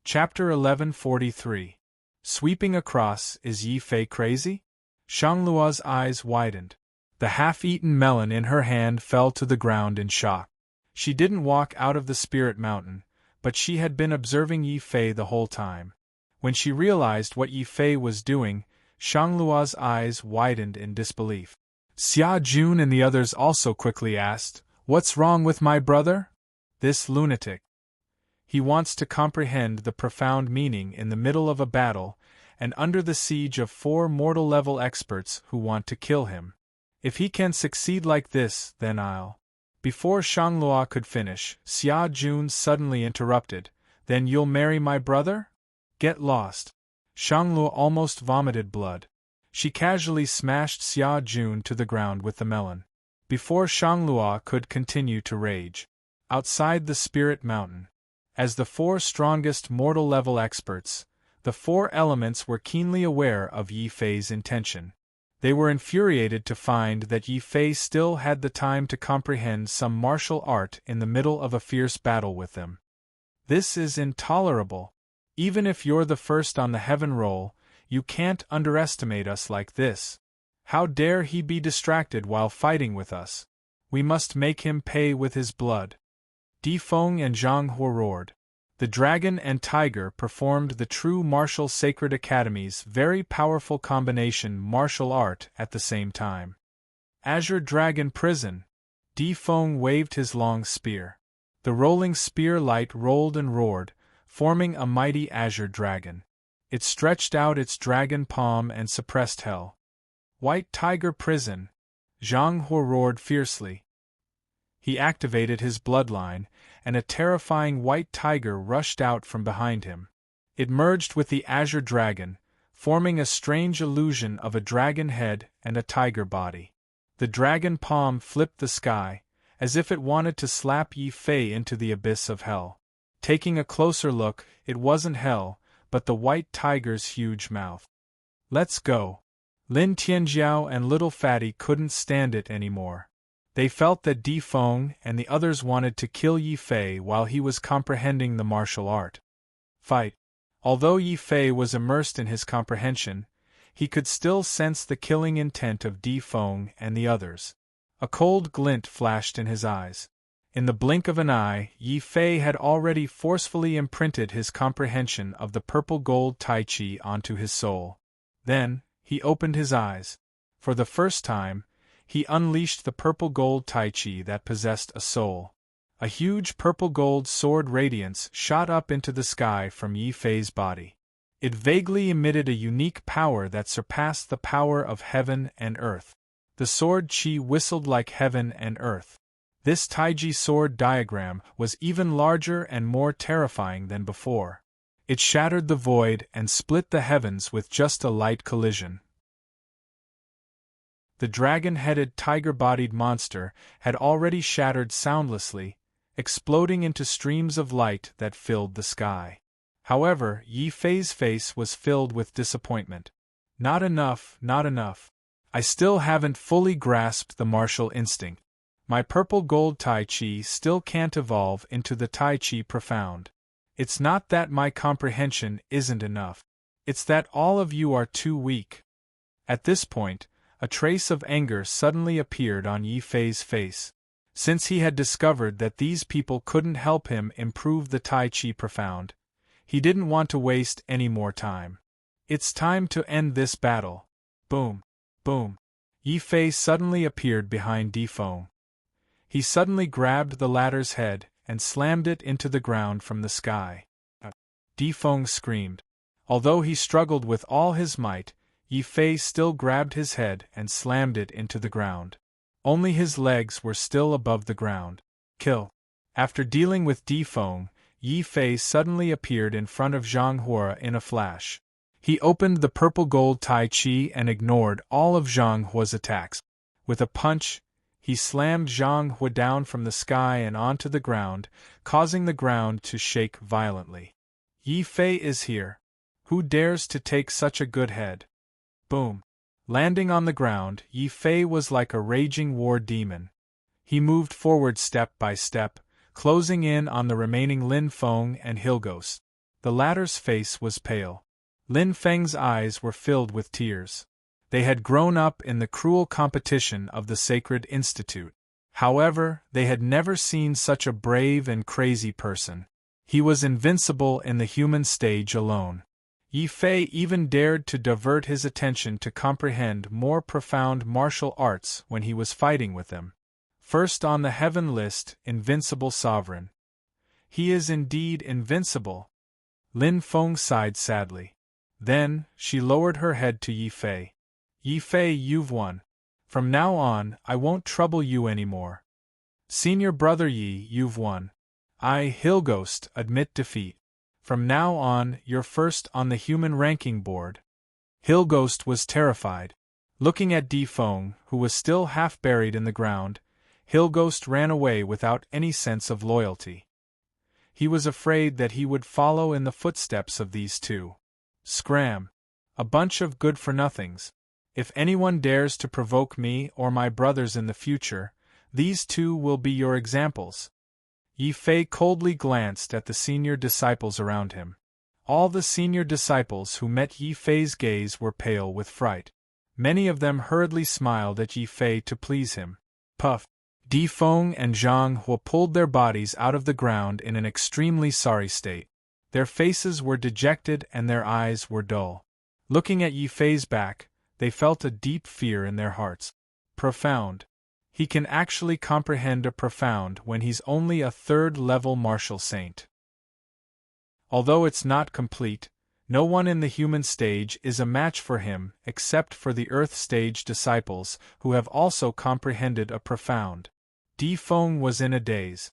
Chapter 1143. Sweeping across, is Yi Fei crazy? Shanglua's eyes widened. The half-eaten melon in her hand fell to the ground in shock. She didn't walk out of the spirit mountain, but she had been observing Yi Fei the whole time. When she realized what Yi Fei was doing, Shanglua's eyes widened in disbelief. Xia Jun and the others also quickly asked, "What's wrong with my brother? This lunatic. He wants to comprehend the profound meaning in the middle of a battle, and under the siege of 4 mortal-level experts who want to kill him. If he can succeed like this, then I'll—" Before Shanglua could finish, Xia Jun suddenly interrupted, "Then you'll marry my brother? Get lost." Shanglua almost vomited blood. She casually smashed Xia Jun to the ground with the melon. Before Shanglua could continue to rage. Outside the spirit mountain. As the 4 strongest mortal-level experts, the 4 elements were keenly aware of Yi Fei's intention. They were infuriated to find that Yi Fei still had the time to comprehend some martial art in the middle of a fierce battle with them. "This is intolerable. Even if you're the first on the heaven roll, you can't underestimate us like this. How dare he be distracted while fighting with us? We must make him pay with his blood." Di Feng and Zhang Hua roared. The dragon and tiger performed the true martial sacred academy's very powerful combination martial art at the same time. Azure Dragon Prison! Di Feng waved his long spear. The rolling spear light rolled and roared, forming a mighty azure dragon. It stretched out its dragon palm and suppressed hell. White Tiger Prison! Zhang Hua roared fiercely. He activated his bloodline, and a terrifying white tiger rushed out from behind him. It merged with the azure dragon, forming a strange illusion of a dragon head and a tiger body. The dragon palm flipped the sky, as if it wanted to slap Yi Fei into the abyss of hell. Taking a closer look, it wasn't hell, but the white tiger's huge mouth. "Let's go." Lin Tianjiao and Little Fatty couldn't stand it anymore. They felt that Di Feng and the others wanted to kill Yi Fei while he was comprehending the martial art. Fight. Although Yi Fei was immersed in his comprehension, he could still sense the killing intent of Di Feng and the others. A cold glint flashed in his eyes. In the blink of an eye, Yi Fei had already forcefully imprinted his comprehension of the purple-gold Tai Chi onto his soul. Then, he opened his eyes. For the first time, he unleashed the purple-gold Tai Chi that possessed a soul. A huge purple-gold sword radiance shot up into the sky from Yi Fei's body. It vaguely emitted a unique power that surpassed the power of heaven and earth. The sword chi whistled like heaven and earth. This Taiji sword diagram was even larger and more terrifying than before. It shattered the void and split the heavens with just a light collision. The dragon-headed tiger-bodied monster had already shattered soundlessly, exploding into streams of light that filled the sky. However, Yi Fei's face was filled with disappointment. "Not enough, not enough. I still haven't fully grasped the martial instinct. My purple-gold Tai Chi still can't evolve into the Tai Chi profound. It's not that my comprehension isn't enough. It's that all of you are too weak." At this point, a trace of anger suddenly appeared on Yi Fei's face. Since he had discovered that these people couldn't help him improve the Tai Chi profound, he didn't want to waste any more time. "It's time to end this battle." Boom! Boom! Yi Fei suddenly appeared behind Di Feng. He suddenly grabbed the latter's head and slammed it into the ground from the sky. Di Feng screamed. Although he struggled with all his might, Yi Fei still grabbed his head and slammed it into the ground. Only his legs were still above the ground. Kill. After dealing with Di Feng, Yi Fei suddenly appeared in front of Zhang Hua in a flash. He opened the purple-gold Tai Chi and ignored all of Zhang Hua's attacks. With a punch, he slammed Zhang Hua down from the sky and onto the ground, causing the ground to shake violently. "Yi Fei is here. Who dares to take such a good head?" Boom! Landing on the ground, Yi Fei was like a raging war demon. He moved forward step by step, closing in on the remaining Lin Feng and Hilgos. The latter's face was pale. Lin Feng's eyes were filled with tears. They had grown up in the cruel competition of the Sacred Institute. However, they had never seen such a brave and crazy person. He was invincible in the human stage alone. Yi Fei even dared to divert his attention to comprehend more profound martial arts when he was fighting with them. First on the heaven list, Invincible Sovereign. He is indeed invincible. Lin Feng sighed sadly. Then, she lowered her head to Yi Fei. Yi Fei, you've won. From now on, I won't trouble you anymore. Senior brother Yi, you've won. I, Hillghost, admit defeat. From now on, you're first on the human ranking board. Hillghost was terrified. Looking at Di Feng, who was still half buried in the ground, Hillghost ran away without any sense of loyalty. He was afraid that he would follow in the footsteps of these two. Scram! A bunch of good-for-nothings. If anyone dares to provoke me or my brothers in the future, these two will be your examples. Yi Fei coldly glanced at the senior disciples around him. All the senior disciples who met Yi Fei's gaze were pale with fright. Many of them hurriedly smiled at Yi Fei to please him. Puff! Di Feng and Zhang Hua pulled their bodies out of the ground in an extremely sorry state. Their faces were dejected and their eyes were dull. Looking at Yi Fei's back, they felt a deep fear in their hearts. Profound. He can actually comprehend a profound when he's only a third-level martial saint. Although it's not complete, no one in the human stage is a match for him except for the earth stage disciples who have also comprehended a profound. Di Feng was in a daze.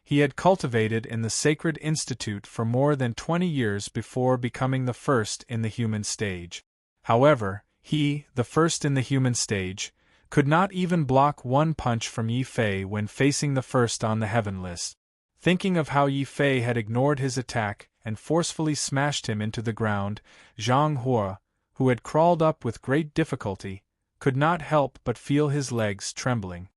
He had cultivated in the Sacred Institute for more than 20 years before becoming the first in the human stage. However, he, the first in the human stage, could not even block one punch from Yi Fei when facing the first on the heaven list. Thinking of how Yi Fei had ignored his attack and forcefully smashed him into the ground, Zhang Hua, who had crawled up with great difficulty, could not help but feel his legs trembling.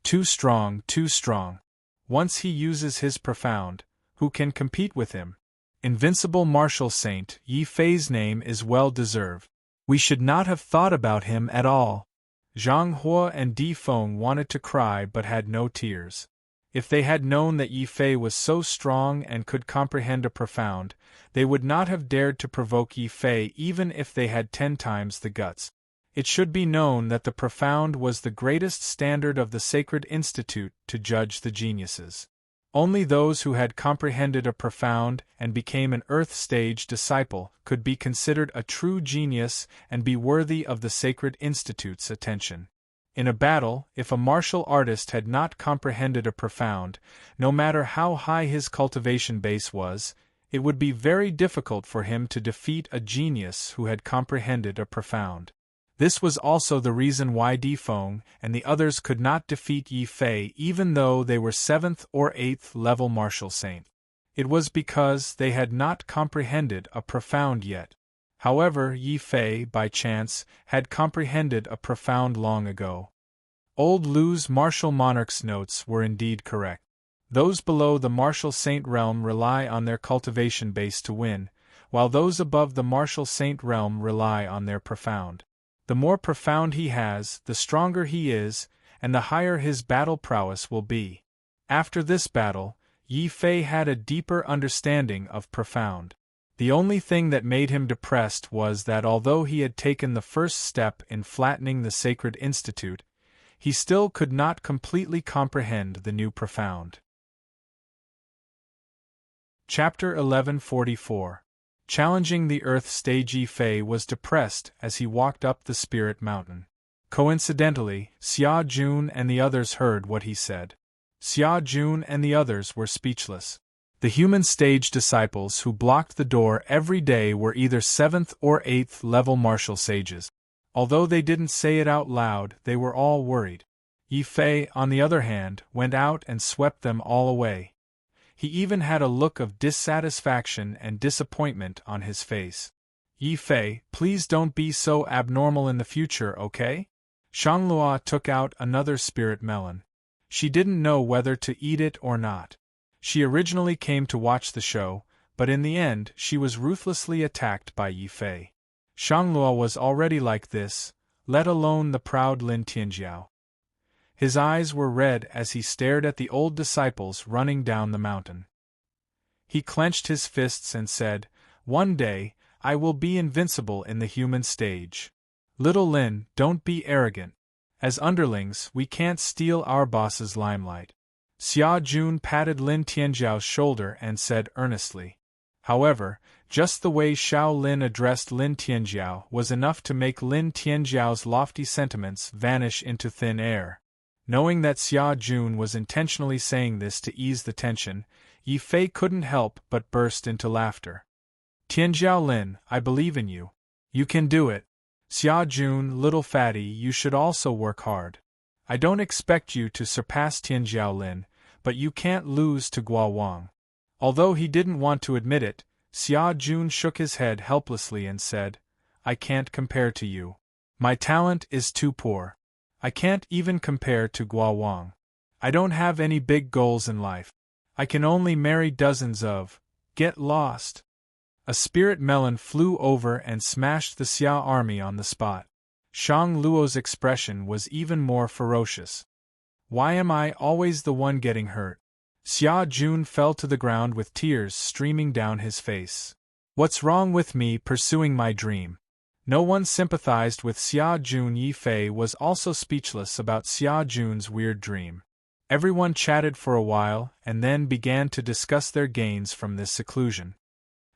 Too strong, too strong. Once he uses his profound, who can compete with him? Invincible martial saint, Yi Fei's name is well deserved. We should not have thought about him at all. Zhang Hua and Di Feng wanted to cry but had no tears. If they had known that Yi Fei was so strong and could comprehend a profound, they would not have dared to provoke Yi Fei even if they had 10 times the guts. It should be known that the profound was the greatest standard of the Sacred Institute to judge the geniuses. Only those who had comprehended a profound and became an Earth Stage disciple could be considered a true genius and be worthy of the Sacred Institute's attention. In a battle, if a martial artist had not comprehended a profound, no matter how high his cultivation base was, it would be very difficult for him to defeat a genius who had comprehended a profound. This was also the reason why Di Feng and the others could not defeat Yi Fei even though they were 7th or 8th level martial saint. It was because they had not comprehended a profound yet. However, Yi Fei, by chance, had comprehended a profound long ago. Old Lu's martial monarch's notes were indeed correct. Those below the martial saint realm rely on their cultivation base to win, while those above the martial saint realm rely on their profound. The more profound he has, the stronger he is, and the higher his battle prowess will be. After this battle, Yi Fei had a deeper understanding of profound. The only thing that made him depressed was that although he had taken the first step in flattening the Sacred Institute, he still could not completely comprehend the new profound. Chapter 1144. Challenging the Earth Stage. Yi Fei was depressed as he walked up the Spirit Mountain. Coincidentally, Xia Jun and the others heard what he said. Xia Jun and the others were speechless. The human stage disciples who blocked the door every day were either 7th or 8th level martial sages. Although they didn't say it out loud, they were all worried. Yi Fei, on the other hand, went out and swept them all away. He even had a look of dissatisfaction and disappointment on his face. Yi Fei, please don't be so abnormal in the future, okay? Shanglua took out another spirit melon. She didn't know whether to eat it or not. She originally came to watch the show, but in the end she was ruthlessly attacked by Yi Fei. Shangluo was already like this, let alone the proud Lin Tianjiao. His eyes were red as he stared at the old disciples running down the mountain. He clenched his fists and said, "One day, I will be invincible in the human stage. Little Lin, don't be arrogant. As underlings, we can't steal our boss's limelight." Xia Jun patted Lin Tianjiao's shoulder and said earnestly. However, just the way Xiao Lin addressed Lin Tianjiao was enough to make Lin Tianjiao's lofty sentiments vanish into thin air. Knowing that Xia Jun was intentionally saying this to ease the tension, Yi Fei couldn't help but burst into laughter. "Tianjiao Lin, I believe in you. You can do it. Xia Jun, little fatty, you should also work hard. I don't expect you to surpass Tianjiao Lin, but you can't lose to Guo Wang." Although he didn't want to admit it, Xia Jun shook his head helplessly and said, "I can't compare to you. My talent is too poor. I can't even compare to Guo Wang. I don't have any big goals in life. I can only marry dozens of. Get lost." A spirit melon flew over and smashed the Xia army on the spot. Shang Luo's expression was even more ferocious. "Why am I always the one getting hurt?" Xia Jun fell to the ground with tears streaming down his face. "What's wrong with me pursuing my dream?" No one sympathized with Xia Jun. Yi Fei was also speechless about Xia Jun's weird dream. Everyone chatted for a while and then began to discuss their gains from this seclusion.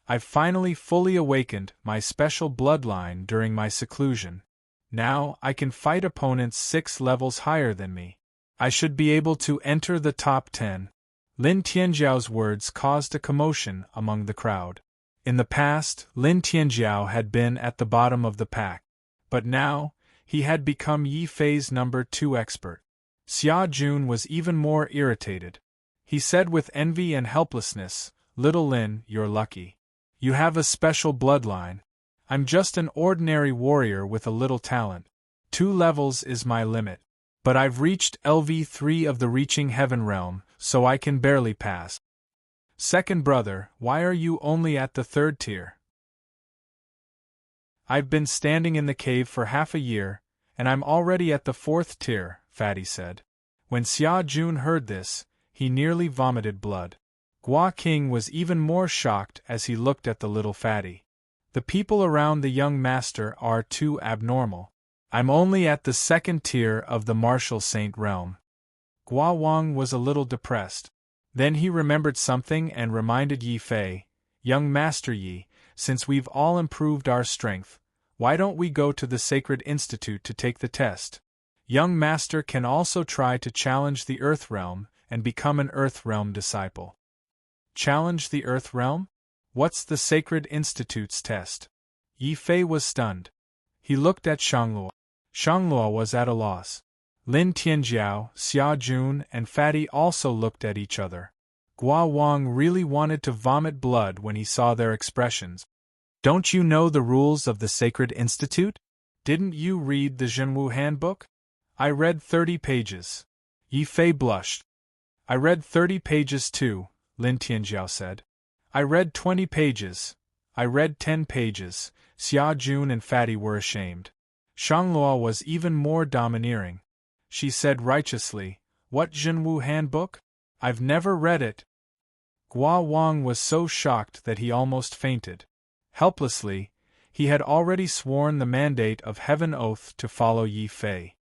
"I've finally fully awakened my special bloodline during my seclusion. Now I can fight opponents 6 levels higher than me. I should be able to enter the top 10. Lin Tianjiao's words caused a commotion among the crowd. In the past, Lin Tianjiao had been at the bottom of the pack, but now, he had become Yi Fei's number 2 expert. Xia Jun was even more irritated. He said with envy and helplessness, "Little Lin, you're lucky. You have a special bloodline. I'm just an ordinary warrior with a little talent. 2 levels is my limit. But I've reached LV3 of the Reaching Heaven realm, so I can barely pass. Second brother, why are you only at the 3rd tier?" "I've been standing in the cave for half a year, and I'm already at the 4th tier, Fatty said. When Xia Jun heard this, he nearly vomited blood. Gua King was even more shocked as he looked at the little fatty. "The people around the young master are too abnormal. I'm only at the 2nd tier of the Martial Saint realm." Gua Wang was a little depressed. Then he remembered something and reminded Yi Fei, "Young Master Yi, since we've all improved our strength, why don't we go to the Sacred Institute to take the test? Young Master can also try to challenge the Earth Realm and become an Earth Realm disciple." "Challenge the Earth Realm? What's the Sacred Institute's test?" Yi Fei was stunned. He looked at Shangluo. Shangluo was at a loss. Lin Tianjiao, Xia Jun, and Fatty also looked at each other. Gua Wang really wanted to vomit blood when he saw their expressions. "Don't you know the rules of the Sacred Institute? Didn't you read the Zhenwu Handbook?" "I read 30 pages. Yi Fei blushed. "I read 30 pages too," Lin Tianjiao said. "I read 20 pages. I read 10 pages. Xia Jun and Fatty were ashamed. Shangluo was even more domineering. She said righteously, "What Zhenwu Handbook? I've never read it." Gua Wang was so shocked that he almost fainted. Helplessly, he had already sworn the mandate of Heaven Oath to follow Yi Fei.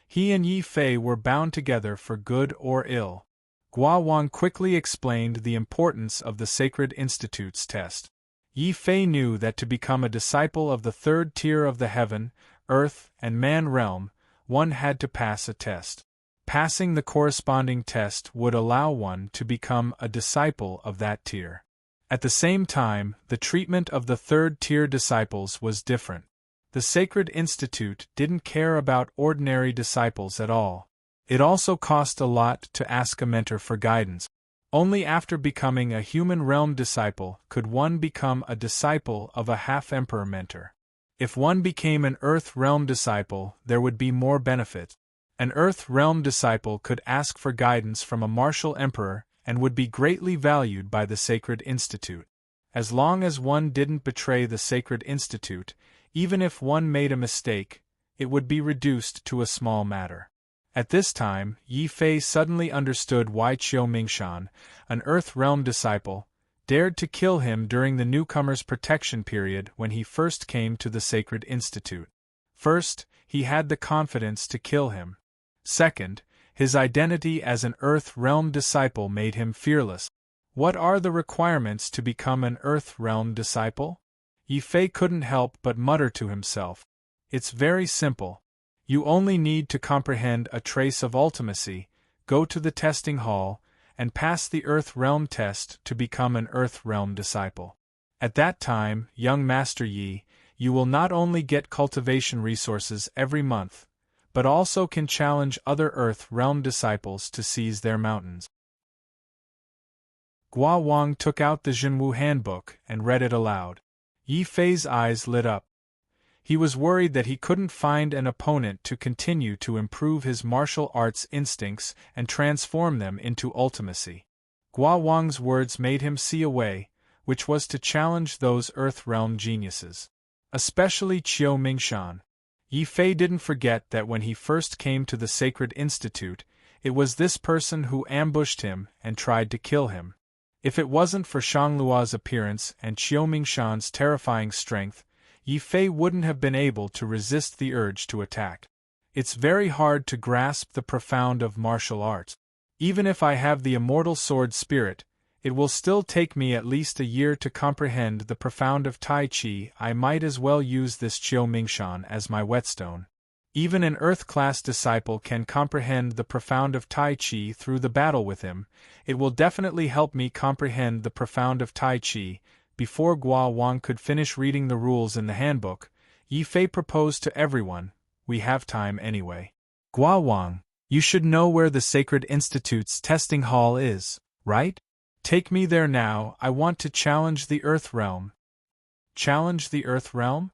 He and Yi Fei were bound together for good or ill. Gua Wang quickly explained the importance of the Sacred Institute's test. Yi Fei knew that to become a disciple of the 3rd tier of the Heaven, Earth, and Man realm, one had to pass a test. Passing the corresponding test would allow one to become a disciple of that tier. At the same time, the treatment of the 3rd tier disciples was different. The Sacred Institute didn't care about ordinary disciples at all. It also cost a lot to ask a mentor for guidance. Only after becoming a human realm disciple could one become a disciple of a half-emperor mentor. If one became an Earth realm disciple, there would be more benefits. An Earth realm disciple could ask for guidance from a martial emperor and would be greatly valued by the Sacred Institute. As long as one didn't betray the sacred institute, even if one made a mistake, it would be reduced to a small matter. At this time, Yi Fei suddenly understood why Qiu Mingshan, an Earth Realm disciple, dared to kill him during the newcomer's protection period when he first came to the Sacred Institute. First, he had the confidence to kill him. Second, his identity as an Earth Realm disciple made him fearless. What are the requirements to become an Earth Realm disciple? Yi Fei couldn't help but mutter to himself. It's very simple. You only need to comprehend a trace of ultimacy, go to the testing hall, and pass the Earth Realm test to become an Earth Realm disciple. At that time, young Master Yi, you will not only get cultivation resources every month, but also can challenge other Earth Realm disciples to seize their mountains. Gua Wang took out the Zhenwu handbook and read it aloud. Yi Fei's eyes lit up. He was worried that he couldn't find an opponent to continue to improve his martial arts instincts and transform them into ultimacy. Gua Wang's words made him see a way, which was to challenge those Earth Realm geniuses. Especially Qiu Mingshan. Yi Fei didn't forget that when he first came to the Sacred Institute, it was this person who ambushed him and tried to kill him. If it wasn't for Shanglua's appearance and Qiu Mingshan's terrifying strength, Yi Fei wouldn't have been able to resist the urge to attack. It's very hard to grasp the profound of martial arts. Even if I have the immortal sword spirit, it will still take me at least a year to comprehend the profound of Tai Chi. I might as well use this Qiu Mingshan as my whetstone. Even an Earth-class disciple can comprehend the profound of Tai Chi through the battle with him. It will definitely help me comprehend the profound of Tai Chi. Before Gua Wang could finish reading the rules in the handbook, Yi Fei proposed to everyone, "We have time anyway. Gua Wang, you should know where the Sacred Institute's testing hall is, right? Take me there now. I want to challenge the Earth Realm." Challenge the Earth Realm?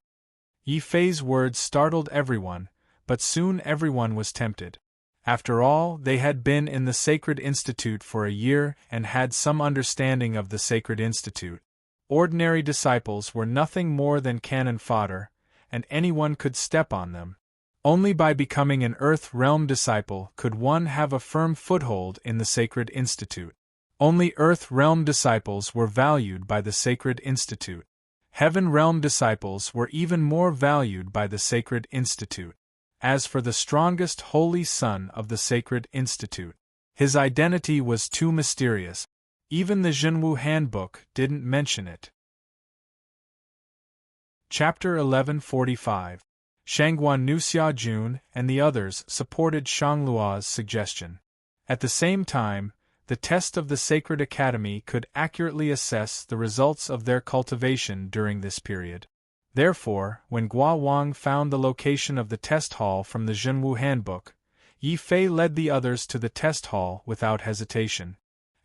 Yi Fei's words startled everyone, but soon everyone was tempted. After all, they had been in the Sacred Institute for a year and had some understanding of the Sacred Institute. Ordinary disciples were nothing more than cannon fodder, and anyone could step on them. Only by becoming an Earth Realm disciple could one have a firm foothold in the Sacred Institute. Only Earth Realm disciples were valued by the Sacred Institute. Heaven Realm disciples were even more valued by the Sacred Institute. As for the strongest holy son of the Sacred Institute, his identity was too mysterious. Even the Zhenwu handbook didn't mention it. Chapter 1145. Shangguan Nu Xiajun and the others supported Shanglua's suggestion. At the same time, the test of the Sacred Academy could accurately assess the results of their cultivation during this period. Therefore, when Gua Wang found the location of the test hall from the Zhenwu handbook, Yi Fei led the others to the test hall without hesitation.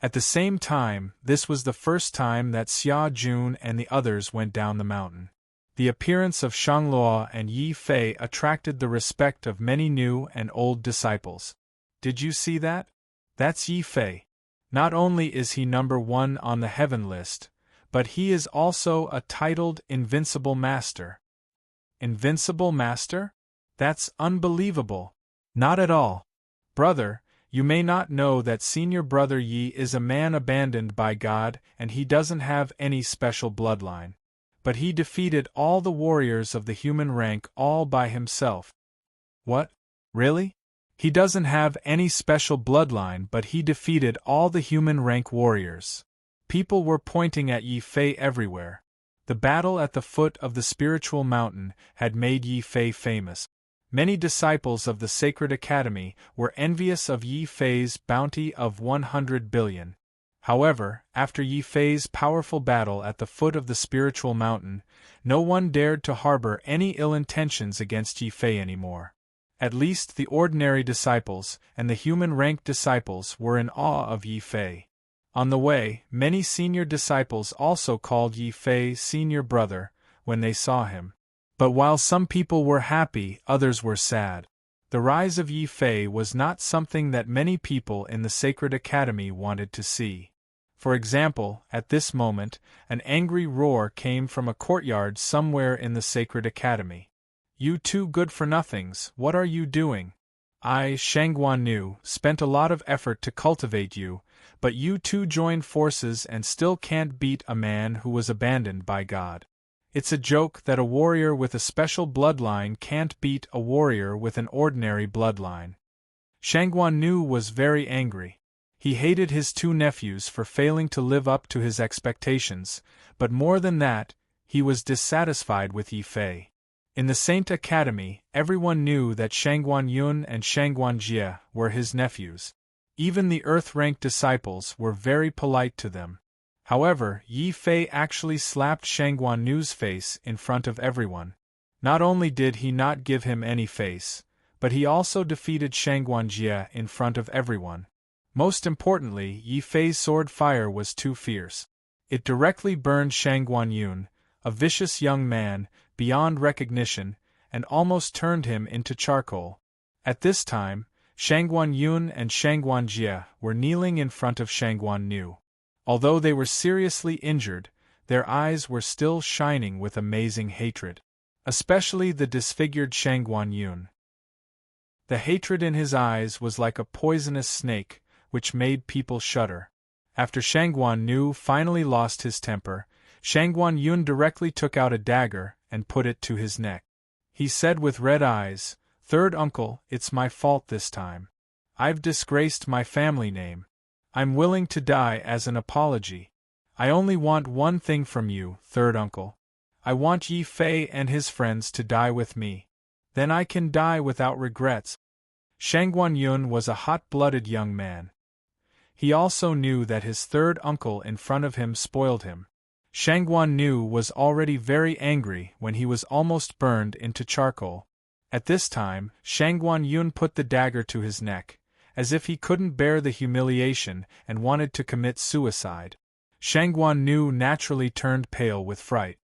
At the same time, this was the first time that Xia Jun and the others went down the mountain. The appearance of Shanglua and Yi Fei attracted the respect of many new and old disciples. Did you see that? That's Yi Fei. Not only is he number 1 on the heaven list, but he is also a titled Invincible Master. Invincible Master? That's unbelievable. Not at all. Brother, you may not know that Senior Brother Yi is a man abandoned by God and he doesn't have any special bloodline. But he defeated all the warriors of the human rank all by himself. What? Really? He doesn't have any special bloodline, but he defeated all the human rank warriors. People were pointing at Yi Fei everywhere. The battle at the foot of the spiritual mountain had made Yi Fei famous. Many disciples of the Sacred Academy were envious of Yi Fei's bounty of 100 billion. However, after Yi Fei's powerful battle at the foot of the spiritual mountain, no one dared to harbor any ill intentions against Yi Fei anymore. At least the ordinary disciples and the human rank disciples were in awe of Yi Fei. On the way, many senior disciples also called Yi Fei senior brother when they saw him. But while some people were happy, others were sad. The rise of Yi Fei was not something that many people in the Sacred Academy wanted to see. For example, at this moment, an angry roar came from a courtyard somewhere in the sacred academy. "You two good-for-nothings, what are you doing? I, Shangguan Nu, spent a lot of effort to cultivate you, but you two joined forces and still can't beat a man who was abandoned by God. It's a joke that a warrior with a special bloodline can't beat a warrior with an ordinary bloodline." Shangguan Nu was very angry. He hated his two nephews for failing to live up to his expectations, but more than that, he was dissatisfied with Yi Fei. In the Saint Academy, everyone knew that Shangguan Yun and Shangguan Jie were his nephews. Even the earth-ranked disciples were very polite to them. However, Yi Fei actually slapped Shangguan Nu's face in front of everyone. Not only did he not give him any face, but he also defeated Shangguan Jie in front of everyone. Most importantly, Yi Fei's sword fire was too fierce. It directly burned Shangguan Yun, a vicious young man, beyond recognition, and almost turned him into charcoal. At this time, Shangguan Yun and Shangguan Jie were kneeling in front of Shangguan Nu. Although they were seriously injured, their eyes were still shining with amazing hatred. Especially the disfigured Shangguan Yun. The hatred in his eyes was like a poisonous snake, which made people shudder. After Shangguan Nu finally lost his temper, Shangguan Yun directly took out a dagger and put it to his neck. He said with red eyes, "Third uncle, it's my fault this time. I've disgraced my family name. I'm willing to die as an apology. I only want one thing from you, third uncle. I want Yi Fei and his friends to die with me. Then I can die without regrets." Shangguan Yun was a hot-blooded young man. He also knew that his third uncle in front of him spoiled him. Shangguan Nu was already very angry when he was almost burned into charcoal. At this time, Shangguan Yun put the dagger to his neck, as if he couldn't bear the humiliation and wanted to commit suicide. Shangguan Nu naturally turned pale with fright.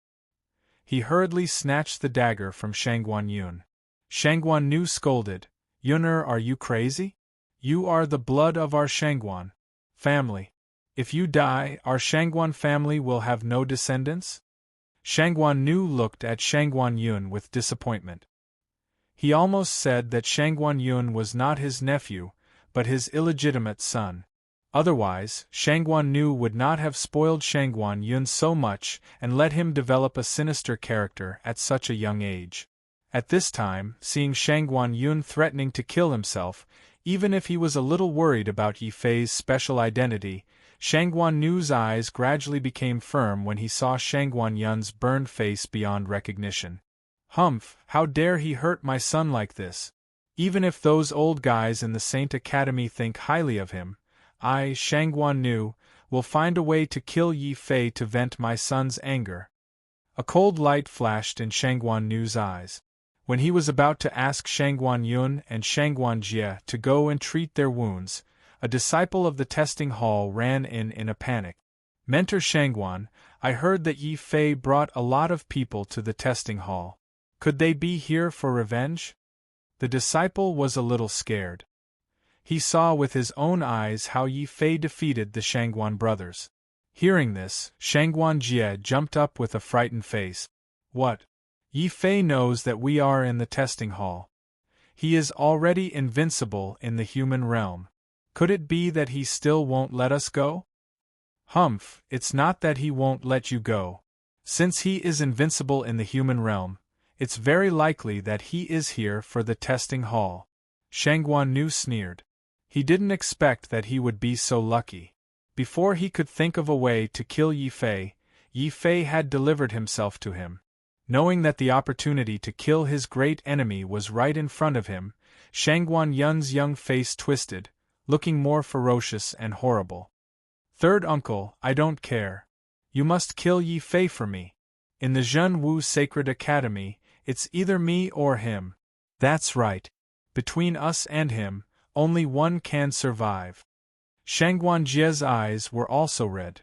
He hurriedly snatched the dagger from Shangguan Yun. Shangguan Nu scolded, "Yun'er, are you crazy? You are the blood of our Shangguan family. If you die, our Shangguan family will have no descendants?" Shangguan Nu looked at Shangguan Yun with disappointment. He almost said that Shangguan Yun was not his nephew, but his illegitimate son. Otherwise, Shangguan Nu would not have spoiled Shangguan Yun so much and let him develop a sinister character at such a young age. At this time, seeing Shangguan Yun threatening to kill himself, even if he was a little worried about Yi Fei's special identity, Shangguan Nu's eyes gradually became firm when he saw Shangguan Yun's burned face beyond recognition. "Humph, how dare he hurt my son like this? Even if those old guys in the Saint Academy think highly of him, I, Shangguan Nu, will find a way to kill Yi Fei to vent my son's anger." A cold light flashed in Shangguan Nu's eyes. When he was about to ask Shangguan Yun and Shangguan Jie to go and treat their wounds, a disciple of the testing hall ran in a panic. "Mentor Shangguan, I heard that Yi Fei brought a lot of people to the testing hall. Could they be here for revenge?" The disciple was a little scared. He saw with his own eyes how Yi Fei defeated the Shangguan brothers. Hearing this, Shangguan Jie jumped up with a frightened face. "What? Yi Fei knows that we are in the testing hall. He is already invincible in the human realm. Could it be that he still won't let us go?" "Humph, it's not that he won't let you go. Since he is invincible in the human realm, it's very likely that he is here for the testing hall." Shangguan Nu sneered. He didn't expect that he would be so lucky. Before he could think of a way to kill Yi Fei had delivered himself to him. Knowing that the opportunity to kill his great enemy was right in front of him, Shangguan Yun's young face twisted, looking more ferocious and horrible. "Third uncle, I don't care. You must kill Yi Fei for me. In the Zhen Wu Sacred Academy, it's either me or him. That's right. Between us and him, only one can survive." Shangguan Jie's eyes were also red.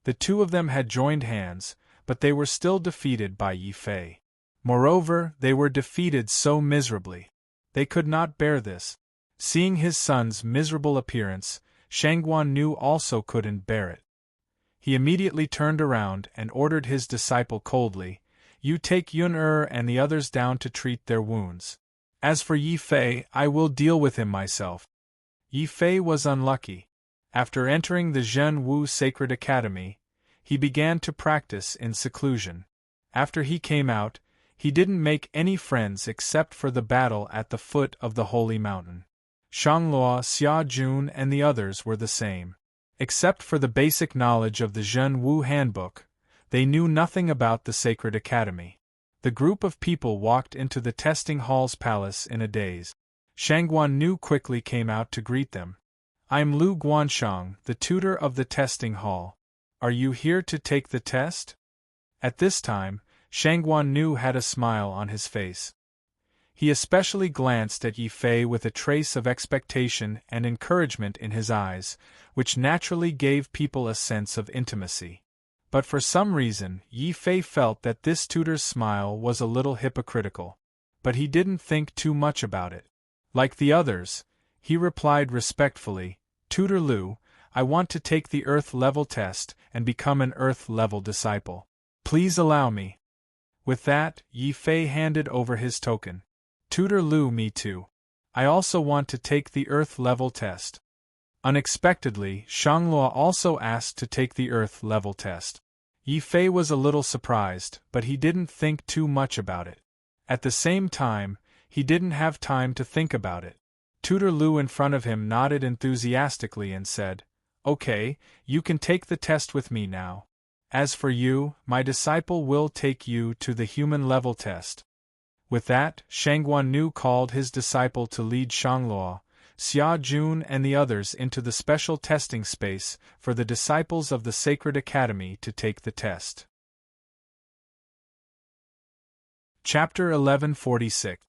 The two of them had joined hands, but they were still defeated by Yi Fei. Moreover, they were defeated so miserably. They could not bear this. Seeing his son's miserable appearance, Shangguan Nu also couldn't bear it. He immediately turned around and ordered his disciple coldly, "You take Yun and the others down to treat their wounds. As for Yi Fei, I will deal with him myself." Yi Fei was unlucky. After entering the Zhen Wu Sacred Academy, he began to practice in seclusion. After he came out, he didn't make any friends except for the battle at the foot of the holy mountain. Shangluo, Xia Jun and the others were the same. Except for the basic knowledge of the Zhen Wu Handbook, they knew nothing about the Sacred Academy. The group of people walked into the testing hall's palace in a daze. Shangguan Nu quickly came out to greet them. "I'm Lu Guanshang, the tutor of the testing hall. Are you here to take the test?" At this time, Shangguan Nu had a smile on his face. He especially glanced at Yi Fei with a trace of expectation and encouragement in his eyes, which naturally gave people a sense of intimacy. But for some reason, Yi Fei felt that this tutor's smile was a little hypocritical. But he didn't think too much about it. Like the others, he replied respectfully, "Tutor Lu, I want to take the Earth-level test and become an Earth-level disciple. Please allow me." With that, Yi Fei handed over his token. "Tutor Lu, me too. I also want to take the Earth-level test." Unexpectedly, Shangluo also asked to take the Earth-level test. Yi Fei was a little surprised, but he didn't think too much about it. At the same time, he didn't have time to think about it. Tutor Lu in front of him nodded enthusiastically and said, "Okay, you can take the test with me now. As for you, my disciple will take you to the human-level test." With that, Shangguan Nu called his disciple to lead Shangluo, Xia Jun and the others into the special testing space for the disciples of the Sacred Academy to take the test. Chapter 1146.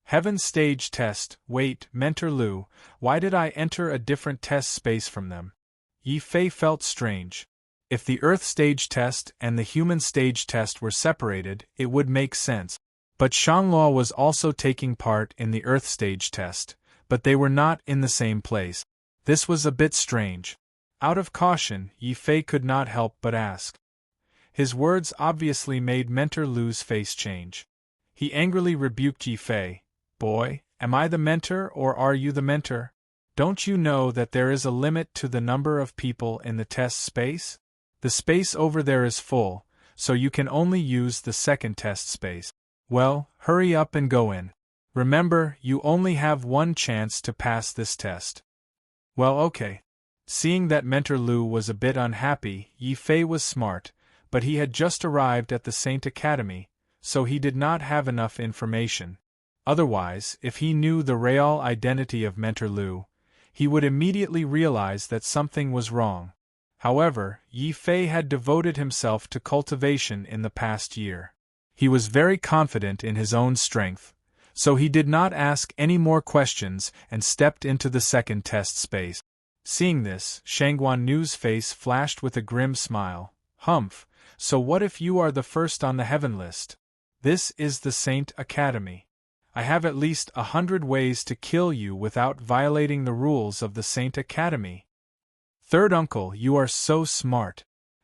Heaven Stage Test. Wait, Mentor Lu, why did I enter a different test space from them? Yi Fei felt strange. If the Earth Stage Test and the Human Stage Test were separated, it would make sense. But Shangluo was also taking part in the Earth Stage Test, but they were not in the same place. This was a bit strange. Out of caution, Yi Fei could not help but ask. His words obviously made Mentor Lu's face change. He angrily rebuked Yi Fei. "Boy, am I the mentor or are you the mentor? Don't you know that there is a limit to the number of people in the test space? The space over there is full, so you can only use the second test space. Well, hurry up and go in. Remember, you only have one chance to pass this test." "Well, okay." Seeing that Mentor Lu was a bit unhappy, Yi Fei was smart, but he had just arrived at the Saint Academy, so he did not have enough information. Otherwise, if he knew the real identity of Mentor Lu, he would immediately realize that something was wrong. However, Yi Fei had devoted himself to cultivation in the past year. He was very confident in his own strength, so he did not ask any more questions and stepped into the second test space. Seeing this, Shangguan Nu's face flashed with a grim smile. "Humph, so what if you are the first on the heaven list? This is the Saint Academy. I have at least 100 ways to kill you without violating the rules of the Saint Academy." "Third uncle, you are so smart."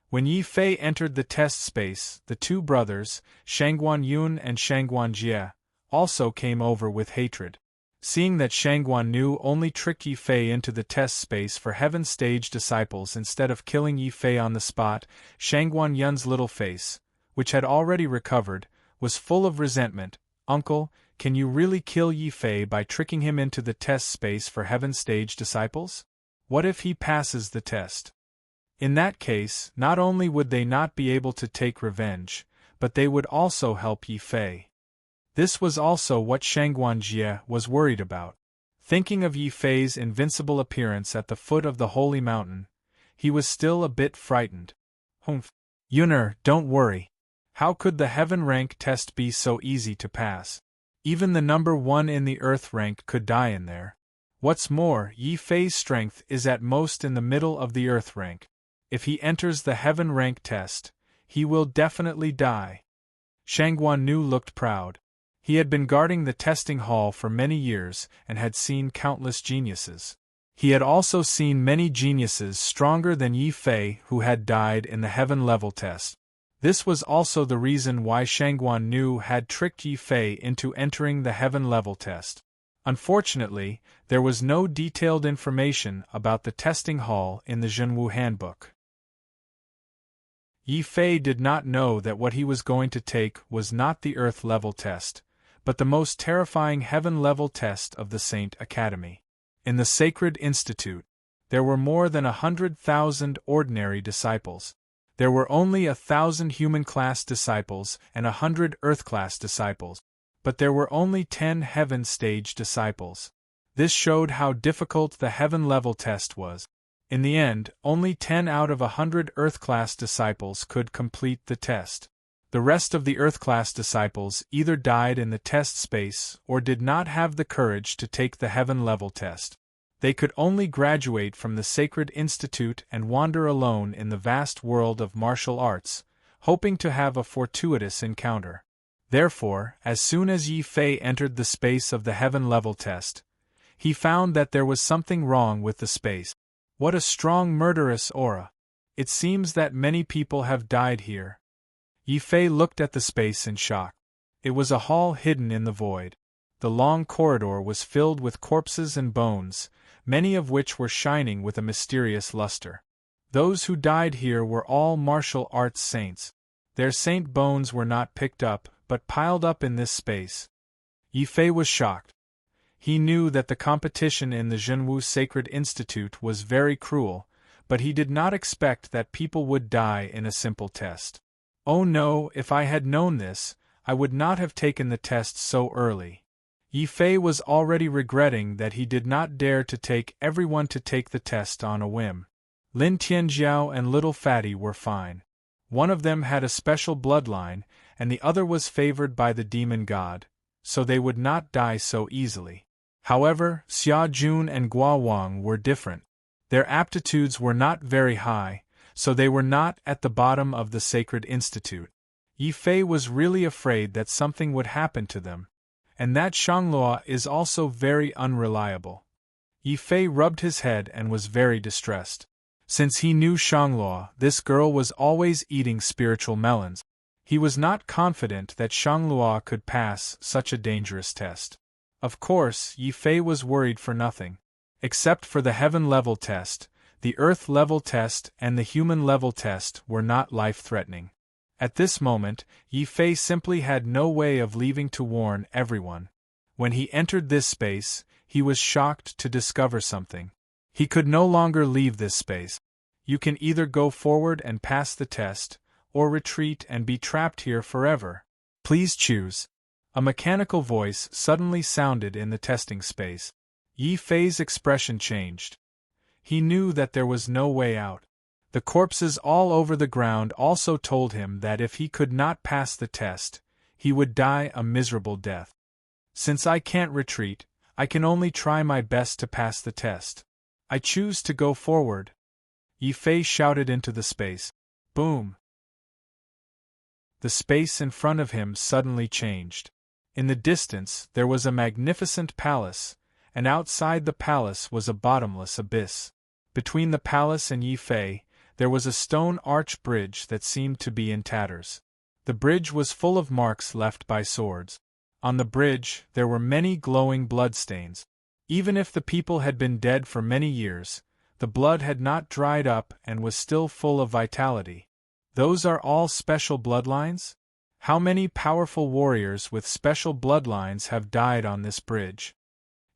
When Yi Fei entered the test space, the two brothers, Shangguan Yun and Shangguan Jie, also came over with hatred. Seeing that Shangguan Nu only tricked Yi Fei into the test space for Heaven Stage disciples instead of killing Yi Fei on the spot, Shangguan Yun's little face, which had already recovered, was full of resentment. "Uncle, can you really kill Yi Fei by tricking him into the test space for Heaven Stage disciples? What if he passes the test? In that case, not only would they not be able to take revenge, but they would also help Yi Fei." This was also what Shangguan Jie was worried about. Thinking of Yi Fei's invincible appearance at the foot of the holy mountain, he was still a bit frightened. "Humph. Yun'er, don't worry. How could the heaven rank test be so easy to pass? Even the number 1 in the earth rank could die in there. What's more, Yi Fei's strength is at most in the middle of the earth rank. If he enters the heaven rank test, he will definitely die." Shangguan Nu looked proud. He had been guarding the testing hall for many years and had seen countless geniuses. He had also seen many geniuses stronger than Yi Fei who had died in the heaven level test. This was also the reason why Shangguan Nu had tricked Yi Fei into entering the heaven level test. Unfortunately, there was no detailed information about the testing hall in the Zhenwu handbook. Yi Fei did not know that what he was going to take was not the Earth level test, but the most terrifying heaven level test of the Saint Academy. In the Sacred Institute, there were more than 100,000 ordinary disciples. There were only 1,000 human-class disciples and 100 Earth-class disciples, but there were only 10 heaven-stage disciples. This showed how difficult the heaven-level test was. In the end, only 10 out of 100 Earth-class disciples could complete the test. The rest of the Earth-class disciples either died in the test space or did not have the courage to take the heaven-level test. They could only graduate from the Sacred Institute and wander alone in the vast world of martial arts, hoping to have a fortuitous encounter. Therefore, as soon as Yi Fei entered the space of the heaven-level test, he found that there was something wrong with the space. What a strong murderous aura! It seems that many people have died here. Yi Fei looked at the space in shock. It was a hall hidden in the void. The long corridor was filled with corpses and bones, many of which were shining with a mysterious luster. Those who died here were all martial arts saints. Their saint bones were not picked up, but piled up in this space. Yi Fei was shocked. He knew that the competition in the Zhenwu Sacred Institute was very cruel, but he did not expect that people would die in a simple test. Oh no, if I had known this, I would not have taken the test so early. Yi Fei was already regretting that he did not dare to take everyone to take the test on a whim. Lin Tianjiao and Little Fatty were fine. One of them had a special bloodline, and the other was favored by the demon god, so they would not die so easily. However, Xia Jun and Gua Wang were different. Their aptitudes were not very high, so they were not at the bottom of the Sacred Institute. Yi Fei was really afraid that something would happen to them, and that Shanglua is also very unreliable. Yi Fei rubbed his head and was very distressed. Since he knew Shanglua, this girl was always eating spiritual melons. He was not confident that Shanglua could pass such a dangerous test. Of course, Yi Fei was worried for nothing. Except for the heaven-level test, the earth-level test and the human-level test were not life-threatening. At this moment, Yi Fei simply had no way of leaving to warn everyone. When he entered this space, he was shocked to discover something. He could no longer leave this space. You can either go forward and pass the test, or retreat and be trapped here forever. Please choose. A mechanical voice suddenly sounded in the testing space. Yi Fei's expression changed. He knew that there was no way out. The corpses all over the ground also told him that if he could not pass the test, he would die a miserable death. Since I can't retreat, I can only try my best to pass the test. I choose to go forward. Yi Fei shouted into the space. Boom! The space in front of him suddenly changed. In the distance there was a magnificent palace, and outside the palace was a bottomless abyss. Between the palace and Yi Fei, there was a stone arch bridge that seemed to be in tatters. The bridge was full of marks left by swords. On the bridge, there were many glowing bloodstains. Even if the people had been dead for many years, the blood had not dried up and was still full of vitality. Those are all special bloodlines? How many powerful warriors with special bloodlines have died on this bridge?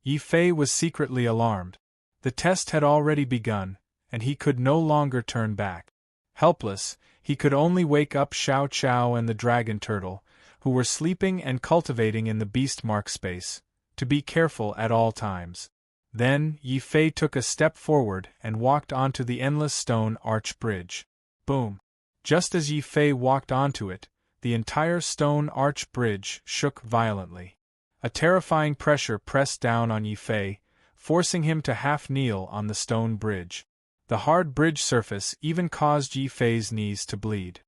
Yi Fei was secretly alarmed. The test had already begun, and he could no longer turn back. Helpless, he could only wake up Xiao Chao and the dragon turtle, who were sleeping and cultivating in the beast mark space, to be careful at all times. Then, Yi Fei took a step forward and walked onto the endless stone arch bridge. Boom! Just as Yi Fei walked onto it, the entire stone arch bridge shook violently. A terrifying pressure pressed down on Yi Fei, forcing him to half-kneel on the stone bridge. The hard bridge surface even caused Yi Fei's knees to bleed.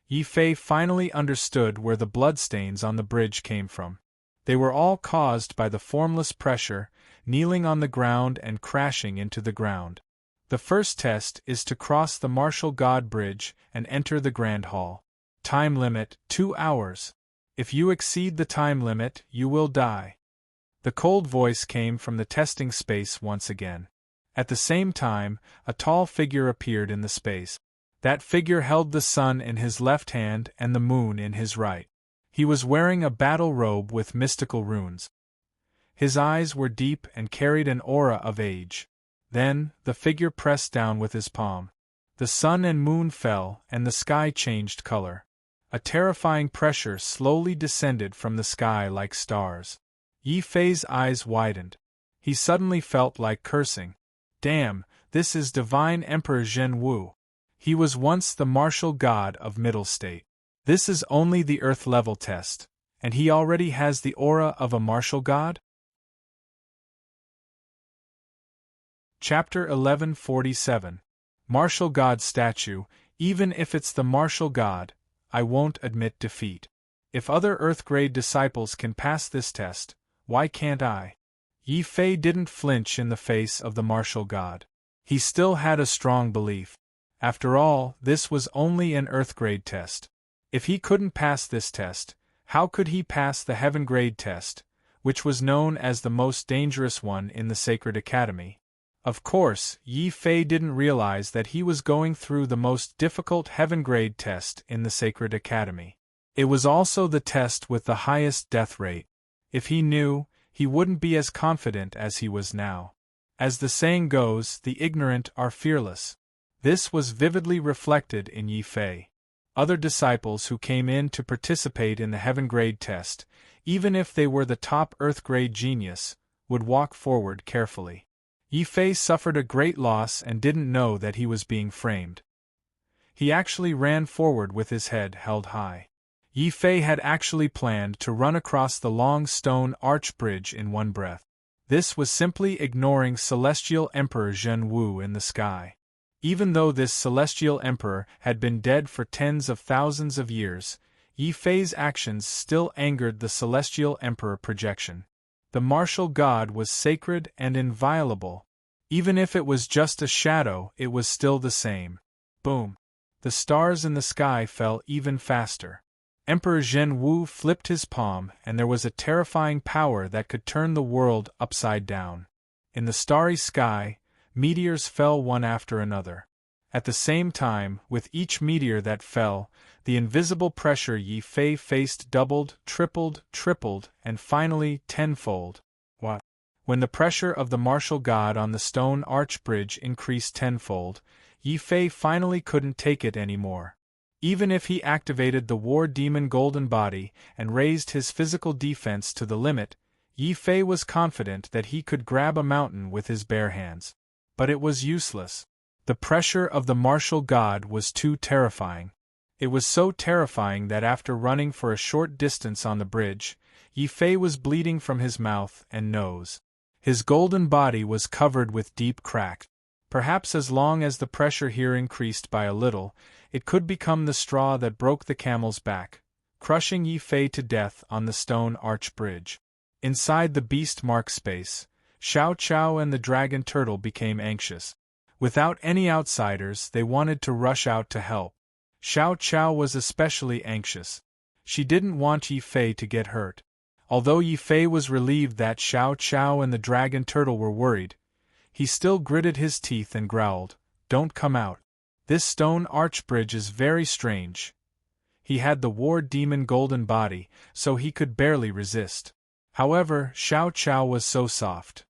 Yi Fei finally understood where the bloodstains on the bridge came from. They were all caused by the formless pressure, kneeling on the ground and crashing into the ground. The first test is to cross the Martial God Bridge and enter the Grand Hall. Time limit, 2 hours. If you exceed the time limit, you will die. The cold voice came from the testing space once again. At the same time, a tall figure appeared in the space. That figure held the sun in his left hand and the moon in his right. He was wearing a battle robe with mystical runes. His eyes were deep and carried an aura of age. Then, the figure pressed down with his palm. The sun and moon fell, and the sky changed color. A terrifying pressure slowly descended from the sky like stars. Yi Fei's eyes widened. He suddenly felt like cursing. Damn, this is Divine Emperor Zhen Wu. He was once the martial god of Middle State. This is only the Earth-level test, and he already has the aura of a martial god? Chapter 1147. Martial God Statue. Even if it's the martial god, I won't admit defeat. If other Earth-grade disciples can pass this test, why can't I? Yi Fei didn't flinch in the face of the martial god. He still had a strong belief. After all, this was only an Earth-grade test. If he couldn't pass this test, how could he pass the Heaven-grade test, which was known as the most dangerous one in the Sacred Academy? Of course, Yi Fei didn't realize that he was going through the most difficult Heaven-grade test in the Sacred Academy. It was also the test with the highest death rate. If he knew, he wouldn't be as confident as he was now. As the saying goes, the ignorant are fearless. This was vividly reflected in Yi Fei. Other disciples who came in to participate in the Heaven-grade test, even if they were the top Earth-grade genius, would walk forward carefully. Yi Fei suffered a great loss and didn't know that he was being framed. He actually ran forward with his head held high. Yi Fei had actually planned to run across the long stone arch bridge in one breath. This was simply ignoring Celestial Emperor Zhen Wu in the sky. Even though this Celestial Emperor had been dead for tens of thousands of years, Yi Fei's actions still angered the Celestial Emperor projection. The martial god was sacred and inviolable. Even if it was just a shadow, it was still the same. Boom! The stars in the sky fell even faster. Emperor Zhen Wu flipped his palm, and there was a terrifying power that could turn the world upside down. In the starry sky, meteors fell one after another. At the same time, with each meteor that fell, the invisible pressure Yi Fei faced doubled, tripled, and finally tenfold. What? When the pressure of the martial god on the stone arch bridge increased tenfold, Yi Fei finally couldn't take it anymore. Even if he activated the War Demon Golden Body and raised his physical defense to the limit, Yi Fei was confident that he could grab a mountain with his bare hands. But it was useless. The pressure of the martial god was too terrifying. It was so terrifying that after running for a short distance on the bridge, Yi Fei was bleeding from his mouth and nose. His golden body was covered with deep cracks. Perhaps as long as the pressure here increased by a little, it could become the straw that broke the camel's back, crushing Yi Fei to death on the stone arch bridge. Inside the beast mark space, Xiao Qiao and the dragon turtle became anxious. Without any outsiders, they wanted to rush out to help. Xiao Qiao was especially anxious. She didn't want Yi Fei to get hurt. Although Yi Fei was relieved that Xiao Qiao and the dragon turtle were worried, he still gritted his teeth and growled, "Don't come out. This stone arch bridge is very strange." He had the War Demon Golden Body, so he could barely resist. However, Xiao Qiao was so soft.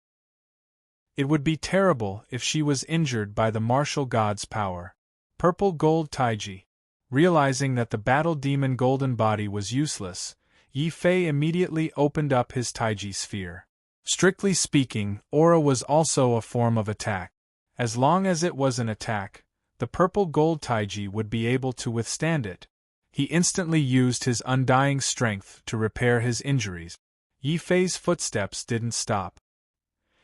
It would be terrible if she was injured by the martial god's power. Purple Gold Taiji. Realizing that the Battle Demon Golden Body was useless, Yi Fei immediately opened up his Taiji sphere. Strictly speaking, aura was also a form of attack. As long as it was an attack, the Purple Gold Taiji would be able to withstand it. He instantly used his undying strength to repair his injuries. Yi Fei's footsteps didn't stop.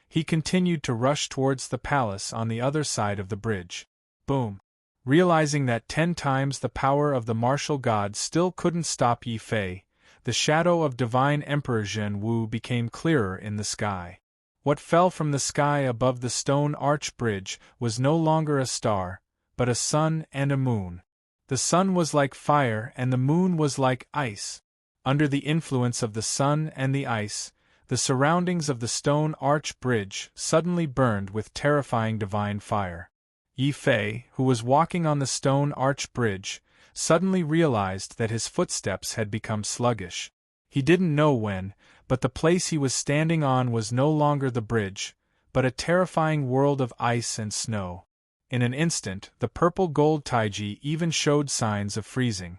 He continued to rush towards the palace on the other side of the bridge. Boom! Realizing that 10 times the power of the martial god still couldn't stop Yi Fei, The shadow of divine Emperor Zhen Wu became clearer in the sky. What fell from the sky above the stone arch bridge was no longer a star, but a sun and a moon. The sun was like fire and the moon was like ice. Under the influence of the sun and the ice, the surroundings of the stone arch bridge suddenly burned with terrifying divine fire. Yi Fei, who was walking on the stone arch bridge, suddenly realized that his footsteps had become sluggish. He didn't know when, but the place he was standing on was no longer the bridge, but a terrifying world of ice and snow. In an instant, the purple gold taiji even showed signs of freezing.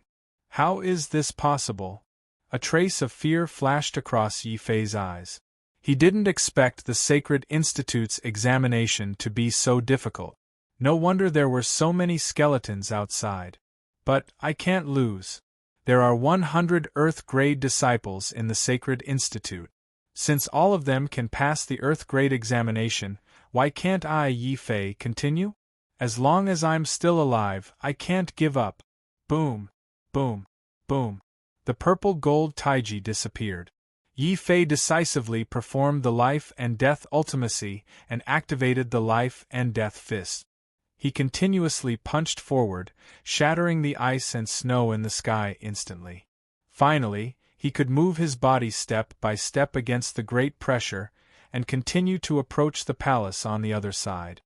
How is this possible? A trace of fear flashed across Yi Fei's eyes. He didn't expect the Sacred Institute's examination to be so difficult. No wonder there were so many skeletons outside. But I can't lose. There are 100 Earth-grade disciples in the Sacred Institute. Since all of them can pass the Earth-grade examination, why can't I, Yi Fei, continue? As long as I'm still alive, I can't give up. Boom, boom, boom. The purple gold taiji disappeared. Yi Fei decisively performed the life and death ultimacy and activated the life and death fist. He continuously punched forward, shattering the ice and snow in the sky instantly. Finally, he could move his body step by step against the great pressure, and continue to approach the palace on the other side.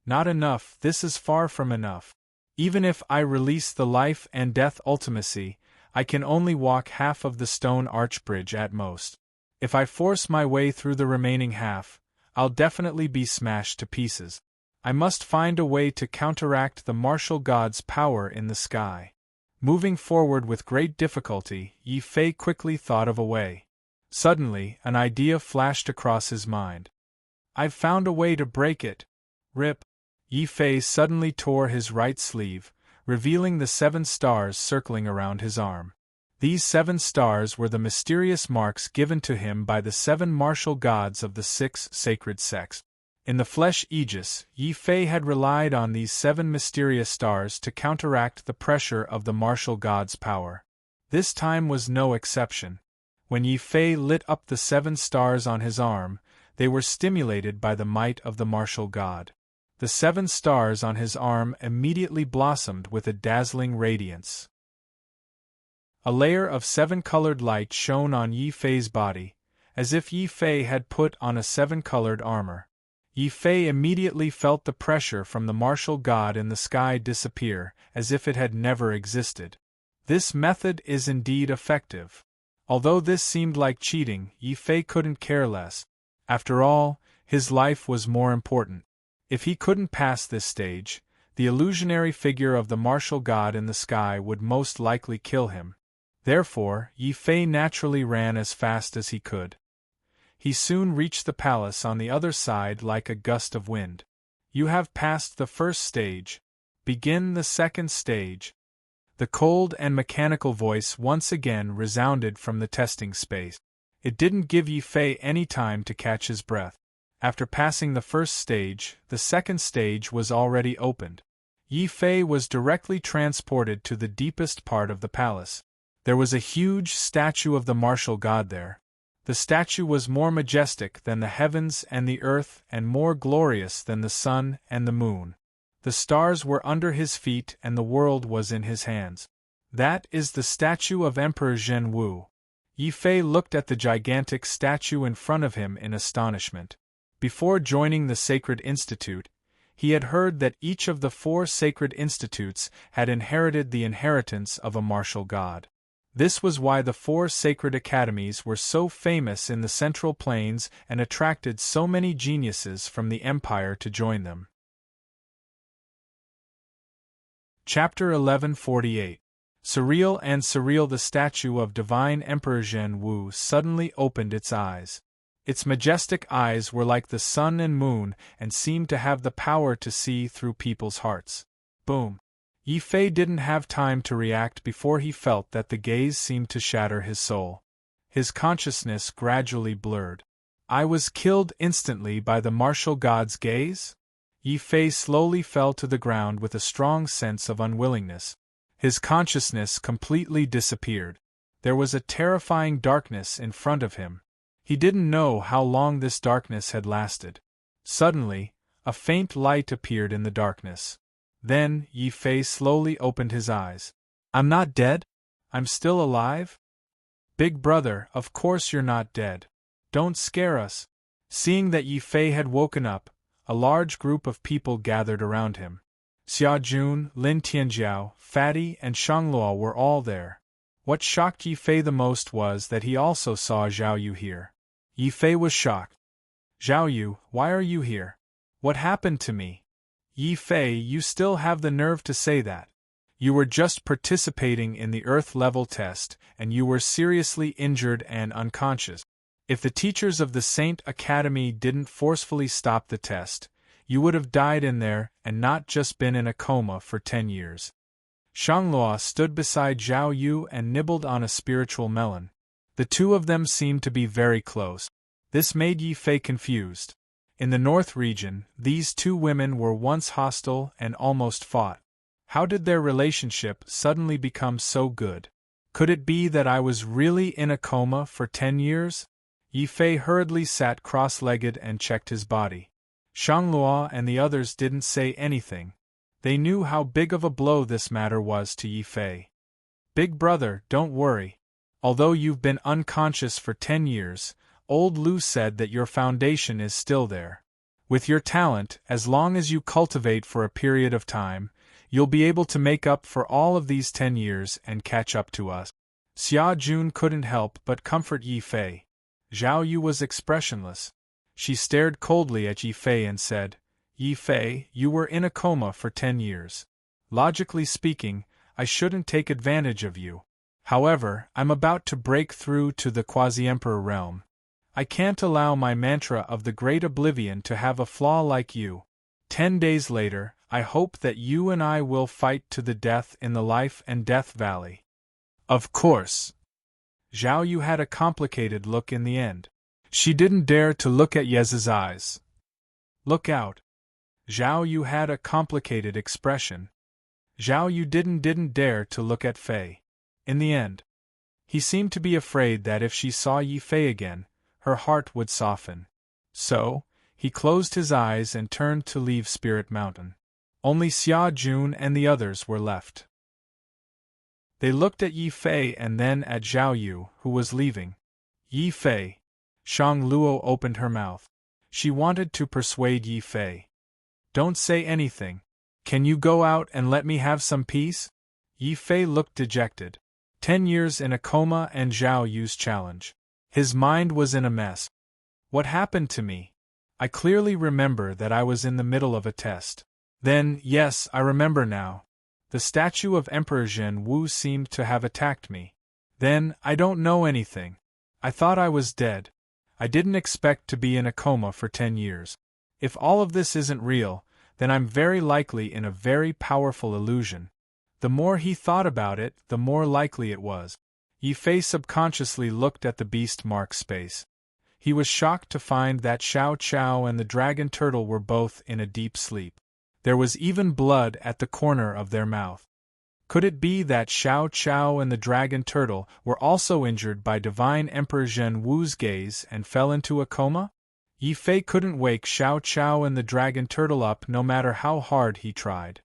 Not enough, this is far from enough. Even if I release the life and death ultimacy, I can only walk half of the stone arch bridge at most. If I force my way through the remaining half, I'll definitely be smashed to pieces. I must find a way to counteract the martial god's power in the sky. Moving forward with great difficulty, Yi Fei quickly thought of a way. Suddenly, an idea flashed across his mind. I've found a way to break it. Rip. Yi Fei suddenly tore his right sleeve, revealing the 7 stars circling around his arm. These 7 stars were the mysterious marks given to him by the 7 martial gods of the 6 sacred sects. In the flesh Aegis, Yi Fei had relied on these 7 mysterious stars to counteract the pressure of the martial god's power. This time was no exception. When Yi Fei lit up the 7 stars on his arm, they were stimulated by the might of the martial god. The 7 stars on his arm immediately blossomed with a dazzling radiance. A layer of 7-colored light shone on Yi Fei's body, as if Yi Fei had put on a 7-colored armor. Yi Fei immediately felt the pressure from the martial god in the sky disappear, as if it had never existed. This method is indeed effective. Although this seemed like cheating, Yi Fei couldn't care less. After all, his life was more important. If he couldn't pass this stage, the illusionary figure of the martial god in the sky would most likely kill him. Therefore, Yi Fei naturally ran as fast as he could. He soon reached the palace on the other side like a gust of wind. You have passed the first stage. Begin the second stage. The cold and mechanical voice once again resounded from the testing space. It didn't give Yi Fei any time to catch his breath. After passing the first stage, the second stage was already opened. Yi Fei was directly transported to the deepest part of the palace. There was a huge statue of the martial god there. The statue was more majestic than the heavens and the earth and more glorious than the sun and the moon. The stars were under his feet and the world was in his hands. That is the statue of Emperor Zhen Wu. Yi Fei looked at the gigantic statue in front of him in astonishment. Before joining the Sacred Institute, he had heard that each of the 4 sacred institutes had inherited the inheritance of a martial god. This was why the 4 sacred academies were so famous in the Central Plains and attracted so many geniuses from the empire to join them. Chapter 1148. Surreal and surreal. The statue of divine Emperor Zhen Wu suddenly opened its eyes. Its majestic eyes were like the sun and moon and seemed to have the power to see through people's hearts. Boom! Yi Fei didn't have time to react before he felt that the gaze seemed to shatter his soul. His consciousness gradually blurred. I was killed instantly by the martial god's gaze? Yi Fei slowly fell to the ground with a strong sense of unwillingness. His consciousness completely disappeared. There was a terrifying darkness in front of him. He didn't know how long this darkness had lasted. Suddenly, a faint light appeared in the darkness. Then, Yi Fei slowly opened his eyes. I'm not dead? I'm still alive? Big brother, of course you're not dead. Don't scare us. Seeing that Yi Fei had woken up, a large group of people gathered around him. Xia Jun, Lin Tianjiao, Fatty, and Shangluo were all there. What shocked Yi Fei the most was that he also saw Zhao Yu here. Yi Fei was shocked. Zhao Yu, why are you here? What happened to me? Yi Fei, you still have the nerve to say that. You were just participating in the Earth-level test, and you were seriously injured and unconscious. If the teachers of the Saint Academy didn't forcefully stop the test, you would have died in there and not just been in a coma for 10 years. Shangluo stood beside Zhao Yu and nibbled on a spiritual melon. The two of them seemed to be very close. This made Yi Fei confused. In the North region, these two women were once hostile and almost fought. How did their relationship suddenly become so good? Could it be that I was really in a coma for 10 years? Yi Fei hurriedly sat cross-legged and checked his body. Shangluo and the others didn't say anything. They knew how big of a blow this matter was to Yi Fei. Big brother, don't worry. Although you've been unconscious for 10 years, Old Lu said that your foundation is still there. With your talent, as long as you cultivate for a period of time, you'll be able to make up for all of these 10 years and catch up to us. Xia Jun couldn't help but comfort Yi Fei. Zhao Yu was expressionless. She stared coldly at Yi Fei and said, Yi Fei, you were in a coma for 10 years. Logically speaking, I shouldn't take advantage of you. However, I'm about to break through to the Quasi-Emperor realm. I can't allow my mantra of the Great Oblivion to have a flaw like you. 10 days later, I hope that you and I will fight to the death in the Life and Death Valley. Of course. Zhao Yu had a complicated look in the end. She didn't dare to look at Yez's eyes. Look out. Zhao Yu had a complicated expression. Zhao Yu didn't dare to look at Fei. In the end, he seemed to be afraid that if she saw Yi Fei again, her heart would soften. So, he closed his eyes and turned to leave Spirit Mountain. Only Xia Jun and the others were left. They looked at Yi Fei and then at Zhao Yu, who was leaving. Yi Fei. Shang Luo opened her mouth. She wanted to persuade Yi Fei. Don't say anything. Can you go out and let me have some peace? Yi Fei looked dejected. 10 years in a coma and Zhao Yu's challenge. His mind was in a mess. What happened to me? I clearly remember that I was in the middle of a test. Then, yes, I remember now. The statue of Emperor Zhen Wu seemed to have attacked me. Then, I don't know anything. I thought I was dead. I didn't expect to be in a coma for 10 years. If all of this isn't real, then I'm very likely in a very powerful illusion. The more he thought about it, the more likely it was. Yi Fei subconsciously looked at the beast mark space. He was shocked to find that Xiao Chao and the dragon turtle were both in a deep sleep. There was even blood at the corner of their mouth. Could it be that Xiao Chao and the dragon turtle were also injured by Divine Emperor Zhen Wu's gaze and fell into a coma? Yi Fei couldn't wake Xiao Chao and the dragon turtle up no matter how hard he tried.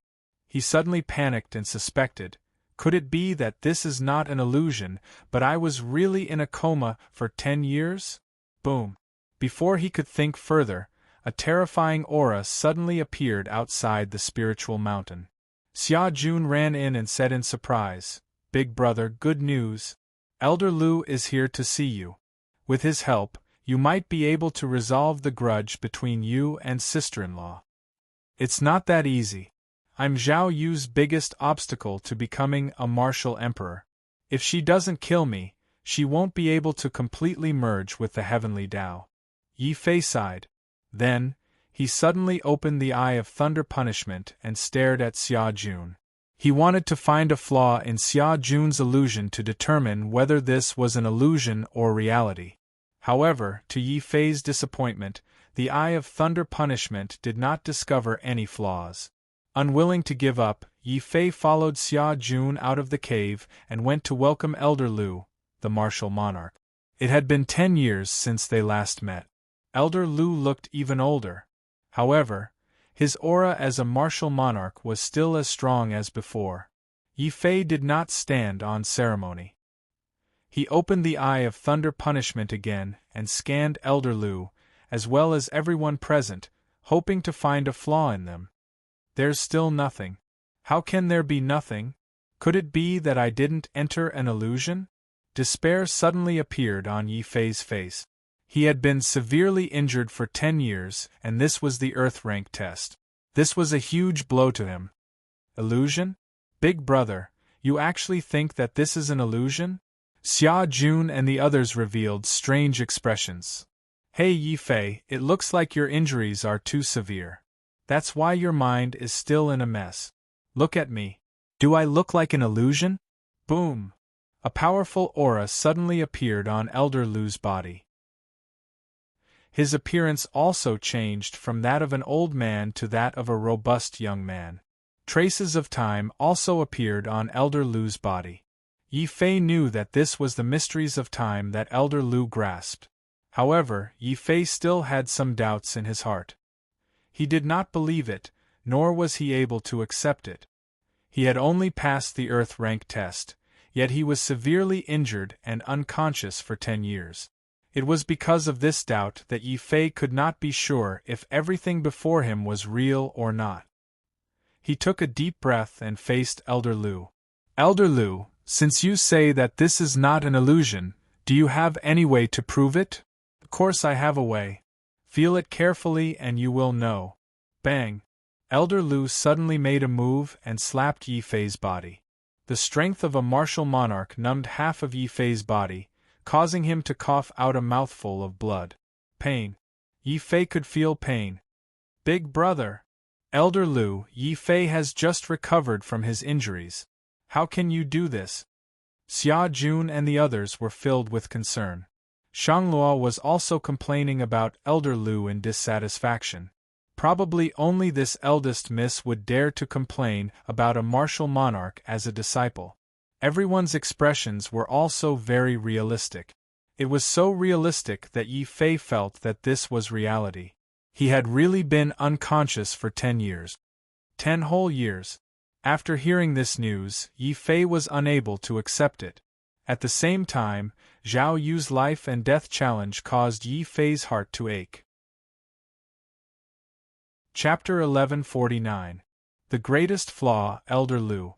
He suddenly panicked and suspected, could it be that this is not an illusion, but I was really in a coma for 10 years? Boom. Before he could think further, a terrifying aura suddenly appeared outside the spiritual mountain. Xia Jun ran in and said in surprise, Big brother, good news. Elder Lu is here to see you. With his help, you might be able to resolve the grudge between you and sister-in-law. It's not that easy. I'm Zhao Yu's biggest obstacle to becoming a martial emperor. If she doesn't kill me, she won't be able to completely merge with the heavenly Tao. Yi Fei sighed. Then, he suddenly opened the Eye of Thunder Punishment and stared at Xia Jun. He wanted to find a flaw in Xia Jun's illusion to determine whether this was an illusion or reality. However, to Yi Fei's disappointment, the Eye of Thunder Punishment did not discover any flaws. Unwilling to give up, Yi Fei followed Xia Jun out of the cave and went to welcome Elder Lu, the martial monarch. It had been 10 years since they last met. Elder Lu looked even older. However, his aura as a martial monarch was still as strong as before. Yi Fei did not stand on ceremony. He opened the Eye of Thunder punishment again and scanned Elder Lu, as well as everyone present, hoping to find a flaw in them. There's still nothing. How can there be nothing? Could it be that I didn't enter an illusion? Despair suddenly appeared on Yi Fei's face. He had been severely injured for 10 years, and this was the Earth rank test. This was a huge blow to him. Illusion? Big brother, you actually think that this is an illusion? Xia Jun and the others revealed strange expressions. Hey Yi Fei, it looks like your injuries are too severe. That's why your mind is still in a mess. Look at me. Do I look like an illusion? Boom! A powerful aura suddenly appeared on Elder Lu's body. His appearance also changed from that of an old man to that of a robust young man. Traces of time also appeared on Elder Lu's body. Yi Fei knew that this was the mysteries of time that Elder Lu grasped. However, Yi Fei still had some doubts in his heart. He did not believe it, nor was he able to accept it. He had only passed the Earth rank test, yet he was severely injured and unconscious for 10 years. It was because of this doubt that Yi Fei could not be sure if everything before him was real or not. He took a deep breath and faced Elder Lu. Elder Lu, since you say that this is not an illusion, do you have any way to prove it? Of course I have a way. Feel it carefully and you will know. Bang! Elder Lu suddenly made a move and slapped Yi Fei's body. The strength of a martial monarch numbed half of Yi Fei's body, causing him to cough out a mouthful of blood. Pain. Yi Fei could feel pain. Big brother! Elder Lu, Yi Fei has just recovered from his injuries. How can you do this? Xia Jun and the others were filled with concern. Shangluo was also complaining about Elder Lu in dissatisfaction. Probably only this eldest miss would dare to complain about a martial monarch as a disciple. Everyone's expressions were also very realistic. It was so realistic that Yi Fei felt that this was reality. He had really been unconscious for 10 years. 10 whole years. After hearing this news, Yi Fei was unable to accept it. At the same time, Zhao Yu's life and death challenge caused Yi Fei's heart to ache. Chapter 1149. The Greatest Flaw, Elder Lu.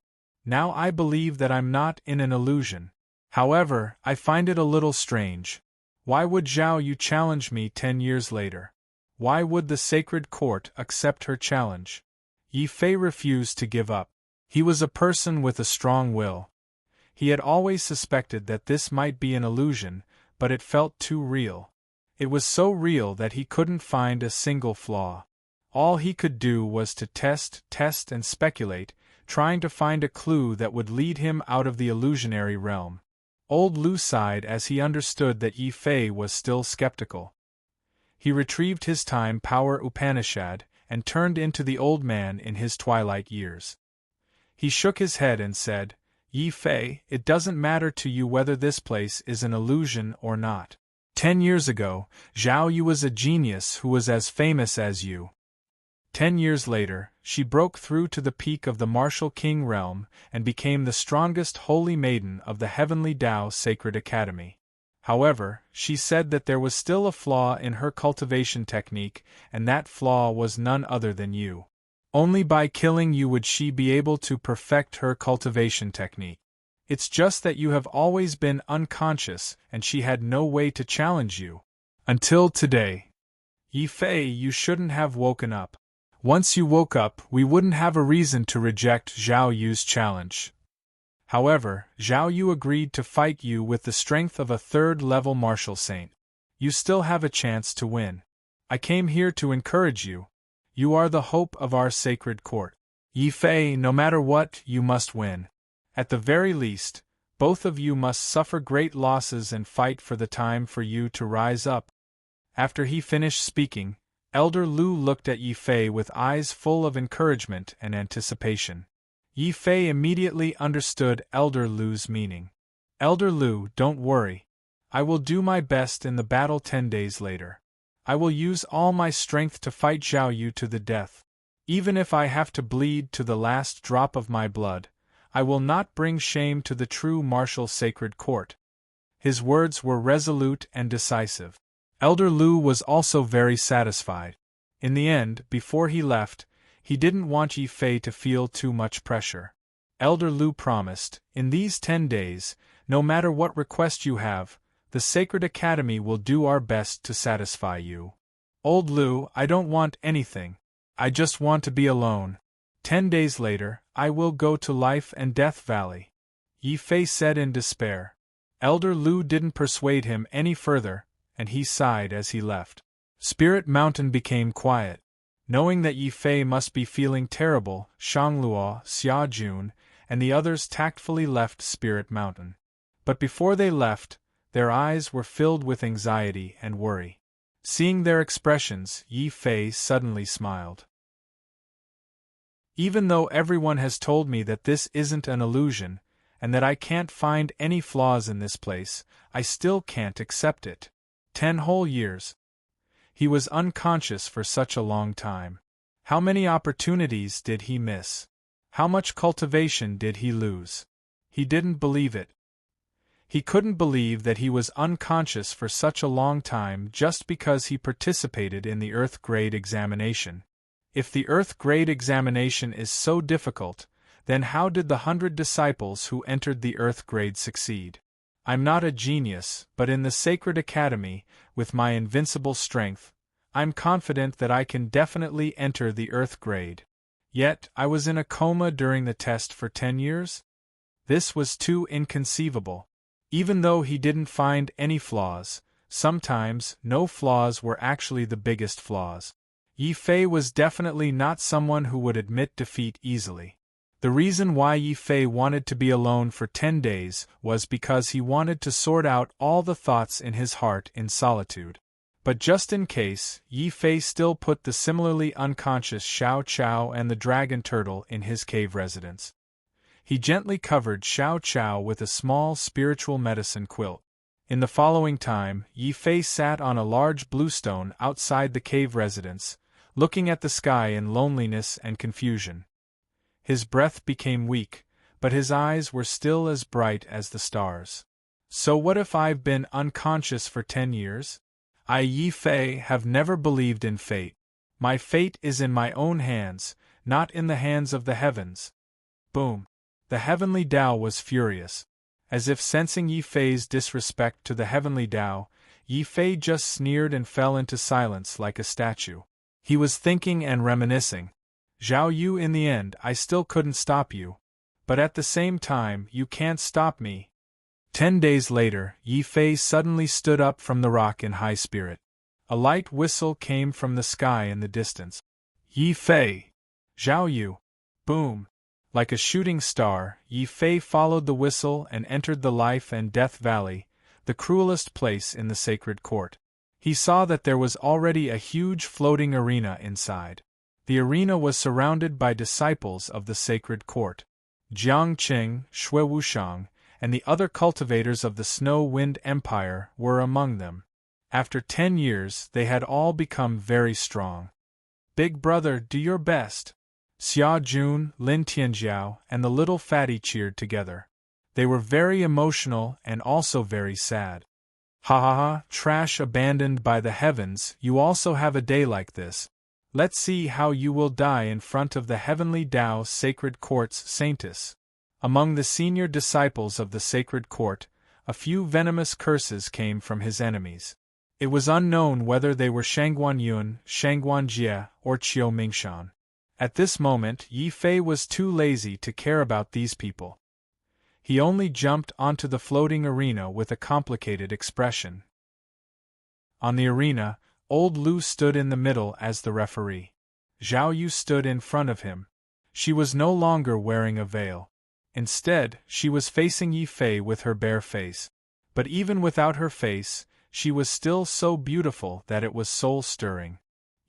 Now I believe that I'm not in an illusion. However, I find it a little strange. Why would Zhao Yu challenge me 10 years later? Why would the Sacred Court accept her challenge? Yi Fei refused to give up. He was a person with a strong will. He had always suspected that this might be an illusion, but it felt too real. It was so real that he couldn't find a single flaw. All he could do was to test and speculate, trying to find a clue that would lead him out of the illusionary realm. Old Lu sighed as he understood that Yi Fei was still skeptical. He retrieved his time power Upanishad and turned into the old man in his twilight years. He shook his head and said, Yi Fei, it doesn't matter to you whether this place is an illusion or not. 10 years ago, Zhao Yu was a genius who was as famous as you. 10 years later, she broke through to the peak of the martial king realm and became the strongest holy maiden of the Heavenly Tao Sacred Academy. However, she said that there was still a flaw in her cultivation technique, and that flaw was none other than you. Only by killing you would she be able to perfect her cultivation technique. It's just that you have always been unconscious and she had no way to challenge you. Until today. Yi Fei, you shouldn't have woken up. Once you woke up, we wouldn't have a reason to reject Zhao Yu's challenge. However, Zhao Yu agreed to fight you with the strength of a third-level martial saint. You still have a chance to win. I came here to encourage you. You are the hope of our sacred court. Yi Fei, no matter what, you must win. At the very least, both of you must suffer great losses and fight for the time for you to rise up. After he finished speaking, Elder Lu looked at Yi Fei with eyes full of encouragement and anticipation. Yi Fei immediately understood Elder Lu's meaning. Elder Lu, don't worry. I will do my best in the battle 10 days later. I will use all my strength to fight Zhao Yu to the death. Even if I have to bleed to the last drop of my blood, I will not bring shame to the true martial sacred court. His words were resolute and decisive. Elder Lu was also very satisfied. In the end, before he left, he didn't want Yi Fei to feel too much pressure. Elder Lu promised, in these 10 days, no matter what request you have, the Sacred Academy will do our best to satisfy you. Old Lu, I don't want anything. I just want to be alone. 10 days later, I will go to Life and Death Valley. Yi Fei said in despair. Elder Lu didn't persuade him any further, and he sighed as he left. Spirit Mountain became quiet. Knowing that Yi Fei must be feeling terrible, Shangluo, Xia Jun, and the others tactfully left Spirit Mountain. But before they left, their eyes were filled with anxiety and worry. Seeing their expressions, Yi Fei suddenly smiled. Even though everyone has told me that this isn't an illusion, and that I can't find any flaws in this place, I still can't accept it. 10 whole years. He was unconscious for such a long time. How many opportunities did he miss? How much cultivation did he lose? He didn't believe it. He couldn't believe that he was unconscious for such a long time just because he participated in the Earth grade examination. If the Earth grade examination is so difficult, then how did the 100 disciples who entered the Earth grade succeed? I'm not a genius, but in the Sacred Academy, with my invincible strength, I'm confident that I can definitely enter the Earth grade. Yet, I was in a coma during the test for 10 years? This was too inconceivable. Even though he didn't find any flaws, sometimes no flaws were actually the biggest flaws. Yi Fei was definitely not someone who would admit defeat easily. The reason why Yi Fei wanted to be alone for 10 days was because he wanted to sort out all the thoughts in his heart in solitude. But just in case, Yi Fei still put the similarly unconscious Xiao Chao and the dragon turtle in his cave residence. He gently covered Xiao Chao with a small spiritual medicine quilt. In the following time, Yi Fei sat on a large blue stone outside the cave residence, looking at the sky in loneliness and confusion. His breath became weak, but his eyes were still as bright as the stars. So what if I've been unconscious for 10 years? I, Yi Fei, have never believed in fate. My fate is in my own hands, not in the hands of the heavens. Boom. The heavenly Tao was furious. As if sensing Yi Fei's disrespect to the heavenly Tao, Yi Fei just sneered and fell into silence like a statue. He was thinking and reminiscing. Zhao Yu, in the end, I still couldn't stop you. But at the same time, you can't stop me. 10 days later, Yi Fei suddenly stood up from the rock in high spirit. A light whistle came from the sky in the distance. Yi Fei! Zhao Yu! Boom! Like a shooting star, Yi Fei followed the whistle and entered the Life and Death Valley, the cruelest place in the sacred court. He saw that there was already a huge floating arena inside. The arena was surrounded by disciples of the sacred court. Jiang Qing, Shui Wushang, and the other cultivators of the Snow Wind Empire were among them. After 10 years, they had all become very strong. Big brother, do your best. Xia Jun, Lin Tianjiao, and the little fatty cheered together. They were very emotional and also very sad. Ha ha ha, trash abandoned by the heavens, you also have a day like this. Let's see how you will die in front of the heavenly Tao sacred court's saintess. Among the senior disciples of the sacred court, a few venomous curses came from his enemies. It was unknown whether they were Shangguan Yun, Shangguan Jie, or Qiu Mingshan. At this moment, Yi Fei was too lazy to care about these people. He only jumped onto the floating arena with a complicated expression. On the arena, old Lu stood in the middle as the referee. Zhao Yu stood in front of him. She was no longer wearing a veil. Instead, she was facing Yi Fei with her bare face. But even without her face, she was still so beautiful that it was soul-stirring.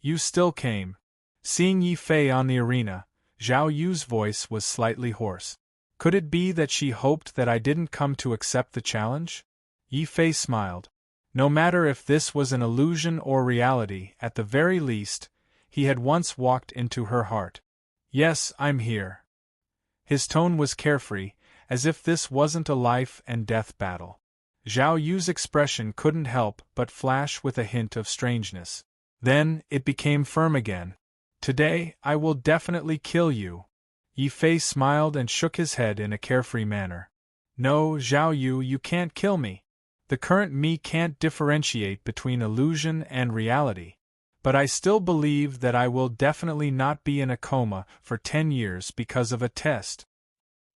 You still came. Seeing Yi Fei on the arena, Zhao Yu's voice was slightly hoarse. Could it be that she hoped that I didn't come to accept the challenge? Yi Fei smiled. No matter if this was an illusion or reality, at the very least, he had once walked into her heart. Yes, I'm here. His tone was carefree, as if this wasn't a life-and-death battle. Zhao Yu's expression couldn't help but flash with a hint of strangeness. Then, it became firm again. Today, I will definitely kill you. Yi Fei smiled and shook his head in a carefree manner. No, Zhao Yu, you can't kill me. The current me can't differentiate between illusion and reality. But I still believe that I will definitely not be in a coma for 10 years because of a test.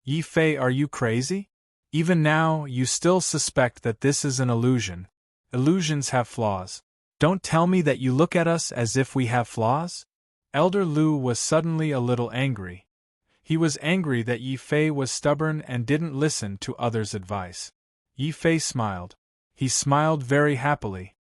Yi Fei, are you crazy? Even now, you still suspect that this is an illusion. Illusions have flaws. Don't tell me that you look at us as if we have flaws? Elder Lu was suddenly a little angry. He was angry that Yi Fei was stubborn and didn't listen to others' advice. Yi Fei smiled. He smiled very happily.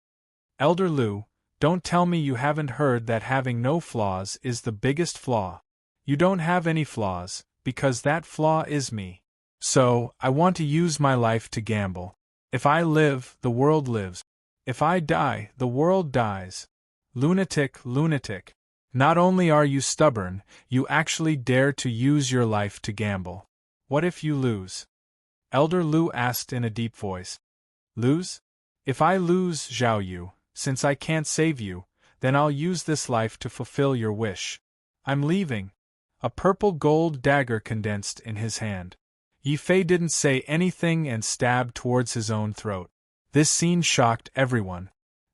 Elder Lu, don't tell me you haven't heard that having no flaws is the biggest flaw. You don't have any flaws, because that flaw is me. So, I want to use my life to gamble. If I live, the world lives. If I die, the world dies. Lunatic, lunatic. Not only are you stubborn, you actually dare to use your life to gamble. What if you lose? Elder Lu asked in a deep voice. Lose? If I lose, Zhao Yu, since I can't save you, then I'll use this life to fulfill your wish. I'm leaving. A purple gold dagger condensed in his hand. Yi Fei didn't say anything and stabbed towards his own throat. This scene shocked everyone.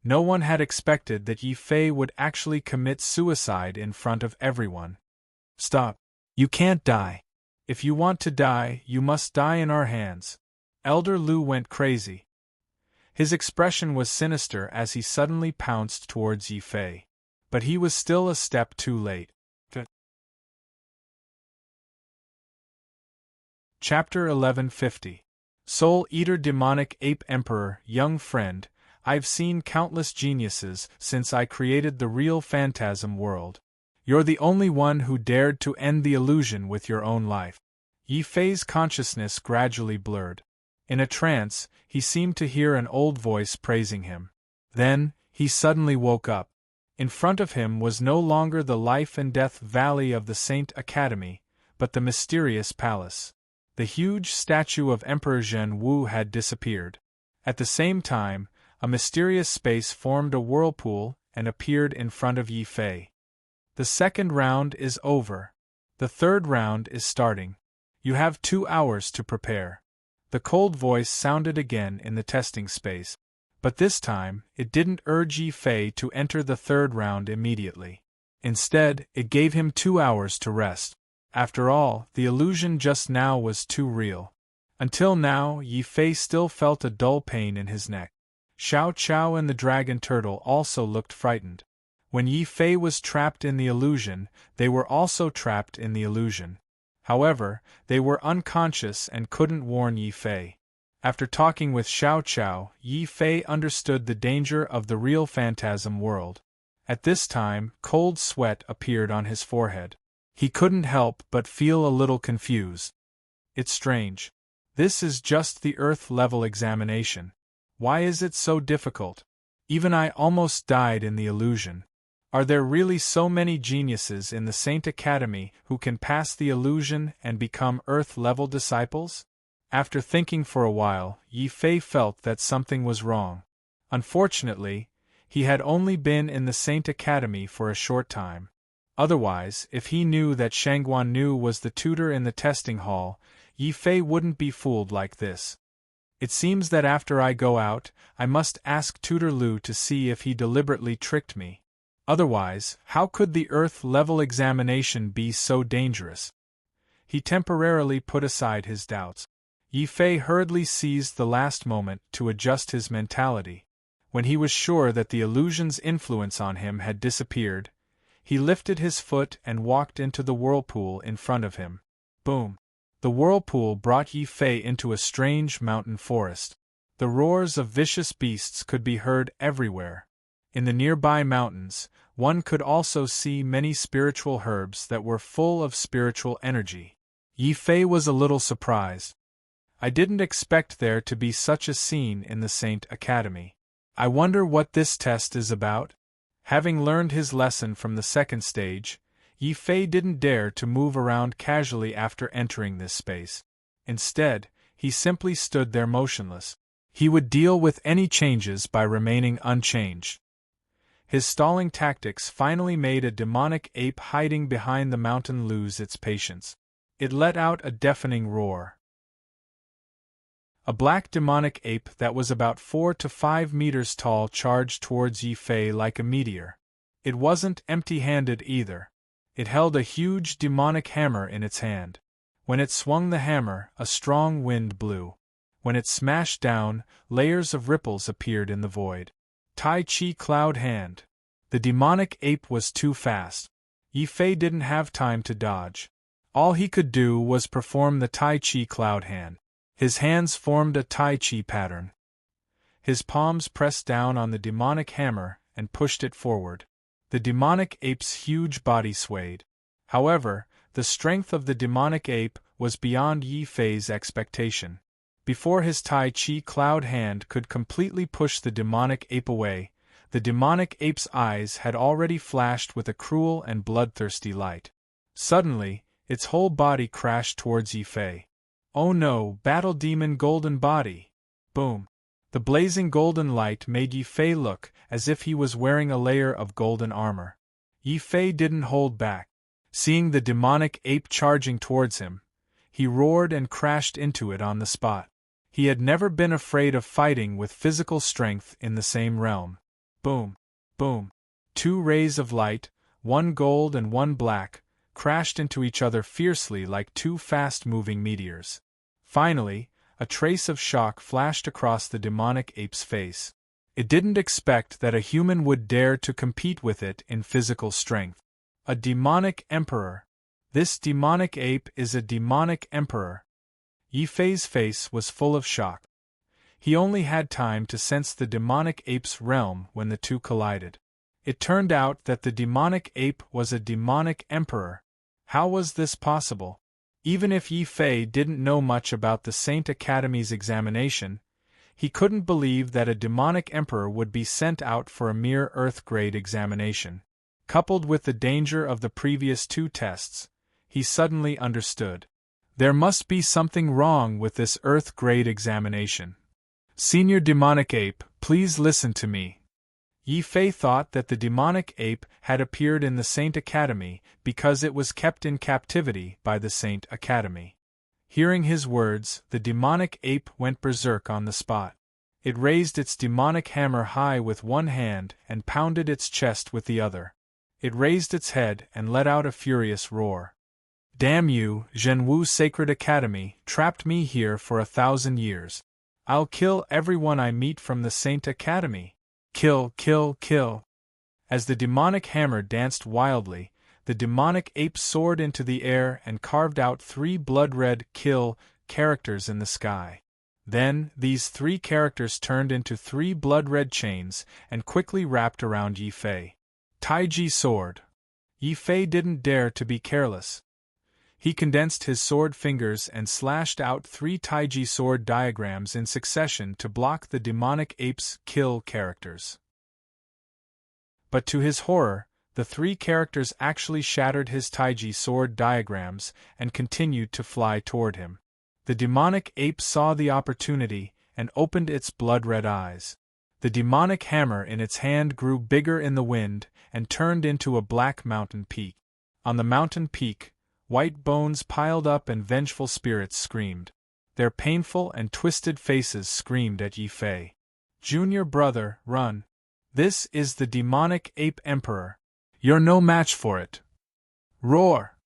No one had expected that Yi Fei would actually commit suicide in front of everyone. Stop. You can't die. If you want to die, you must die in our hands. Elder Lu went crazy. His expression was sinister as he suddenly pounced towards Yi Fei. But he was still a step too late. Chapter 1150. Soul Eater Demonic Ape Emperor, young friend, I've seen countless geniuses since I created the real phantasm world. You're the only one who dared to end the illusion with your own life. Yi Fei's consciousness gradually blurred. In a trance, he seemed to hear an old voice praising him. Then, he suddenly woke up. In front of him was no longer the life and death valley of the Saint Academy, but the mysterious palace. The huge statue of Emperor Zhen Wu had disappeared. At the same time, a mysterious space formed a whirlpool and appeared in front of Yi Fei. The second round is over. The third round is starting. You have 2 hours to prepare. The cold voice sounded again in the testing space. But this time, it didn't urge Yi Fei to enter the third round immediately. Instead, it gave him 2 hours to rest. After all, the illusion just now was too real. Until now, Yi Fei still felt a dull pain in his neck. Xiao Chao and the dragon turtle also looked frightened. When Yi Fei was trapped in the illusion, they were also trapped in the illusion. However, they were unconscious and couldn't warn Yi Fei. After talking with Xiao Chao, Yi Fei understood the danger of the real phantasm world. At this time, cold sweat appeared on his forehead. He couldn't help but feel a little confused. It's strange. This is just the Earth-level examination. Why is it so difficult? Even I almost died in the illusion. Are there really so many geniuses in the Saint Academy who can pass the illusion and become Earth-level disciples? After thinking for a while, Yi Fei felt that something was wrong. Unfortunately, he had only been in the Saint Academy for a short time. Otherwise, if he knew that Shangguan Nu was the tutor in the testing hall, Yi Fei wouldn't be fooled like this. It seems that after I go out, I must ask Tutor Lu to see if he deliberately tricked me. Otherwise, how could the Earth-level examination be so dangerous? He temporarily put aside his doubts. Yi Fei hurriedly seized the last moment to adjust his mentality. When he was sure that the illusion's influence on him had disappeared, he lifted his foot and walked into the whirlpool in front of him. Boom! The whirlpool brought Yi Fei into a strange mountain forest. The roars of vicious beasts could be heard everywhere. In the nearby mountains, one could also see many spiritual herbs that were full of spiritual energy. Yi Fei was a little surprised. I didn't expect there to be such a scene in the Saint Academy. I wonder what this test is about? Having learned his lesson from the second stage, Yi Fei didn't dare to move around casually after entering this space. Instead, he simply stood there motionless. He would deal with any changes by remaining unchanged. His stalling tactics finally made a demonic ape hiding behind the mountain lose its patience. It let out a deafening roar. A black demonic ape that was about 4 to 5 meters tall charged towards Yi Fei like a meteor. It wasn't empty-handed either. It held a huge demonic hammer in its hand. When it swung the hammer, a strong wind blew. When it smashed down, layers of ripples appeared in the void. Tai Chi Cloud Hand. The demonic ape was too fast. Yi Fei didn't have time to dodge. All he could do was perform the Tai Chi Cloud Hand. His hands formed a Tai Chi pattern. His palms pressed down on the demonic hammer and pushed it forward. The demonic ape's huge body swayed. However, the strength of the demonic ape was beyond Yi Fei's expectation. Before his Tai Chi Cloud Hand could completely push the demonic ape away, the demonic ape's eyes had already flashed with a cruel and bloodthirsty light. Suddenly, its whole body crashed towards Yi Fei. Oh no, Battle Demon Golden Body! Boom! The blazing golden light made Yi Fei look as if he was wearing a layer of golden armor. Yi Fei didn't hold back. Seeing the demonic ape charging towards him, he roared and crashed into it on the spot. He had never been afraid of fighting with physical strength in the same realm. Boom! Boom! 2 rays of light, one gold and one black, crashed into each other fiercely like 2 fast-moving meteors. Finally, a trace of shock flashed across the demonic ape's face. It didn't expect that a human would dare to compete with it in physical strength. A demonic emperor. This demonic ape is a demonic emperor. Yi Fei's face was full of shock. He only had time to sense the demonic ape's realm when the two collided. It turned out that the demonic ape was a demonic emperor. How was this possible? Even if Yi Fei didn't know much about the Saint Academy's examination, he couldn't believe that a demonic emperor would be sent out for a mere Earth-grade examination. Coupled with the danger of the previous 2 tests, he suddenly understood. There must be something wrong with this Earth-grade examination. Senior Demonic Ape, please listen to me. Yi Fei thought that the demonic ape had appeared in the Saint Academy because it was kept in captivity by the Saint Academy. Hearing his words, the demonic ape went berserk on the spot. It raised its demonic hammer high with one hand and pounded its chest with the other. It raised its head and let out a furious roar. Damn you, Zhenwu Sacred Academy, trapped me here for 1,000 years. I'll kill everyone I meet from the Saint Academy. Kill, kill, kill. As the demonic hammer danced wildly, the demonic ape soared into the air and carved out 3 blood-red kill characters in the sky. Then, these 3 characters turned into 3 blood-red chains and quickly wrapped around Yi Fei. Taiji Sword. Yi Fei didn't dare to be careless. He condensed his sword fingers and slashed out 3 Taiji sword diagrams in succession to block the demonic ape's kill characters. But to his horror, the 3 characters actually shattered his Taiji sword diagrams and continued to fly toward him. The demonic ape saw the opportunity and opened its blood-red eyes. The demonic hammer in its hand grew bigger in the wind and turned into a black mountain peak. On the mountain peak, white bones piled up and vengeful spirits screamed. Their painful and twisted faces screamed at Yi Fei. Junior brother, run. This is the demonic ape emperor. You're no match for it. Roar!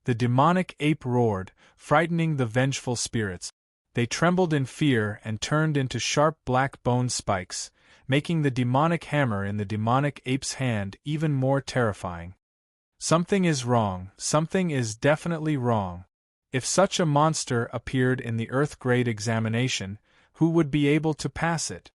The demonic ape roared, frightening the vengeful spirits. They trembled in fear and turned into sharp black bone spikes, making the demonic hammer in the demonic ape's hand even more terrifying. Something is wrong, something is definitely wrong. If such a monster appeared in the Earth-grade examination, who would be able to pass it?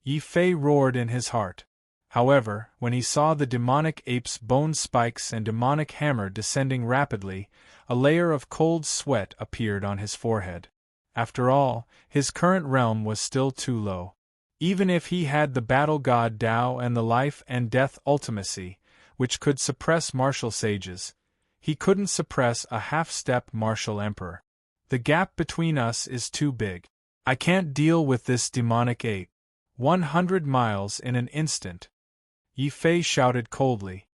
Yi Fei roared in his heart. However, when he saw the demonic ape's bone spikes and demonic hammer descending rapidly, a layer of cold sweat appeared on his forehead. After all, his current realm was still too low. Even if he had the battle god Tao and the life and death ultimacy, which could suppress martial sages, he couldn't suppress a half-step martial emperor. The gap between us is too big. I can't deal with this demonic ape. 100 miles in an instant. Yi Fei shouted coldly.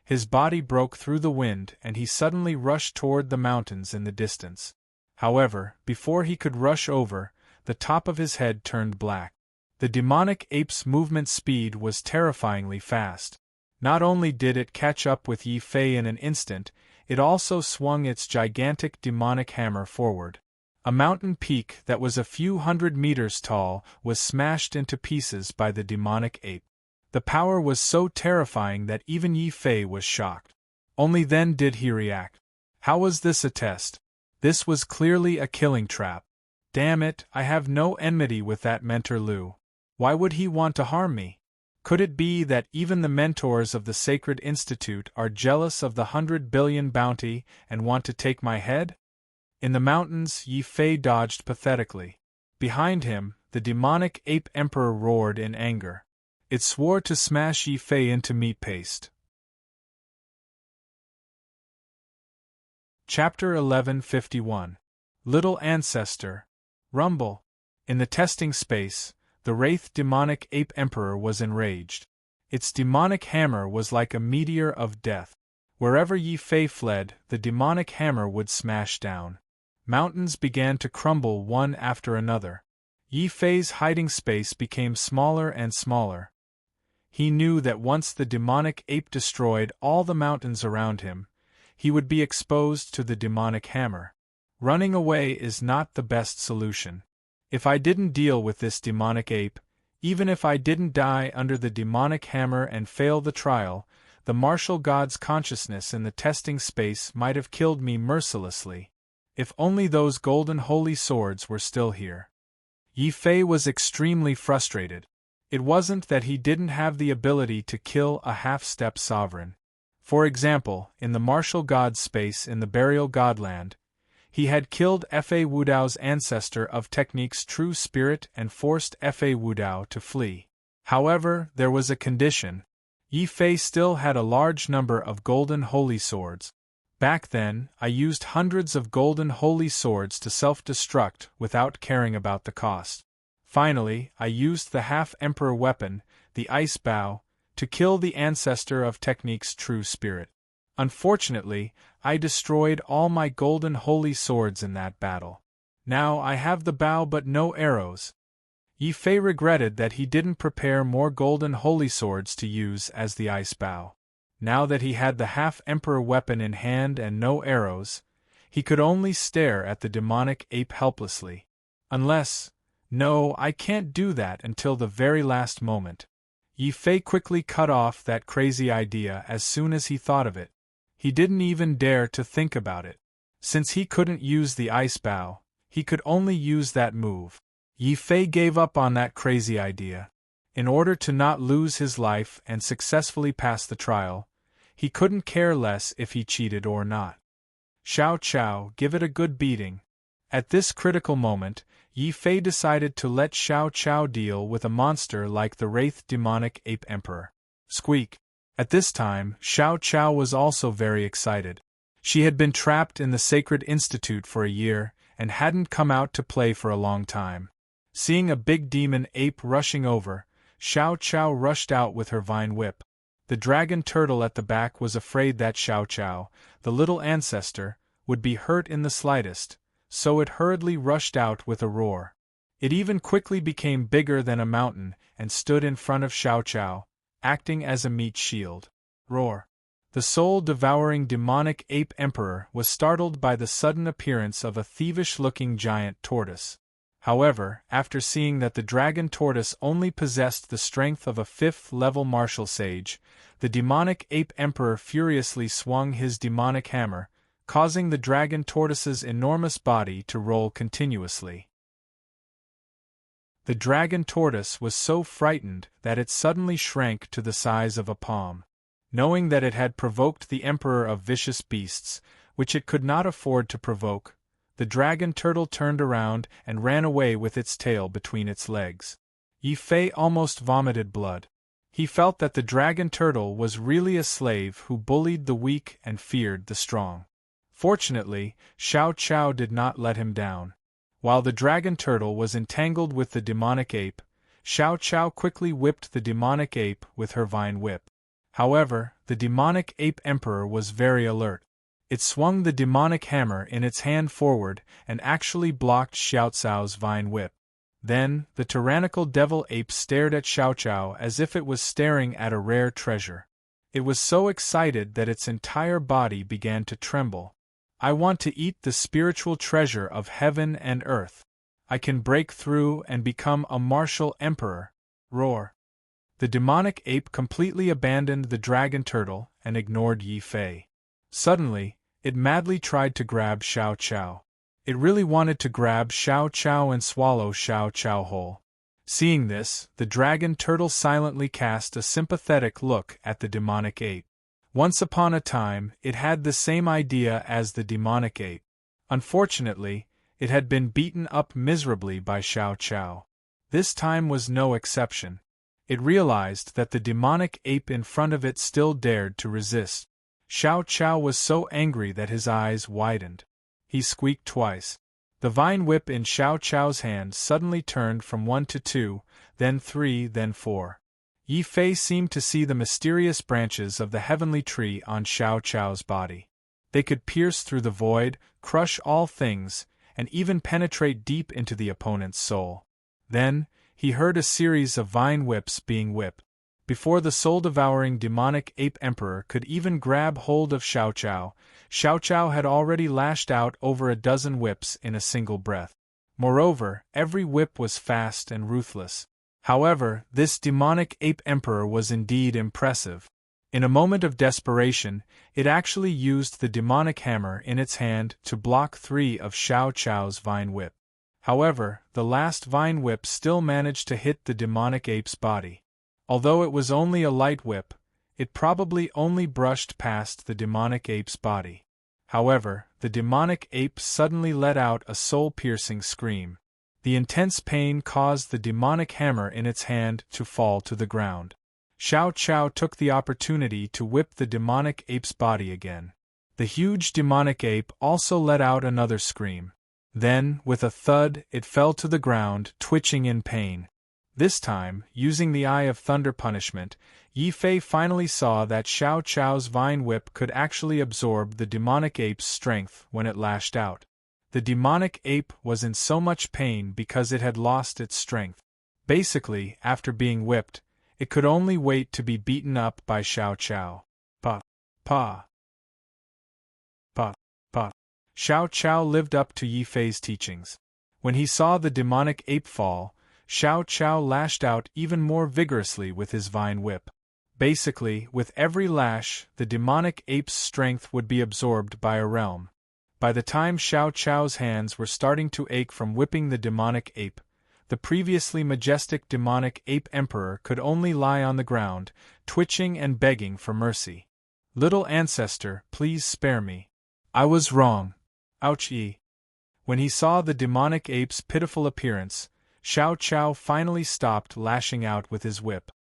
His body broke through the wind and he suddenly rushed toward the mountains in the distance. However, before he could rush over, the top of his head turned black. The demonic ape's movement speed was terrifyingly fast. Not only did it catch up with Yi Fei in an instant, it also swung its gigantic demonic hammer forward. A mountain peak that was a few hundred meters tall was smashed into pieces by the demonic ape. The power was so terrifying that even Yi Fei was shocked. Only then did he react. How was this a test? This was clearly a killing trap. Damn it, I have no enmity with that mentor Lu. Why would he want to harm me? Could it be that even the mentors of the Sacred Institute are jealous of the 100 billion bounty and want to take my head? In the mountains, Yi Fei dodged pathetically. Behind him, the demonic ape emperor roared in anger. It swore to smash Yi Fei into meat paste. Chapter 1151. Little Ancestor. Rumble. In the testing space, the wraith demonic ape emperor was enraged. Its demonic hammer was like a meteor of death. Wherever Yi Fei fled, the demonic hammer would smash down. Mountains began to crumble one after another. Yi Fei's hiding space became smaller and smaller. He knew that once the demonic ape destroyed all the mountains around him, he would be exposed to the demonic hammer. Running away is not the best solution. If I didn't deal with this demonic ape, even if I didn't die under the demonic hammer and fail the trial, the martial god's consciousness in the testing space might have killed me mercilessly. If only those golden holy swords were still here. Yi Fei was extremely frustrated. It wasn't that he didn't have the ability to kill a half-step sovereign. For example, in the martial god space in the burial godland, he had killed Fa Wudao's ancestor of technique's true spirit and forced Fa Wudao to flee. However, there was a condition. Yi Fei still had a large number of golden holy swords. Back then, I used hundreds of golden holy swords to self-destruct without caring about the cost. Finally, I used the half-emperor weapon, the ice bow, to kill the ancestor of technique's true spirit. Unfortunately, I destroyed all my golden holy swords in that battle. Now I have the bow but no arrows. Yi Fei regretted that he didn't prepare more golden holy swords to use as the ice bow. Now that he had the half-emperor weapon in hand and no arrows, he could only stare at the demonic ape helplessly. No, I can't do that until the very last moment. Yi Fei quickly cut off that crazy idea as soon as he thought of it. He didn't even dare to think about it. Since he couldn't use the ice bow, he could only use that move. Yi Fei gave up on that crazy idea. In order to not lose his life and successfully pass the trial, he couldn't care less if he cheated or not. Xiao Qiao, give it a good beating. At this critical moment, Yi Fei decided to let Xiao Qiao deal with a monster like the wraith demonic ape emperor. Squeak. At this time, Xiao Qiao was also very excited. She had been trapped in the Sacred Institute for a year and hadn't come out to play for a long time. Seeing a big demon ape rushing over, Xiao Qiao rushed out with her vine whip. The dragon turtle at the back was afraid that Xiao Qiao, the little ancestor, would be hurt in the slightest, so it hurriedly rushed out with a roar. It even quickly became bigger than a mountain and stood in front of Xiao Qiao, acting as a meat shield. Roar. The soul-devouring demonic ape emperor was startled by the sudden appearance of a thievish-looking giant tortoise. However, after seeing that the dragon tortoise only possessed the strength of a 5th-level martial sage, the demonic ape emperor furiously swung his demonic hammer, causing the dragon tortoise's enormous body to roll continuously. The dragon tortoise was so frightened that it suddenly shrank to the size of a palm. Knowing that it had provoked the emperor of vicious beasts, which it could not afford to provoke, the dragon turtle turned around and ran away with its tail between its legs. Yi Fei almost vomited blood. He felt that the dragon turtle was really a slave who bullied the weak and feared the strong. Fortunately, Xiao Qiao did not let him down. While the dragon turtle was entangled with the demonic ape, Xiao Qiao quickly whipped the demonic ape with her vine whip. However, the demonic ape emperor was very alert. It swung the demonic hammer in its hand forward and actually blocked Xiao Cao's vine whip. Then, the tyrannical devil ape stared at Xiao Qiao as if it was staring at a rare treasure. It was so excited that its entire body began to tremble. I want to eat the spiritual treasure of heaven and earth. I can break through and become a martial emperor. Roar. The demonic ape completely abandoned the dragon turtle and ignored Yi Fei. Suddenly, it madly tried to grab Xiao Qiao. It really wanted to grab Xiao Qiao and swallow Xiao Qiao whole. Seeing this, the dragon turtle silently cast a sympathetic look at the demonic ape. Once upon a time, it had the same idea as the demonic ape. Unfortunately, it had been beaten up miserably by Xiao Qiao. This time was no exception. It realized that the demonic ape in front of it still dared to resist. Xiao Qiao was so angry that his eyes widened. He squeaked twice. The vine whip in Xiao Qiao's hand suddenly turned from 1 to 2, then 3, then 4. Yi Fei seemed to see the mysterious branches of the heavenly tree on Xiao Qiao's body. They could pierce through the void, crush all things, and even penetrate deep into the opponent's soul. Then, he heard a series of vine whips being whipped. Before the soul-devouring demonic ape emperor could even grab hold of Xiao Qiao had already lashed out over a dozen whips in a single breath. Moreover, every whip was fast and ruthless. However, this demonic ape emperor was indeed impressive. In a moment of desperation, it actually used the demonic hammer in its hand to block 3 of Xiao Qiao's vine whip. However, the last vine whip still managed to hit the demonic ape's body. Although it was only a light whip, it probably only brushed past the demonic ape's body. However, the demonic ape suddenly let out a soul-piercing scream. The intense pain caused the demonic hammer in its hand to fall to the ground. Xiao Qiao took the opportunity to whip the demonic ape's body again. The huge demonic ape also let out another scream. Then, with a thud, it fell to the ground, twitching in pain. This time, using the Eye of Thunder punishment, Yi Fei finally saw that Xiao Qiao's vine whip could actually absorb the demonic ape's strength when it lashed out. The demonic ape was in so much pain because it had lost its strength. Basically, after being whipped, it could only wait to be beaten up by Xiao Qiao. Pa. Pa. Pa. Pa. Xiao Qiao lived up to Yi Fei's teachings. When he saw the demonic ape fall, Xiao Qiao lashed out even more vigorously with his vine whip. Basically, with every lash, the demonic ape's strength would be absorbed by a realm. By the time Xiao Qiao's hands were starting to ache from whipping the demonic ape, the previously majestic demonic ape emperor could only lie on the ground, twitching and begging for mercy. "Little ancestor, please spare me. I was wrong. Ouch Yi." When he saw the demonic ape's pitiful appearance, Xiao Qiao finally stopped lashing out with his whip.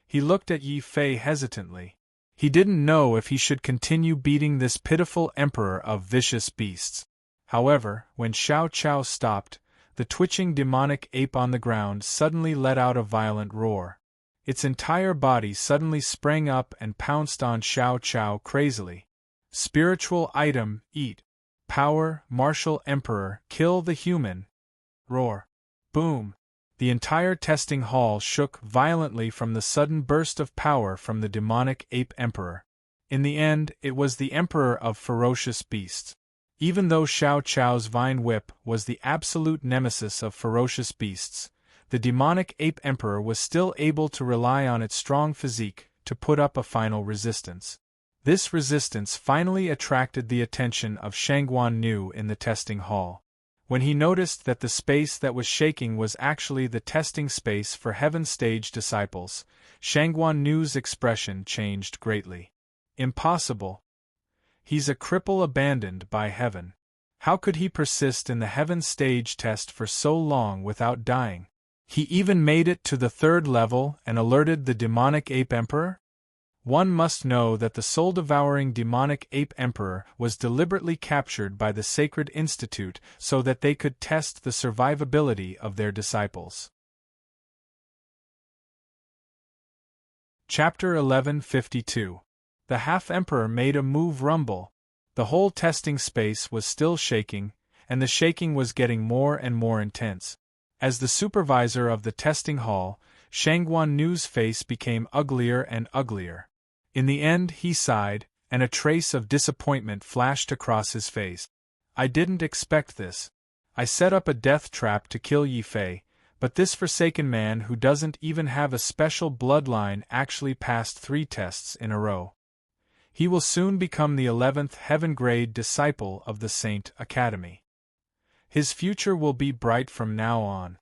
He looked at Yi Fei hesitantly. He didn't know if he should continue beating this pitiful emperor of vicious beasts. However, when Xiao Qiao stopped, the twitching demonic ape on the ground suddenly let out a violent roar. Its entire body suddenly sprang up and pounced on Xiao Qiao crazily. Spiritual item, eat. Power, martial emperor, kill the human. Roar. Boom. The entire testing hall shook violently from the sudden burst of power from the demonic ape emperor. In the end, it was the emperor of ferocious beasts. Even though Xiao Qiao's vine whip was the absolute nemesis of ferocious beasts, the demonic ape emperor was still able to rely on its strong physique to put up a final resistance. This resistance finally attracted the attention of Shangguan Nu in the testing hall. When he noticed that the space that was shaking was actually the testing space for Heaven Stage disciples, Shangguan Nu's expression changed greatly. Impossible. He's a cripple abandoned by heaven. How could he persist in the Heaven Stage test for so long without dying? He even made it to the 3rd level and alerted the demonic ape emperor? One must know that the soul-devouring demonic ape emperor was deliberately captured by the Sacred Institute so that they could test the survivability of their disciples. Chapter 1152. The half-emperor made a move rumble. The whole testing space was still shaking, and the shaking was getting more and more intense. As the supervisor of the testing hall, Shangguan Nu's face became uglier and uglier. In the end he sighed, and a trace of disappointment flashed across his face. I didn't expect this. I set up a death trap to kill Yi Fei, but this forsaken man who doesn't even have a special bloodline actually passed 3 tests in a row. He will soon become the 11th heaven-grade disciple of the Saint Academy. His future will be bright from now on.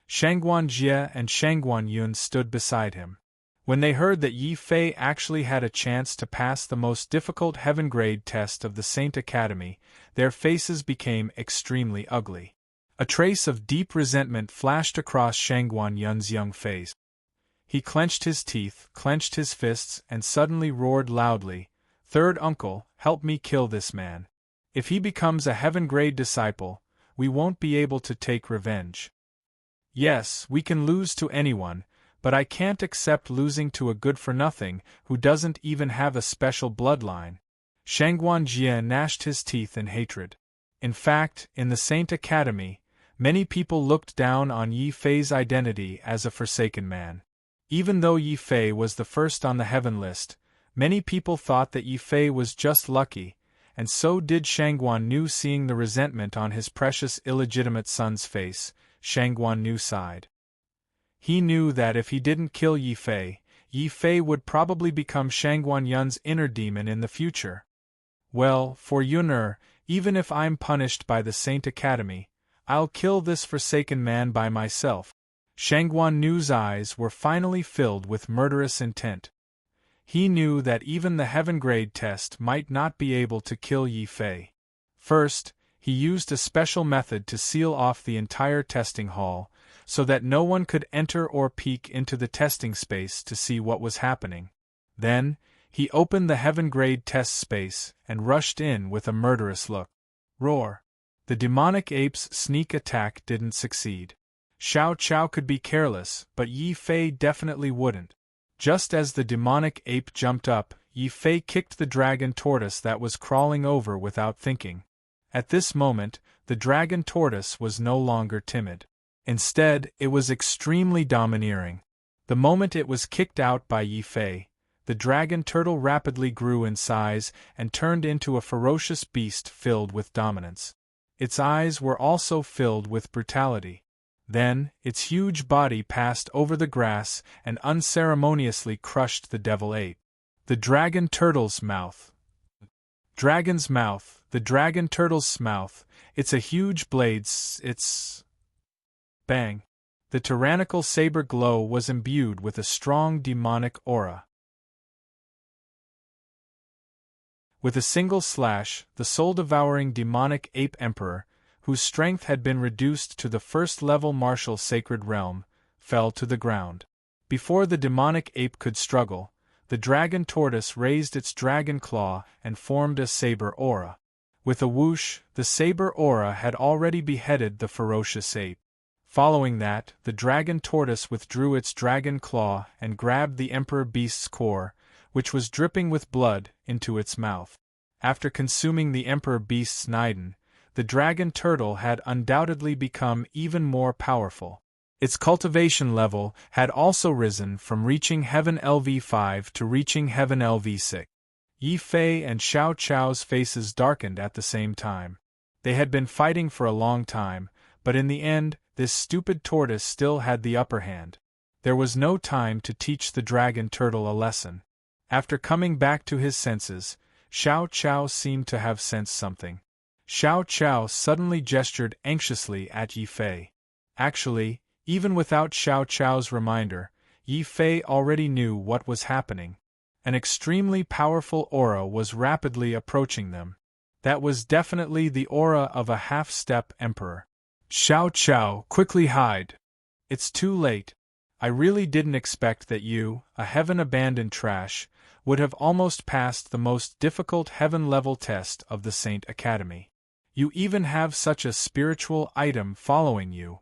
Shangguan Jie and Shangguan Yun stood beside him. When they heard that Yi Fei actually had a chance to pass the most difficult heaven-grade test of the Saint Academy, their faces became extremely ugly. A trace of deep resentment flashed across Shangguan Yun's young face. He clenched his teeth, clenched his fists, and suddenly roared loudly, "Third uncle, help me kill this man. If he becomes a heaven-grade disciple, we won't be able to take revenge. Yes, we can lose to anyone, but I can't accept losing to a good-for-nothing who doesn't even have a special bloodline." Shangguan Jie gnashed his teeth in hatred. In fact, in the Saint Academy, many people looked down on Yi Fei's identity as a forsaken man. Even though Yi Fei was the first on the heaven list, many people thought that Yi Fei was just lucky, and so did Shangguan Nu. Seeing the resentment on his precious illegitimate son's face, Shangguan Nu sighed. He knew that if he didn't kill Yi Fei would probably become Shangguan Yun's inner demon in the future. Well, for Yun'er, even if I'm punished by the Saint Academy, I'll kill this forsaken man by myself. Shangguan Nu's eyes were finally filled with murderous intent. He knew that even the heaven-grade test might not be able to kill Yi Fei. First, he used a special method to seal off the entire testing hall, so that no one could enter or peek into the testing space to see what was happening. Then, he opened the heaven-grade test space and rushed in with a murderous look. Roar! The demonic ape's sneak attack didn't succeed. Xiao Chao could be careless, but Yi Fei definitely wouldn't. Just as the demonic ape jumped up, Yi Fei kicked the dragon tortoise that was crawling over without thinking. At this moment, the dragon tortoise was no longer timid. Instead, it was extremely domineering. The moment it was kicked out by Yi Fei, the dragon turtle rapidly grew in size and turned into a ferocious beast filled with dominance. Its eyes were also filled with brutality. Then, its huge body passed over the grass and unceremoniously crushed the devil ape. The dragon turtle's mouth. Dragon's mouth, the dragon turtle's mouth, it's a huge blade, it's... Bang! The tyrannical saber glow was imbued with a strong demonic aura. With a single slash, the soul-devouring demonic ape emperor, whose strength had been reduced to the first-level martial sacred realm, fell to the ground. Before the demonic ape could struggle, the dragon tortoise raised its dragon claw and formed a saber aura. With a whoosh, the saber aura had already beheaded the ferocious ape. Following that, the dragon tortoise withdrew its dragon claw and grabbed the emperor beast's core, which was dripping with blood, into its mouth. After consuming the emperor beast's Niden, the dragon turtle had undoubtedly become even more powerful. Its cultivation level had also risen from reaching Heaven LV5 to reaching Heaven LV6. Yi Fei and Xiao Chao's faces darkened at the same time. They had been fighting for a long time, but in the end, this stupid tortoise still had the upper hand. There was no time to teach the dragon turtle a lesson. After coming back to his senses, Xiao Chao seemed to have sensed something. Xiao Chao suddenly gestured anxiously at Yi Fei. Actually, even without Xiao Chao's reminder, Yi Fei already knew what was happening. An extremely powerful aura was rapidly approaching them. That was definitely the aura of a half-step emperor. Xiao Chao, quickly hide. It's too late. I really didn't expect that you, a heaven-abandoned trash, would have almost passed the most difficult heaven-level test of the Saint Academy. You even have such a spiritual item following you.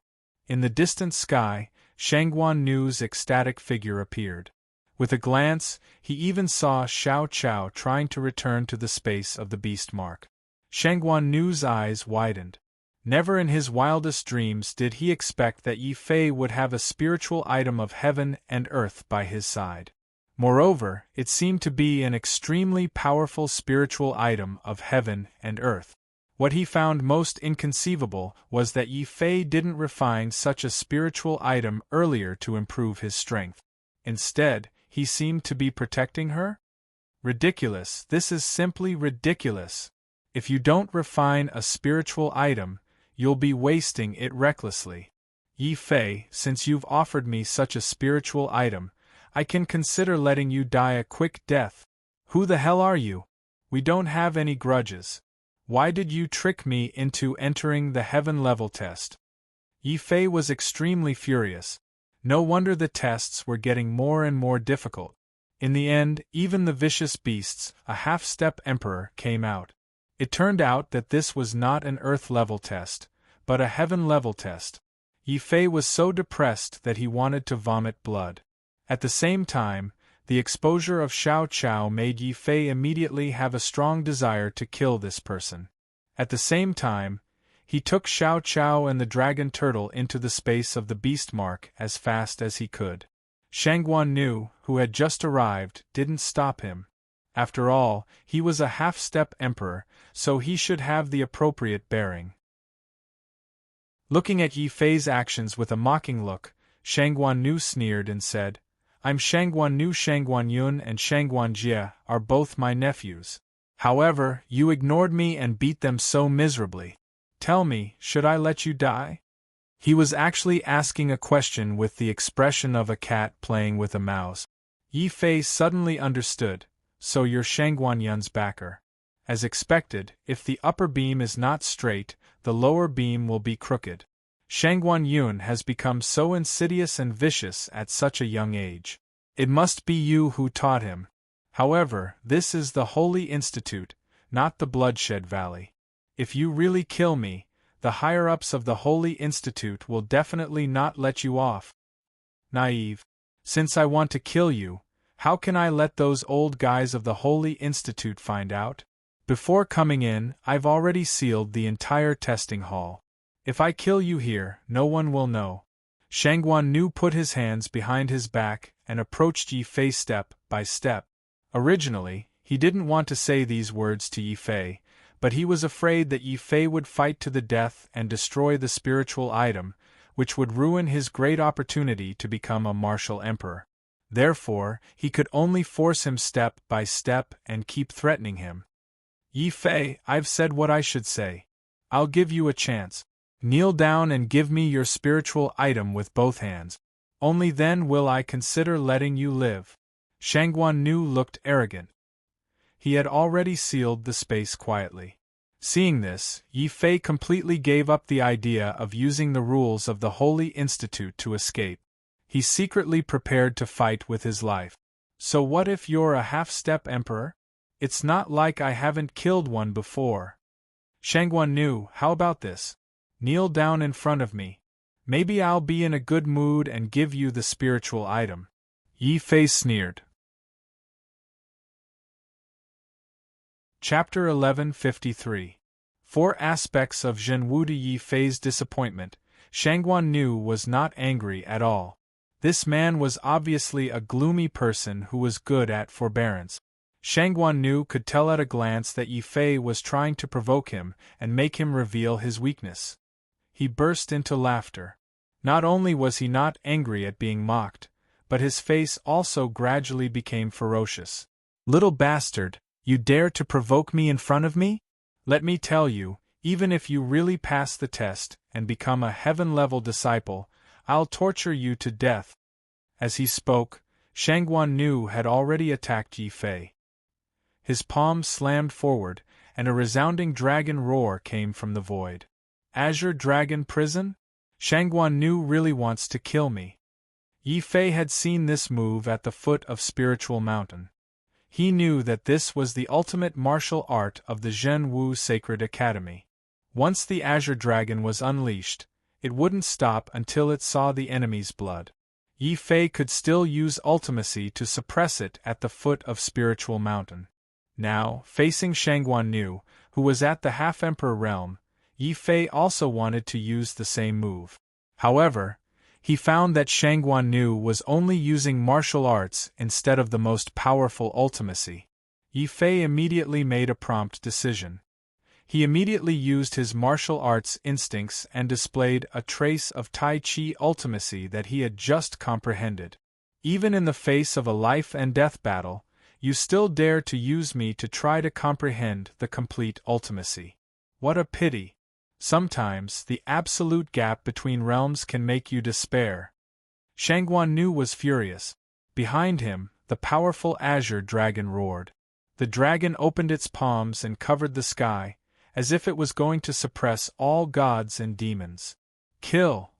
In the distant sky, Shangguan Nu's ecstatic figure appeared. With a glance, he even saw Xiao Chao trying to return to the space of the beast mark. Shangguan Nu's eyes widened. Never in his wildest dreams did he expect that Yi Fei would have a spiritual item of heaven and earth by his side. Moreover, it seemed to be an extremely powerful spiritual item of heaven and earth. What he found most inconceivable was that Yi Fei didn't refine such a spiritual item earlier to improve his strength. Instead, he seemed to be protecting her? Ridiculous, this is simply ridiculous. If you don't refine a spiritual item, you'll be wasting it recklessly. Yi Fei, since you've offered me such a spiritual item, I can consider letting you die a quick death. Who the hell are you? We don't have any grudges. Why did you trick me into entering the heaven level test? Yi Fei was extremely furious. No wonder the tests were getting more and more difficult. In the end, even the vicious beasts, a half-step emperor, came out. It turned out that this was not an earth-level test, but a heaven-level test. Yi Fei was so depressed that he wanted to vomit blood. At the same time, the exposure of Xiao Chao made Yi Fei immediately have a strong desire to kill this person. At the same time, he took Xiao Chao and the dragon turtle into the space of the beast mark as fast as he could. Shangguan Nu, who had just arrived, didn't stop him. After all, he was a half-step emperor, so he should have the appropriate bearing. Looking at Yi Fei's actions with a mocking look, Shangguan Nu sneered and said, I'm Shangguan Nu. Shangguan Yun and Shangguan Jie are both my nephews. However, you ignored me and beat them so miserably. Tell me, should I let you die? He was actually asking a question with the expression of a cat playing with a mouse. Yi Fei suddenly understood. So you're Shangguan Yun's backer. As expected, if the upper beam is not straight, the lower beam will be crooked. Shangguan Yun has become so insidious and vicious at such a young age. It must be you who taught him. However, this is the Holy Institute, not the Bloodshed Valley. If you really kill me, the higher-ups of the Holy Institute will definitely not let you off. Naive. Since I want to kill you, how can I let those old guys of the Holy Institute find out? Before coming in, I've already sealed the entire testing hall. If I kill you here, no one will know. Shangguan Nu put his hands behind his back and approached Yi Fei step by step. Originally, he didn't want to say these words to Yi Fei, but he was afraid that Yi Fei would fight to the death and destroy the spiritual item, which would ruin his great opportunity to become a martial emperor. Therefore, he could only force him step by step and keep threatening him. Yi Fei, I've said what I should say. I'll give you a chance. Kneel down and give me your spiritual item with both hands. Only then will I consider letting you live. Shangguan Nu looked arrogant. He had already sealed the space quietly. Seeing this, Yi Fei completely gave up the idea of using the rules of the Holy Institute to escape. He secretly prepared to fight with his life. So what if you're a half-step emperor? It's not like I haven't killed one before. Shangguan Nu, how about this? Kneel down in front of me. Maybe I'll be in a good mood and give you the spiritual item. Yi Fei sneered. Chapter 1153. 4 Aspects of Zhenwu. To Yi Fei's disappointment, Shangguan Nu was not angry at all. This man was obviously a gloomy person who was good at forbearance. Shangguan Nu could tell at a glance that Yi Fei was trying to provoke him and make him reveal his weakness. He burst into laughter. Not only was he not angry at being mocked, but his face also gradually became ferocious. Little bastard, you dare to provoke me in front of me? Let me tell you, Even if you really pass the test and become a heaven-level disciple, I'll torture you to death." As he spoke, Shangguan Nu had already attacked Yi Fei. His palms slammed forward, and a resounding dragon roar came from the void. "Azure Dragon Prison? Shangguan Nu really wants to kill me." Yi Fei had seen this move at the foot of Spiritual Mountain. He knew that this was the ultimate martial art of the Zhen Wu Sacred Academy. Once the Azure Dragon was unleashed, it wouldn't stop until it saw the enemy's blood. Yi Fei could still use ultimacy to suppress it at the foot of Spiritual Mountain. Now, facing Shangguan Nu, who was at the Half-Emperor realm, Yi Fei also wanted to use the same move. However, he found that Shangguan Nu was only using martial arts instead of the most powerful ultimacy. Yi Fei immediately made a prompt decision. He immediately used his martial arts instincts and displayed a trace of Tai Chi ultimacy that he had just comprehended. "Even in the face of a life-and-death battle, you still dare to use me to try to comprehend the complete ultimacy. What a pity! Sometimes the absolute gap between realms can make you despair." Shangguan Nu was furious. Behind him, the powerful Azure Dragon roared. The dragon opened its palms and covered the sky, as if it was going to suppress all gods and demons. "Kill!"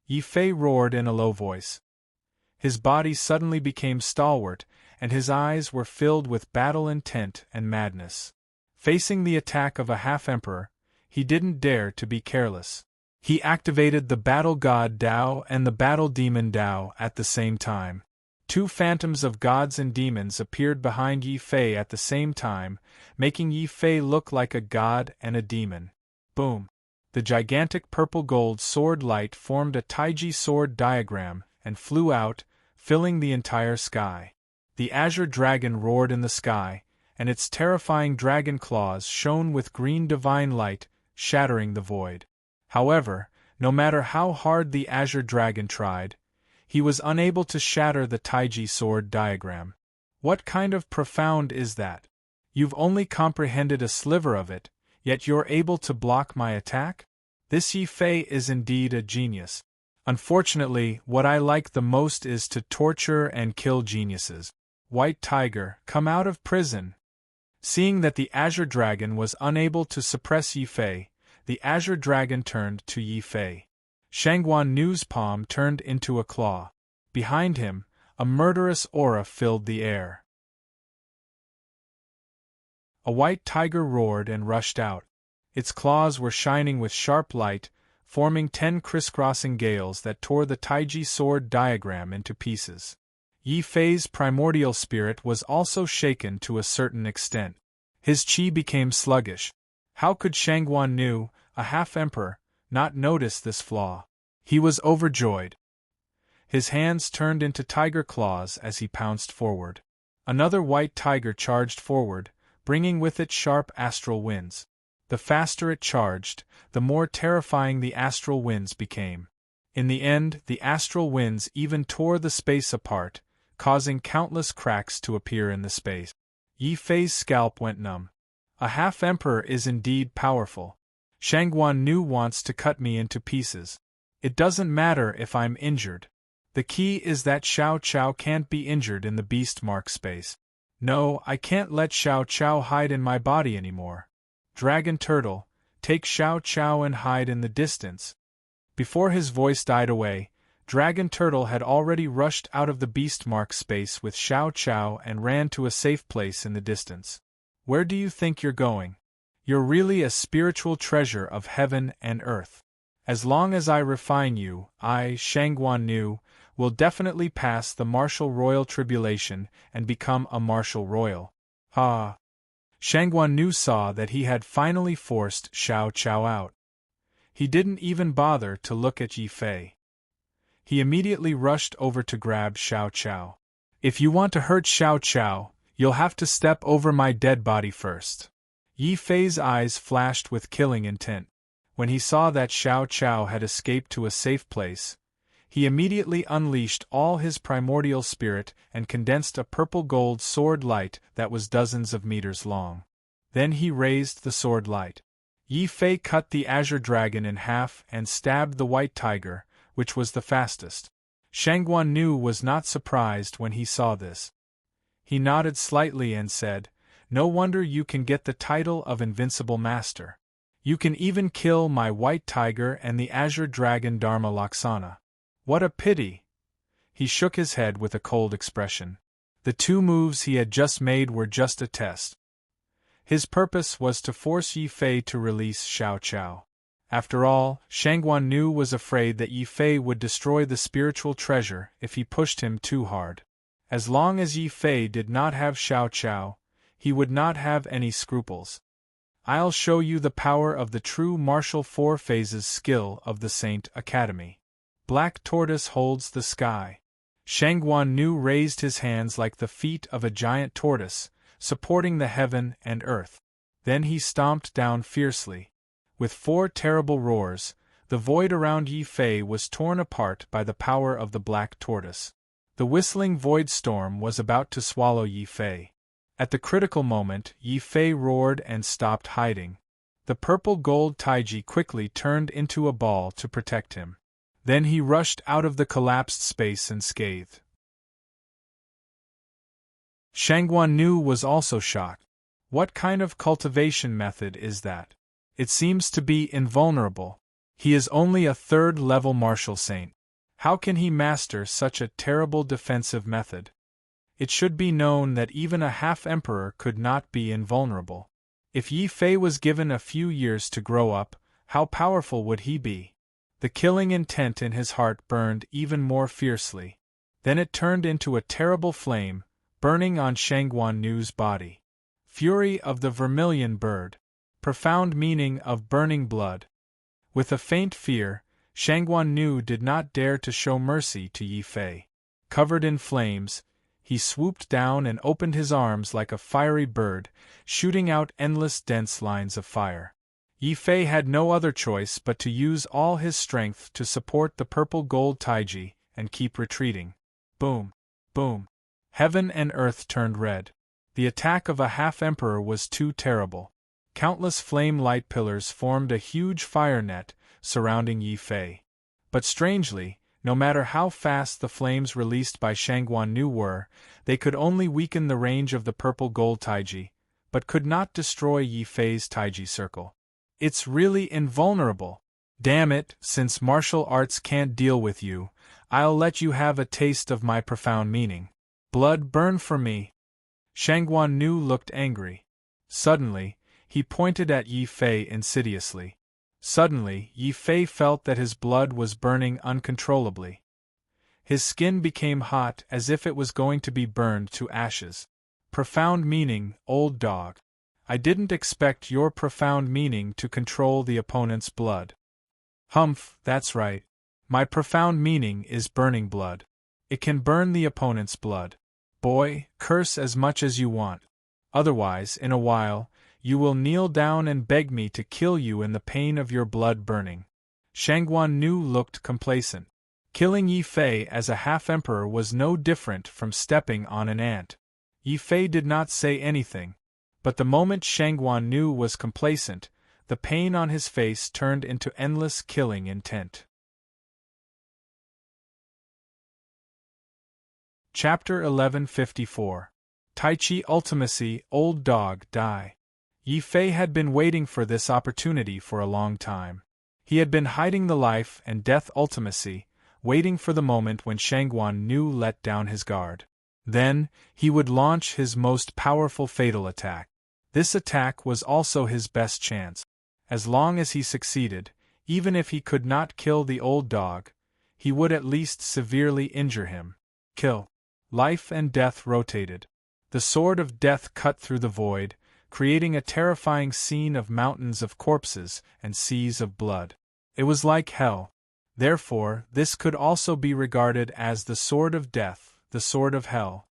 Yi Fei roared in a low voice. His body suddenly became stalwart, and his eyes were filled with battle intent and madness. Facing the attack of a half-emperor, he didn't dare to be careless. He activated the Battle God Dao and the Battle Demon Dao at the same time. Two phantoms of gods and demons appeared behind Yi Fei at the same time, making Yi Fei look like a god and a demon. Boom! The gigantic purple-gold sword light formed a Taiji sword diagram and flew out, filling the entire sky. The Azure Dragon roared in the sky, and its terrifying dragon claws shone with green divine light, shattering the void. However, no matter how hard the Azure Dragon tried, he was unable to shatter the Taiji sword diagram. What kind of profound is that? You've only comprehended a sliver of it, yet you're able to block my attack? This Yi Fei is indeed a genius. Unfortunately, what I like the most is to torture and kill geniuses. White Tiger, come out of prison. Seeing that the Azure Dragon was unable to suppress Yi Fei, the Azure Dragon turned to Yi Fei. Shangguan Nu's palm turned into a claw. Behind him, a murderous aura filled the air. A white tiger roared and rushed out. Its claws were shining with sharp light, forming 10 crisscrossing gales that tore the Taiji sword diagram into pieces. Yi Fei's primordial spirit was also shaken to a certain extent. His qi became sluggish. How could Shangguan Nu, a half-emperor, not notice this flaw? He was overjoyed. His hands turned into tiger claws as he pounced forward. Another white tiger charged forward, bringing with it sharp astral winds. The faster it charged, the more terrifying the astral winds became. In the end, the astral winds even tore the space apart, causing countless cracks to appear in the space. Yi Fei's scalp went numb. A half-emperor is indeed powerful. Shangguan Nu wants to cut me into pieces. It doesn't matter if I'm injured. The key is that Xiao Chao can't be injured in the beast mark space. No, I can't let Xiao Chao hide in my body anymore. Dragon Turtle, take Xiao Chao and hide in the distance. Before his voice died away, Dragon Turtle had already rushed out of the beast mark space with Xiao Chao and ran to a safe place in the distance. Where do you think you're going? You're really a spiritual treasure of heaven and earth. As long as I refine you, I, Shangguan Nu, will definitely pass the martial royal tribulation and become a martial royal. Ha! Shangguan Nu saw that he had finally forced Xiao Chao out. He didn't even bother to look at Yi Fei. He immediately rushed over to grab Xiao Chao. If you want to hurt Xiao Chao, you'll have to step over my dead body first. Yi Fei's eyes flashed with killing intent. When he saw that Xiao Chao had escaped to a safe place, he immediately unleashed all his primordial spirit and condensed a purple-gold sword light that was dozens of meters long. Then he raised the sword light. Yi Fei cut the azure dragon in half and stabbed the white tiger, which was the fastest. Shangguan Nu was not surprised when he saw this. He nodded slightly and said, "No wonder you can get the title of Invincible Master. You can even kill my white tiger and the azure dragon Dharma Laksana. What a pity!" He shook his head with a cold expression. The 2 moves he had just made were just a test. His purpose was to force Yi Fei to release Xiao Qiao. After all, Shangguan Nu was afraid that Yi Fei would destroy the spiritual treasure if he pushed him too hard. As long as Yi Fei did not have Xiao Qiao, he would not have any scruples. "I'll show you the power of the true martial 4 phases skill of the Saint Academy. Black Tortoise holds the sky." Shangguan Nu raised his hands like the feet of a giant tortoise, supporting the heaven and earth. Then he stomped down fiercely. With 4 terrible roars, the void around Yi Fei was torn apart by the power of the black tortoise. The whistling void storm was about to swallow Yi Fei. At the critical moment, Yi Fei roared and stopped hiding. The purple gold Taiji quickly turned into a ball to protect him. Then he rushed out of the collapsed space unscathed. Shangguan Nu was also shocked. What kind of cultivation method is that? It seems to be invulnerable. He is only a 3rd-level martial saint. How can he master such a terrible defensive method? It should be known that even a half-emperor could not be invulnerable. If Yi Fei was given a few years to grow up, how powerful would he be? The killing intent in his heart burned even more fiercely. Then it turned into a terrible flame, burning on Shangguan Nu's body. Fury of the vermilion bird. Profound meaning of burning blood. With a faint fear, Shangguan Nu did not dare to show mercy to Yi Fei. Covered in flames, he swooped down and opened his arms like a fiery bird, shooting out endless dense lines of fire. Yi Fei had no other choice but to use all his strength to support the purple gold Taiji and keep retreating. Boom! Boom! Heaven and earth turned red. The attack of a half-emperor was too terrible. Countless flame-light pillars formed a huge fire net surrounding Yi Fei. But strangely, no matter how fast the flames released by Shangguan Nu were, they could only weaken the range of the purple gold Taiji, but could not destroy Yi Fei's Taiji circle. "It's really invulnerable. Damn it, since martial arts can't deal with you, I'll let you have a taste of my profound meaning. Blood burn for me." Shangguan Nu looked angry. Suddenly, he pointed at Yi Fei insidiously. Suddenly, Yi Fei felt that his blood was burning uncontrollably. His skin became hot as if it was going to be burned to ashes. "Profound meaning, old dog. I didn't expect your profound meaning to control the opponent's blood." "Humph, that's right. My profound meaning is burning blood. It can burn the opponent's blood. Boy, curse as much as you want. Otherwise, in a while, you will kneel down and beg me to kill you in the pain of your blood burning." Shangguan Nu looked complacent. Killing Yi Fei as a half-emperor was no different from stepping on an ant. Yi Fei did not say anything, but the moment Shangguan Nu was complacent, the pain on his face turned into endless killing intent. Chapter 1154. Tai Chi Ultimacy, Old Dog, Die. Yi Fei had been waiting for this opportunity for a long time. He had been hiding the life and death ultimacy, waiting for the moment when Shangguan Nu let down his guard. Then, he would launch his most powerful fatal attack. This attack was also his best chance. As long as he succeeded, even if he could not kill the old dog, he would at least severely injure him. Kill. Life and death rotated. The sword of death cut through the void, creating a terrifying scene of mountains of corpses and seas of blood. It was like hell. Therefore, this could also be regarded as the sword of death, the sword of hell.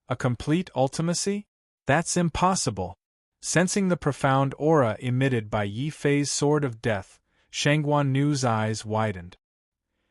A complete ultimacy? That's impossible. Sensing the profound aura emitted by Yi Fei's sword of death, Shangguan Nu's eyes widened.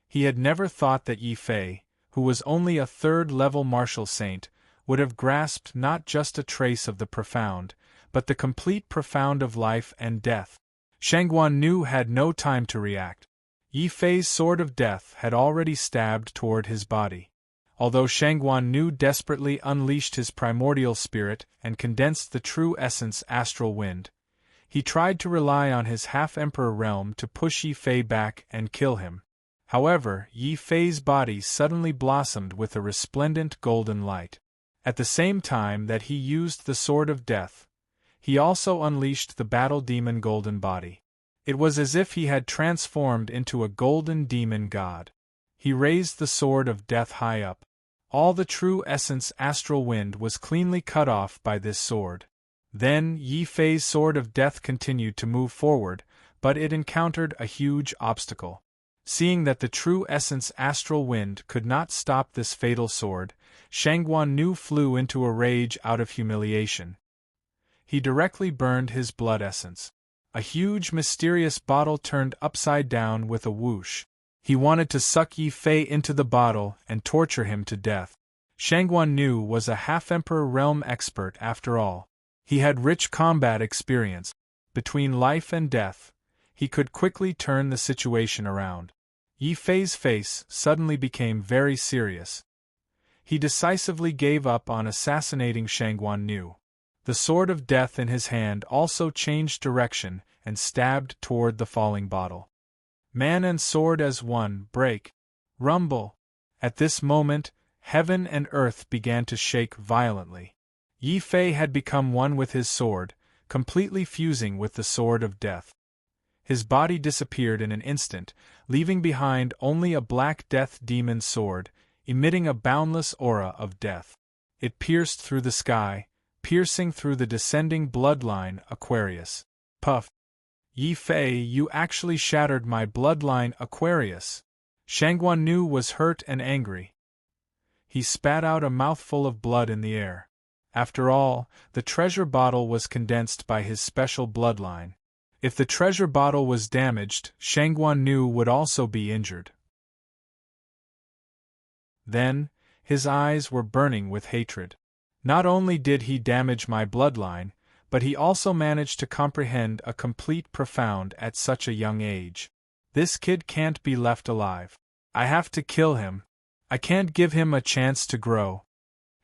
He had never thought that Yi Fei, who was only a 3rd-level martial saint, would have grasped not just a trace of the profound, but the complete profound of life and death. Shangguan Nu had no time to react. Yi Fei's sword of death had already stabbed toward his body. Although Shangguan Nu desperately unleashed his primordial spirit and condensed the true essence astral wind, he tried to rely on his half-emperor realm to push Yi Fei back and kill him. However, Yi Fei's body suddenly blossomed with a resplendent golden light. At the same time that he used the sword of death, he also unleashed the battle demon golden body. It was as if he had transformed into a golden demon god. He raised the sword of death high up. All the true essence astral wind was cleanly cut off by this sword. Then Yi Fei's sword of death continued to move forward, but it encountered a huge obstacle. Seeing that the true essence astral wind could not stop this fatal sword, Shangguan Nu flew into a rage out of humiliation. He directly burned his blood essence. A huge mysterious bottle turned upside down with a whoosh. He wanted to suck Yi Fei into the bottle and torture him to death. Shangguan Nu was a half-emperor realm expert after all. He had rich combat experience. Between life and death, he could quickly turn the situation around. Yi Fei's face suddenly became very serious. He decisively gave up on assassinating Shangguan Nu. The sword of death in his hand also changed direction and stabbed toward the falling bottle. Man and sword as one, break. Rumble. At this moment, heaven and earth began to shake violently. Yi Fei had become one with his sword, completely fusing with the sword of death. His body disappeared in an instant, leaving behind only a black death demon sword, emitting a boundless aura of death. It pierced through the sky, piercing through the descending bloodline Aquarius. Puff. Yi Fei, you actually shattered my bloodline Aquarius. Shangguan Nu was hurt and angry. He spat out a mouthful of blood in the air. After all, the treasure bottle was condensed by his special bloodline. If the treasure bottle was damaged, Shangguan Nu would also be injured. Then, his eyes were burning with hatred. Not only did he damage my bloodline, but he also managed to comprehend a complete profound at such a young age. This kid can't be left alive. I have to kill him. I can't give him a chance to grow.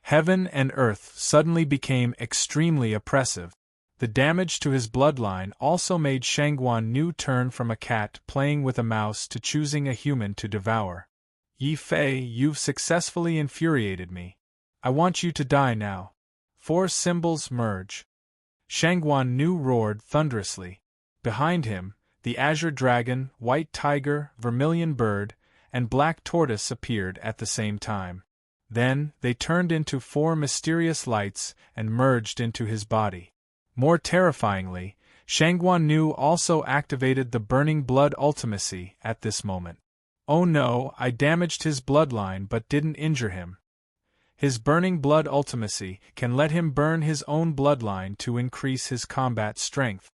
Heaven and earth suddenly became extremely oppressive. The damage to his bloodline also made Shangguan Nu turn from a cat playing with a mouse to choosing a human to devour. Yi Fei, you've successfully infuriated me. I want you to die now. 4 symbols merge. Shangguan Nu roared thunderously. Behind him, the azure dragon, white tiger, vermilion bird, and black tortoise appeared at the same time. Then, they turned into 4 mysterious lights and merged into his body. More terrifyingly, Shangguan Nu also activated the burning blood ultimacy at this moment. Oh no, I damaged his bloodline but didn't injure him. His burning blood ultimacy can let him burn his own bloodline to increase his combat strength.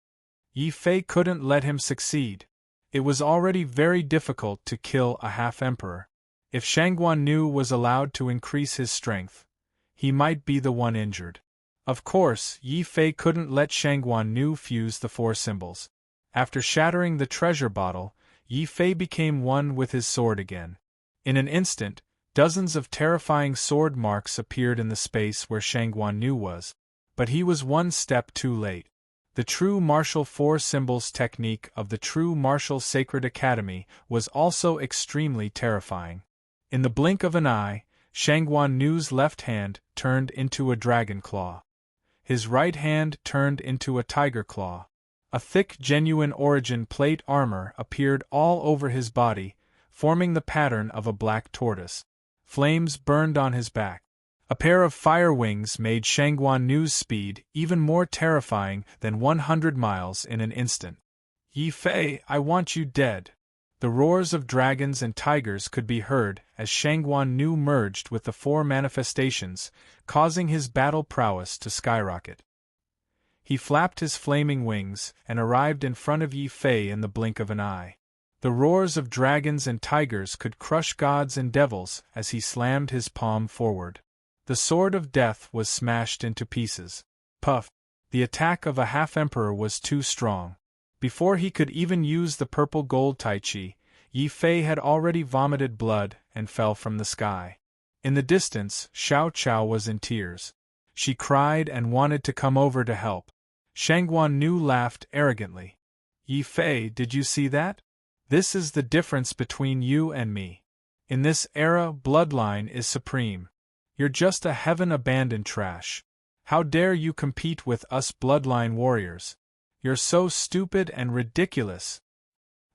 Yi Fei couldn't let him succeed. It was already very difficult to kill a half-emperor. If Shangguan Nu was allowed to increase his strength, he might be the one injured. Of course, Yi Fei couldn't let Shangguan Nu fuse the 4 symbols. After shattering the treasure bottle, Yi Fei became one with his sword again. In an instant, dozens of terrifying sword marks appeared in the space where Shangguan Nu was. But he was one step too late. The true martial 4 symbols technique of the true martial sacred academy was also extremely terrifying. In the blink of an eye, Shangguan Nu's left hand turned into a dragon claw. His right hand turned into a tiger claw. A thick genuine origin plate armor appeared all over his body, forming the pattern of a black tortoise. Flames burned on his back. A pair of fire wings made Shangguan Nu's speed even more terrifying than 100 miles in an instant. Yi Fei, I want you dead. The roars of dragons and tigers could be heard as Shangguan Nu merged with the 4 manifestations, causing his battle prowess to skyrocket. He flapped his flaming wings and arrived in front of Yi Fei in the blink of an eye. The roars of dragons and tigers could crush gods and devils as he slammed his palm forward. The sword of death was smashed into pieces. Puff! The attack of a half-emperor was too strong. Before he could even use the purple gold Tai Chi, Yi Fei had already vomited blood and fell from the sky. In the distance, Xiao Chao was in tears. She cried and wanted to come over to help. Shangguan Nu laughed arrogantly. Yi Fei, did you see that? This is the difference between you and me. In this era, bloodline is supreme. You're just a heaven-abandoned trash. How dare you compete with us bloodline warriors? You're so stupid and ridiculous.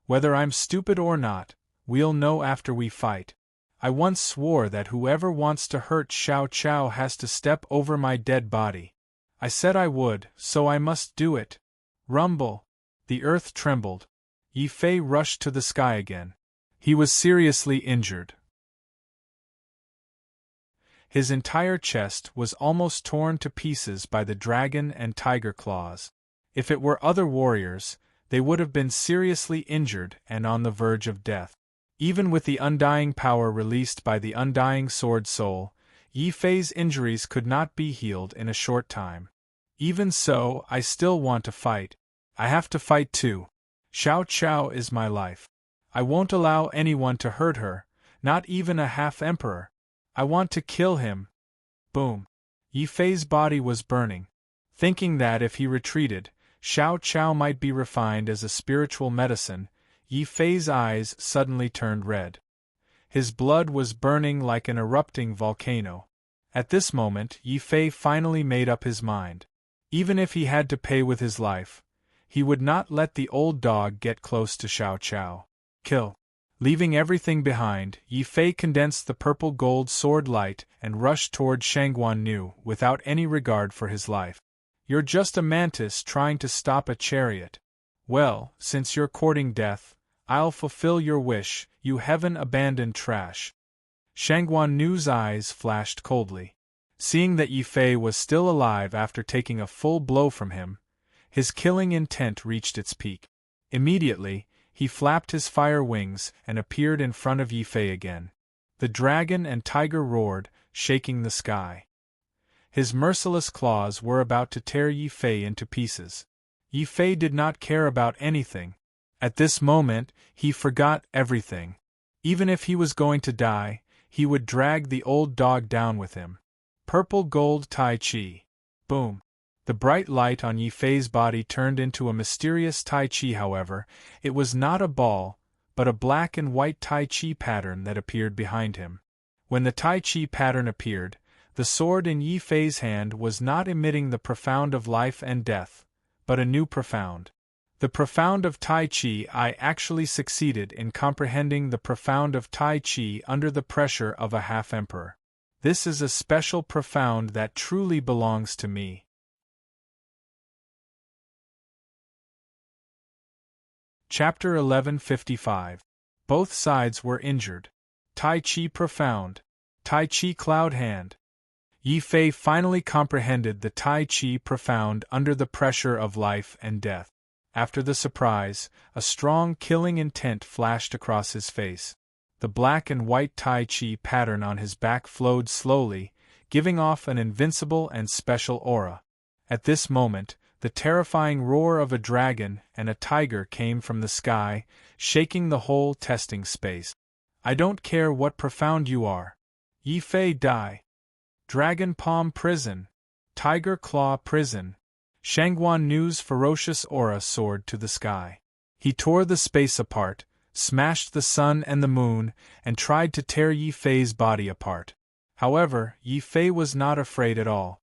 Whether I'm stupid or not, we'll know after we fight. I once swore that whoever wants to hurt Xiao Chao has to step over my dead body. I said I would, so I must do it. Rumble. The earth trembled. Yi Fei rushed to the sky again. He was seriously injured. His entire chest was almost torn to pieces by the dragon and tiger claws. If it were other warriors, they would have been seriously injured and on the verge of death. Even with the undying power released by the undying sword soul, Yi Fei's injuries could not be healed in a short time. Even so, I still want to fight. I have to fight too. Xiao Chao is my life. I won't allow anyone to hurt her, not even a half-emperor. I want to kill him. Boom. Yi Fei's body was burning. Thinking that if he retreated, Xiao Chao might be refined as a spiritual medicine, Yi Fei's eyes suddenly turned red. His blood was burning like an erupting volcano. At this moment, Yi Fei finally made up his mind. Even if he had to pay with his life, he would not let the old dog get close to Xiao Chao. Kill. Leaving everything behind, Yi Fei condensed the purple gold sword light and rushed toward Shangguan Nu without any regard for his life. You're just a mantis trying to stop a chariot. Well, since you're courting death, I'll fulfill your wish, you heaven-abandoned trash. Shangguan Nu's eyes flashed coldly. Seeing that Yi Fei was still alive after taking a full blow from him, his killing intent reached its peak. Immediately, he flapped his fire wings and appeared in front of Yi Fei again. The dragon and tiger roared, shaking the sky. His merciless claws were about to tear Yi Fei into pieces. Yi Fei did not care about anything. At this moment, he forgot everything. Even if he was going to die, he would drag the old dog down with him. Purple gold Tai Chi. Boom. The bright light on Yi Fei's body turned into a mysterious Tai Chi. However, it was not a ball, but a black and white Tai Chi pattern that appeared behind him. When the Tai Chi pattern appeared, the sword in Yi Fei's hand was not emitting the profound of life and death, but a new profound. The profound of Tai Chi. I actually succeeded in comprehending the profound of Tai Chi under the pressure of a half-emperor. This is a special profound that truly belongs to me. Chapter 1155. Both sides were injured. Tai Chi profound. Tai Chi cloud hand. Yi Fei finally comprehended the Tai Chi profound under the pressure of life and death. After the surprise, a strong killing intent flashed across his face. The black and white Tai Chi pattern on his back flowed slowly, giving off an invincible and special aura. At this moment, the terrifying roar of a dragon and a tiger came from the sky, shaking the whole testing space. I don't care what profound you are. Yi Fei, die. Dragon Palm Prison. Tiger Claw Prison. Shangguan Nu's ferocious aura soared to the sky. He tore the space apart, smashed the sun and the moon, and tried to tear Yi Fei's body apart. However, Yi Fei was not afraid at all.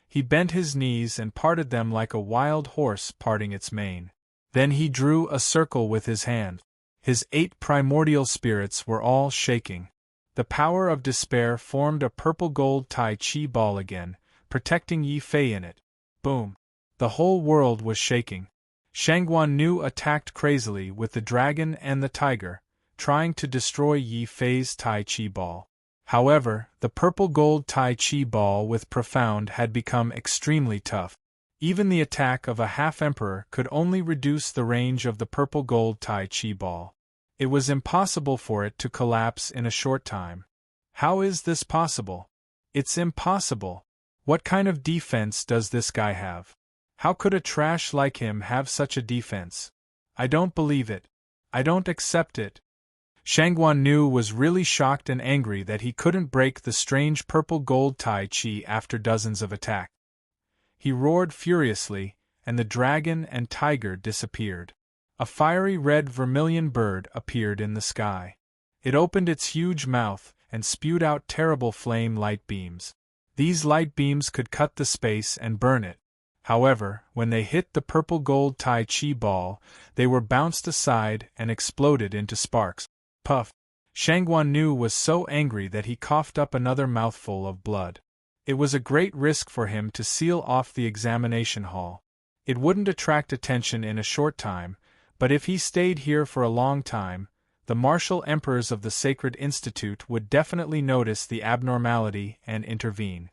He bent his knees and parted them like a wild horse parting its mane. Then he drew a circle with his hand. His 8 primordial spirits were all shaking. The power of despair formed a purple gold Tai Chi ball again, protecting Yi Fei in it. Boom. The whole world was shaking. Shangguan Nu attacked crazily with the dragon and the tiger, trying to destroy Yi Fei's Tai Chi ball. However, the purple gold Tai Chi ball with profound had become extremely tough. Even the attack of a half-emperor could only reduce the range of the purple gold Tai Chi ball. It was impossible for it to collapse in a short time. How is this possible? It's impossible. What kind of defense does this guy have? How could a trash like him have such a defense? I don't believe it. I don't accept it. Shangguan Nu was really shocked and angry that he couldn't break the strange purple-gold Tai Chi after dozens of attacks. He roared furiously, and the dragon and tiger disappeared. A fiery red vermilion bird appeared in the sky. It opened its huge mouth and spewed out terrible flame light beams. These light beams could cut the space and burn it. However, when they hit the purple-gold Tai Chi ball, they were bounced aside and exploded into sparks. Puff! Shangguan Nu was so angry that he coughed up another mouthful of blood. It was a great risk for him to seal off the examination hall. It wouldn't attract attention in a short time, but if he stayed here for a long time, the martial emperors of the Sacred Institute would definitely notice the abnormality and intervene.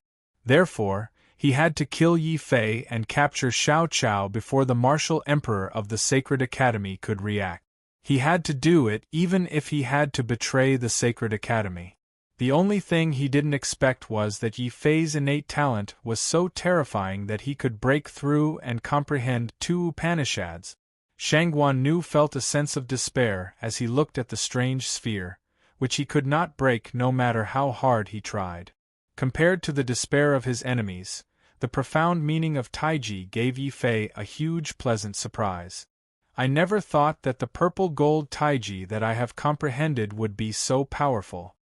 Therefore, he had to kill Yi Fei and capture Xiao Chao before the martial emperor of the Sacred Academy could react. He had to do it even if he had to betray the Sacred Academy. The only thing he didn't expect was that Yi Fei's innate talent was so terrifying that he could break through and comprehend 2 Upanishads. Shangguan Nu felt a sense of despair as he looked at the strange sphere, which he could not break no matter how hard he tried. Compared to the despair of his enemies, the profound meaning of Taiji gave Yi Fei a huge pleasant surprise. I never thought that the purple-gold Taiji that I have comprehended would be so powerful.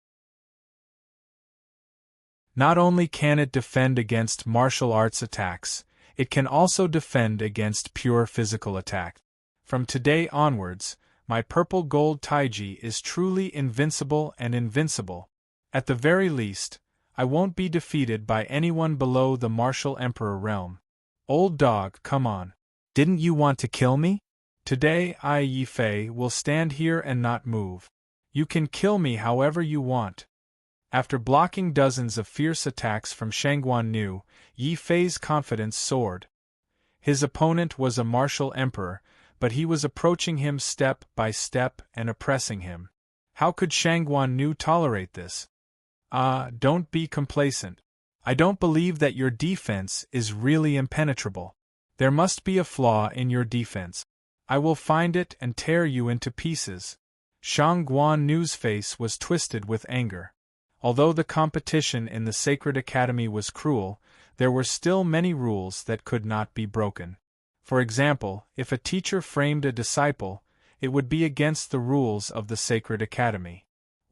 Not only can it defend against martial arts attacks, it can also defend against pure physical attack. From today onwards, my purple-gold Taiji is truly invincible and invincible. At the very least, I won't be defeated by anyone below the martial emperor realm. Old dog, come on. Didn't you want to kill me? Today I, Yi Fei, will stand here and not move. You can kill me however you want. After blocking dozens of fierce attacks from Shangguan Nu, Yi Fei's confidence soared. His opponent was a martial emperor, but he was approaching him step by step and oppressing him. How could Shangguan Nu tolerate this? Don't be complacent. I don't believe that your defense is really impenetrable. There must be a flaw in your defense. I will find it and tear you into pieces. Shangguan Nu's face was twisted with anger. Although the competition in the Sacred Academy was cruel, there were still many rules that could not be broken. For example, if a teacher framed a disciple, it would be against the rules of the Sacred Academy.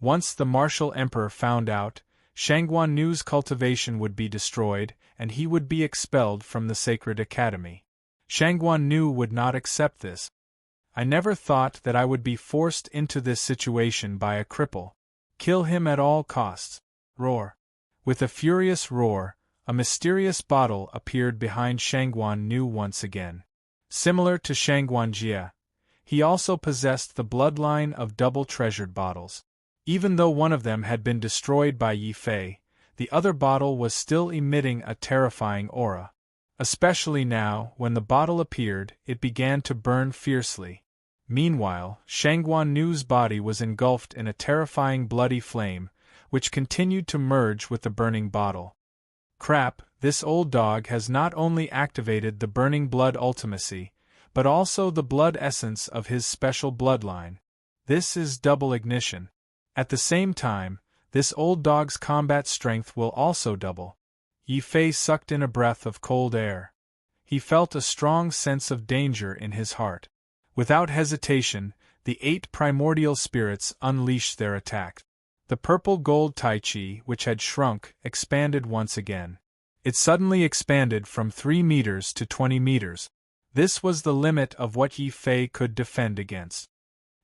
Once the martial emperor found out, Shangguan Nu's cultivation would be destroyed, and he would be expelled from the Sacred Academy. Shangguan Nu would not accept this. I never thought that I would be forced into this situation by a cripple. Kill him at all costs. Roar. With a furious roar, a mysterious bottle appeared behind Shangguan Nu once again. Similar to Shangguan Jie, he also possessed the bloodline of double-treasured bottles. Even though one of them had been destroyed by Yi Fei, the other bottle was still emitting a terrifying aura. Especially now, when the bottle appeared, it began to burn fiercely. Meanwhile, Shangguan Nu's body was engulfed in a terrifying bloody flame, which continued to merge with the burning bottle. Crap, this old dog has not only activated the burning blood ultimacy, but also the blood essence of his special bloodline. This is double ignition. At the same time, this old dog's combat strength will also double. Yi Fei sucked in a breath of cold air. He felt a strong sense of danger in his heart. Without hesitation, the 8 primordial spirits unleashed their attack. The purple-gold Tai Chi, which had shrunk, expanded once again. It suddenly expanded from 3 meters to 20 meters. This was the limit of what Yi Fei could defend against.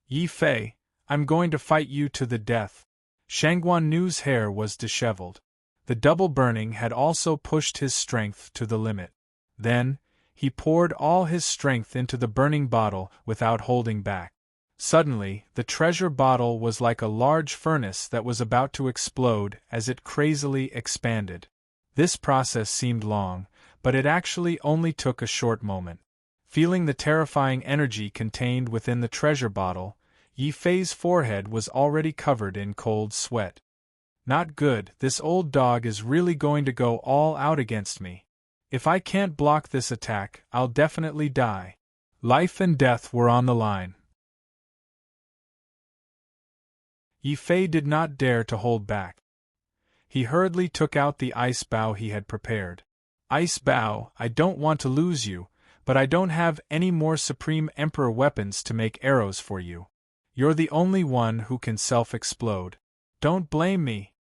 Yi Fei, I'm going to fight you to the death. Shangguan Nu's hair was disheveled. The double burning had also pushed his strength to the limit. Then, he poured all his strength into the burning bottle without holding back. Suddenly, the treasure bottle was like a large furnace that was about to explode as it crazily expanded. This process seemed long, but it actually only took a short moment. Feeling the terrifying energy contained within the treasure bottle, Yi Fei's forehead was already covered in cold sweat. Not good, this old dog is really going to go all out against me. If I can't block this attack, I'll definitely die. Life and death were on the line. Yi Fei did not dare to hold back. He hurriedly took out the ice bow he had prepared. Ice bow, I don't want to lose you, but I don't have any more Supreme Emperor weapons to make arrows for you. You're the only one who can self-explode. Don't blame me.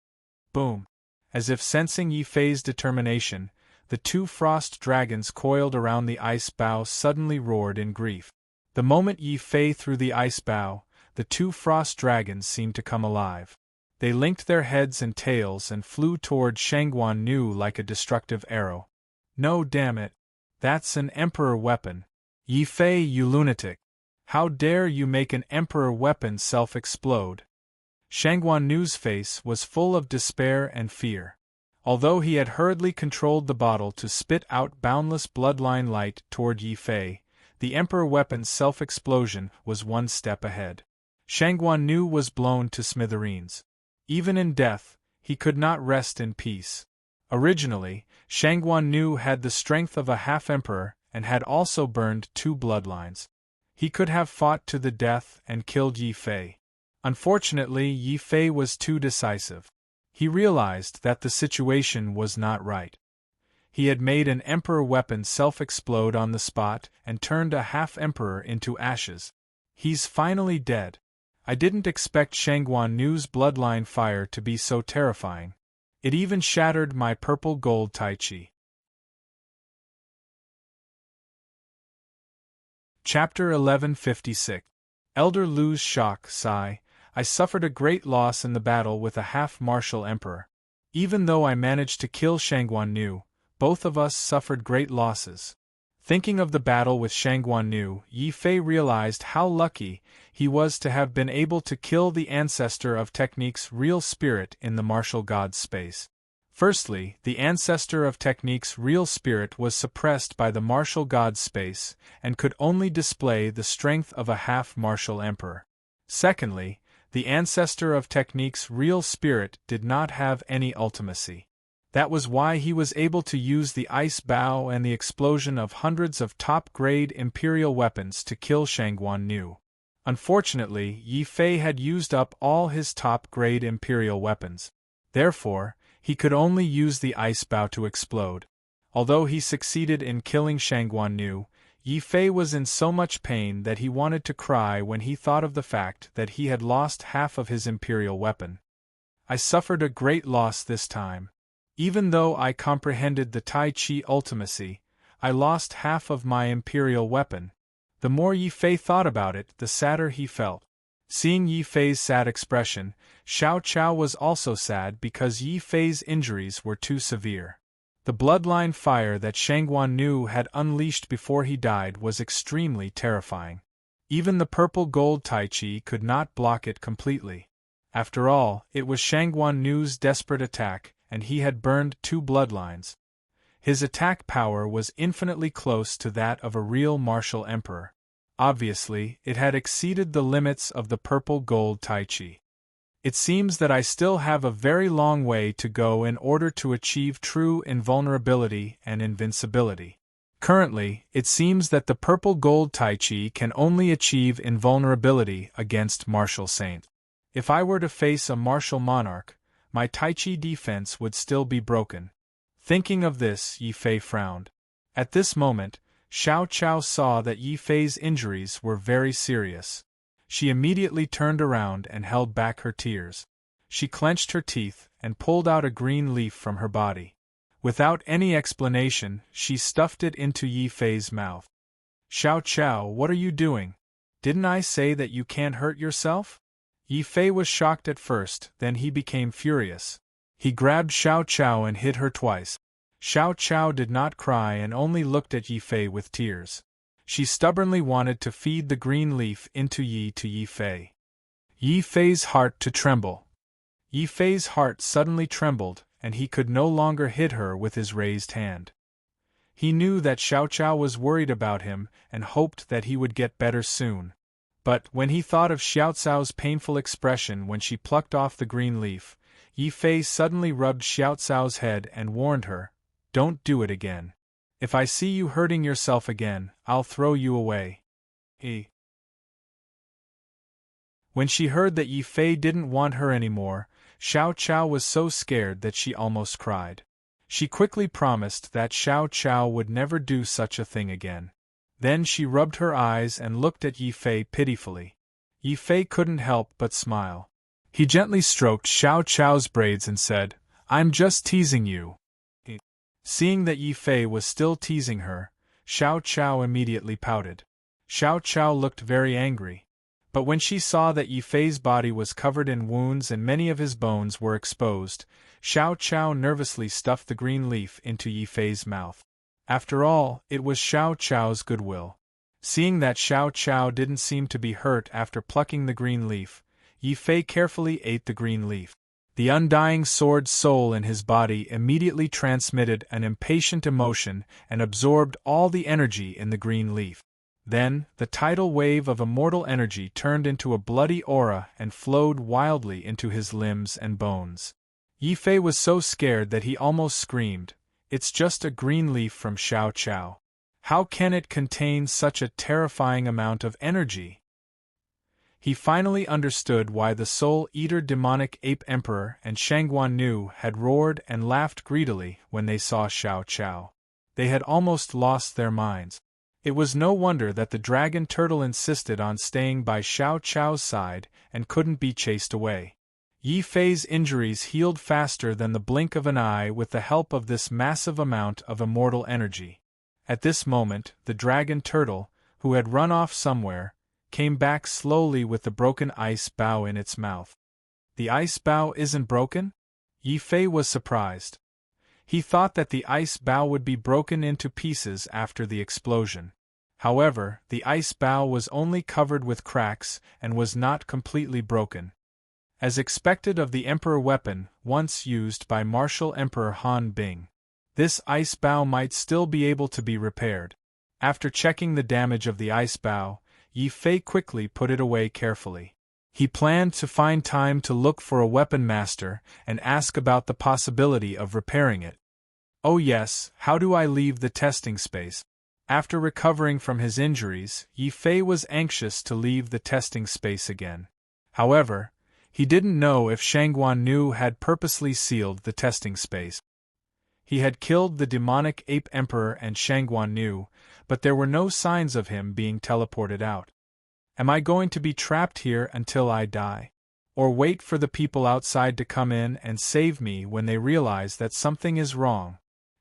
Boom. As if sensing Yi Fei's determination, the two frost dragons coiled around the ice bow suddenly roared in grief. The moment Yi Fei threw the ice bow, the two frost dragons seemed to come alive. They linked their heads and tails and flew toward Shangguan Nu like a destructive arrow. No, damn it. That's an Emperor weapon. Yi Fei, you lunatic. How dare you make an Emperor weapon self-explode? Shangguan Nu's face was full of despair and fear. Although he had hurriedly controlled the bottle to spit out boundless bloodline light toward Yi Fei, the Emperor weapon's self-explosion was one step ahead. Shangguan Nu was blown to smithereens. Even in death, he could not rest in peace. Originally, Shangguan Nu had the strength of a half-emperor and had also burned 2 bloodlines. He could have fought to the death and killed Yi Fei. Unfortunately, Yi Fei was too decisive. He realized that the situation was not right. He had made an emperor weapon self-explode on the spot and turned a half-emperor into ashes. He's finally dead. I didn't expect Shangguan Nu's bloodline fire to be so terrifying. It even shattered my purple gold Tai Chi. Chapter 1156. Elder Lu's shock, sigh. I suffered a great loss in the battle with a half-martial emperor. Even though I managed to kill Shangguan Nu, both of us suffered great losses. Thinking of the battle with Shangguan Nu, Yi Fei realized how lucky he was to have been able to kill the ancestor of technique's real spirit in the martial god's space. Firstly, the ancestor of technique's real spirit was suppressed by the martial god's space and could only display the strength of a half-martial emperor. Secondly, the ancestor of technique's real spirit did not have any ultimacy. That was why he was able to use the ice bow and the explosion of hundreds of top-grade imperial weapons to kill Shangguan Nu. Unfortunately, Yi Fei had used up all his top-grade imperial weapons. Therefore, he could only use the ice bow to explode. Although he succeeded in killing Shangguan Nu, Yi Fei was in so much pain that he wanted to cry when he thought of the fact that he had lost half of his imperial weapon. I suffered a great loss this time. Even though I comprehended the Tai Chi ultimacy, I lost half of my imperial weapon. The more Yi Fei thought about it, the sadder he felt. Seeing Yi Fei's sad expression, Xiao Chao was also sad because Yi Fei's injuries were too severe. The bloodline fire that Shangguan Nu had unleashed before he died was extremely terrifying. Even the purple gold Tai Chi could not block it completely. After all, it was Shangguan Nu's desperate attack, and he had burned 2 bloodlines. His attack power was infinitely close to that of a real martial emperor. Obviously, it had exceeded the limits of the purple gold Tai Chi. It seems that I still have a very long way to go in order to achieve true invulnerability and invincibility. Currently, it seems that the purple gold Tai Chi can only achieve invulnerability against martial saints. If I were to face a martial monarch, my Tai Chi defense would still be broken. Thinking of this, Yi Fei frowned. At this moment, Xiao Chao saw that Yi Fei's injuries were very serious. She immediately turned around and held back her tears. She clenched her teeth and pulled out a green leaf from her body. Without any explanation, she stuffed it into Yi Fei's mouth. Xiao Chao, what are you doing? Didn't I say that you can't hurt yourself? Yi Fei was shocked at first, then he became furious. He grabbed Xiao Chao and hit her twice. Xiao Chao did not cry and only looked at Yi Fei with tears. She stubbornly wanted to feed the green leaf into Yi Fei. Yi Fei's heart to tremble. Yi Fei's heart suddenly trembled, and he could no longer hit her with his raised hand. He knew that Xiao Chao was worried about him and hoped that he would get better soon. But when he thought of Xiao Cao's painful expression when she plucked off the green leaf, Yi Fei suddenly rubbed Xiao Cao's head and warned her, "Don't do it again. If I see you hurting yourself again, I'll throw you away. When she heard that Yi Fei didn't want her anymore, Xiao Chao was so scared that she almost cried. She quickly promised that Xiao Chao would never do such a thing again. Then she rubbed her eyes and looked at Yi Fei pitifully. Yi Fei couldn't help but smile. He gently stroked Xiao Chao's braids and said, "I'm just teasing you." Seeing that Yi Fei was still teasing her, Xiao Chao immediately pouted. Xiao Chao looked very angry. But when she saw that Yi Fei's body was covered in wounds and many of his bones were exposed, Xiao Chao nervously stuffed the green leaf into Yi Fei's mouth. After all, it was Xiao Chao's goodwill. Seeing that Xiao Chao didn't seem to be hurt after plucking the green leaf, Yi Fei carefully ate the green leaf. The undying sword soul in his body immediately transmitted an impatient emotion and absorbed all the energy in the green leaf. Then, the tidal wave of immortal energy turned into a bloody aura and flowed wildly into his limbs and bones. Yi Fei was so scared that he almost screamed, "It's just a green leaf from Xiao Chao. How can it contain such a terrifying amount of energy?" He finally understood why the soul-eater demonic ape emperor and Shangguan Nu had roared and laughed greedily when they saw Xiao Chao. They had almost lost their minds. It was no wonder that the dragon turtle insisted on staying by Xiao Chao's side and couldn't be chased away. Yi Fei's injuries healed faster than the blink of an eye with the help of this massive amount of immortal energy. At this moment, the dragon turtle, who had run off somewhere, came back slowly with the broken ice bow in its mouth. "The ice bow isn't broken?" Yi Fei was surprised. He thought that the ice bow would be broken into pieces after the explosion. However, the ice bow was only covered with cracks and was not completely broken. As expected of the Emperor weapon once used by martial Emperor Han Bing, this ice bow might still be able to be repaired. After checking the damage of the ice bow, Yi Fei quickly put it away carefully. He planned to find time to look for a weapon master and ask about the possibility of repairing it. Oh yes, how do I leave the testing space? After recovering from his injuries, Yi Fei was anxious to leave the testing space again. However, he didn't know if Shangguan Nu had purposely sealed the testing space. He had killed the demonic ape emperor and Shangguan Nu, but there were no signs of him being teleported out. Am I going to be trapped here until I die? Or wait for the people outside to come in and save me when they realize that something is wrong?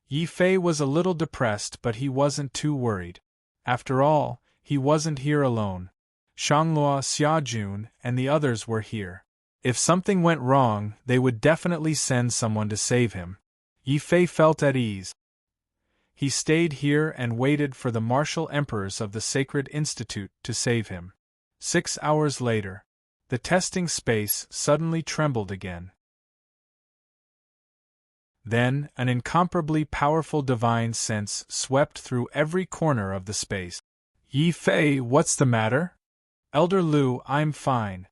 Yi Fei was a little depressed, but he wasn't too worried. After all, he wasn't here alone. Shanglua, Xiajun, and the others were here. If something went wrong, they would definitely send someone to save him. Yi Fei felt at ease. He stayed here and waited for the martial emperors of the Sacred Institute to save him. 6 hours later, the testing space suddenly trembled again. Then, an incomparably powerful divine sense swept through every corner of the space. "Yi Fei, what's the matter?" "Elder Lu, I'm fine."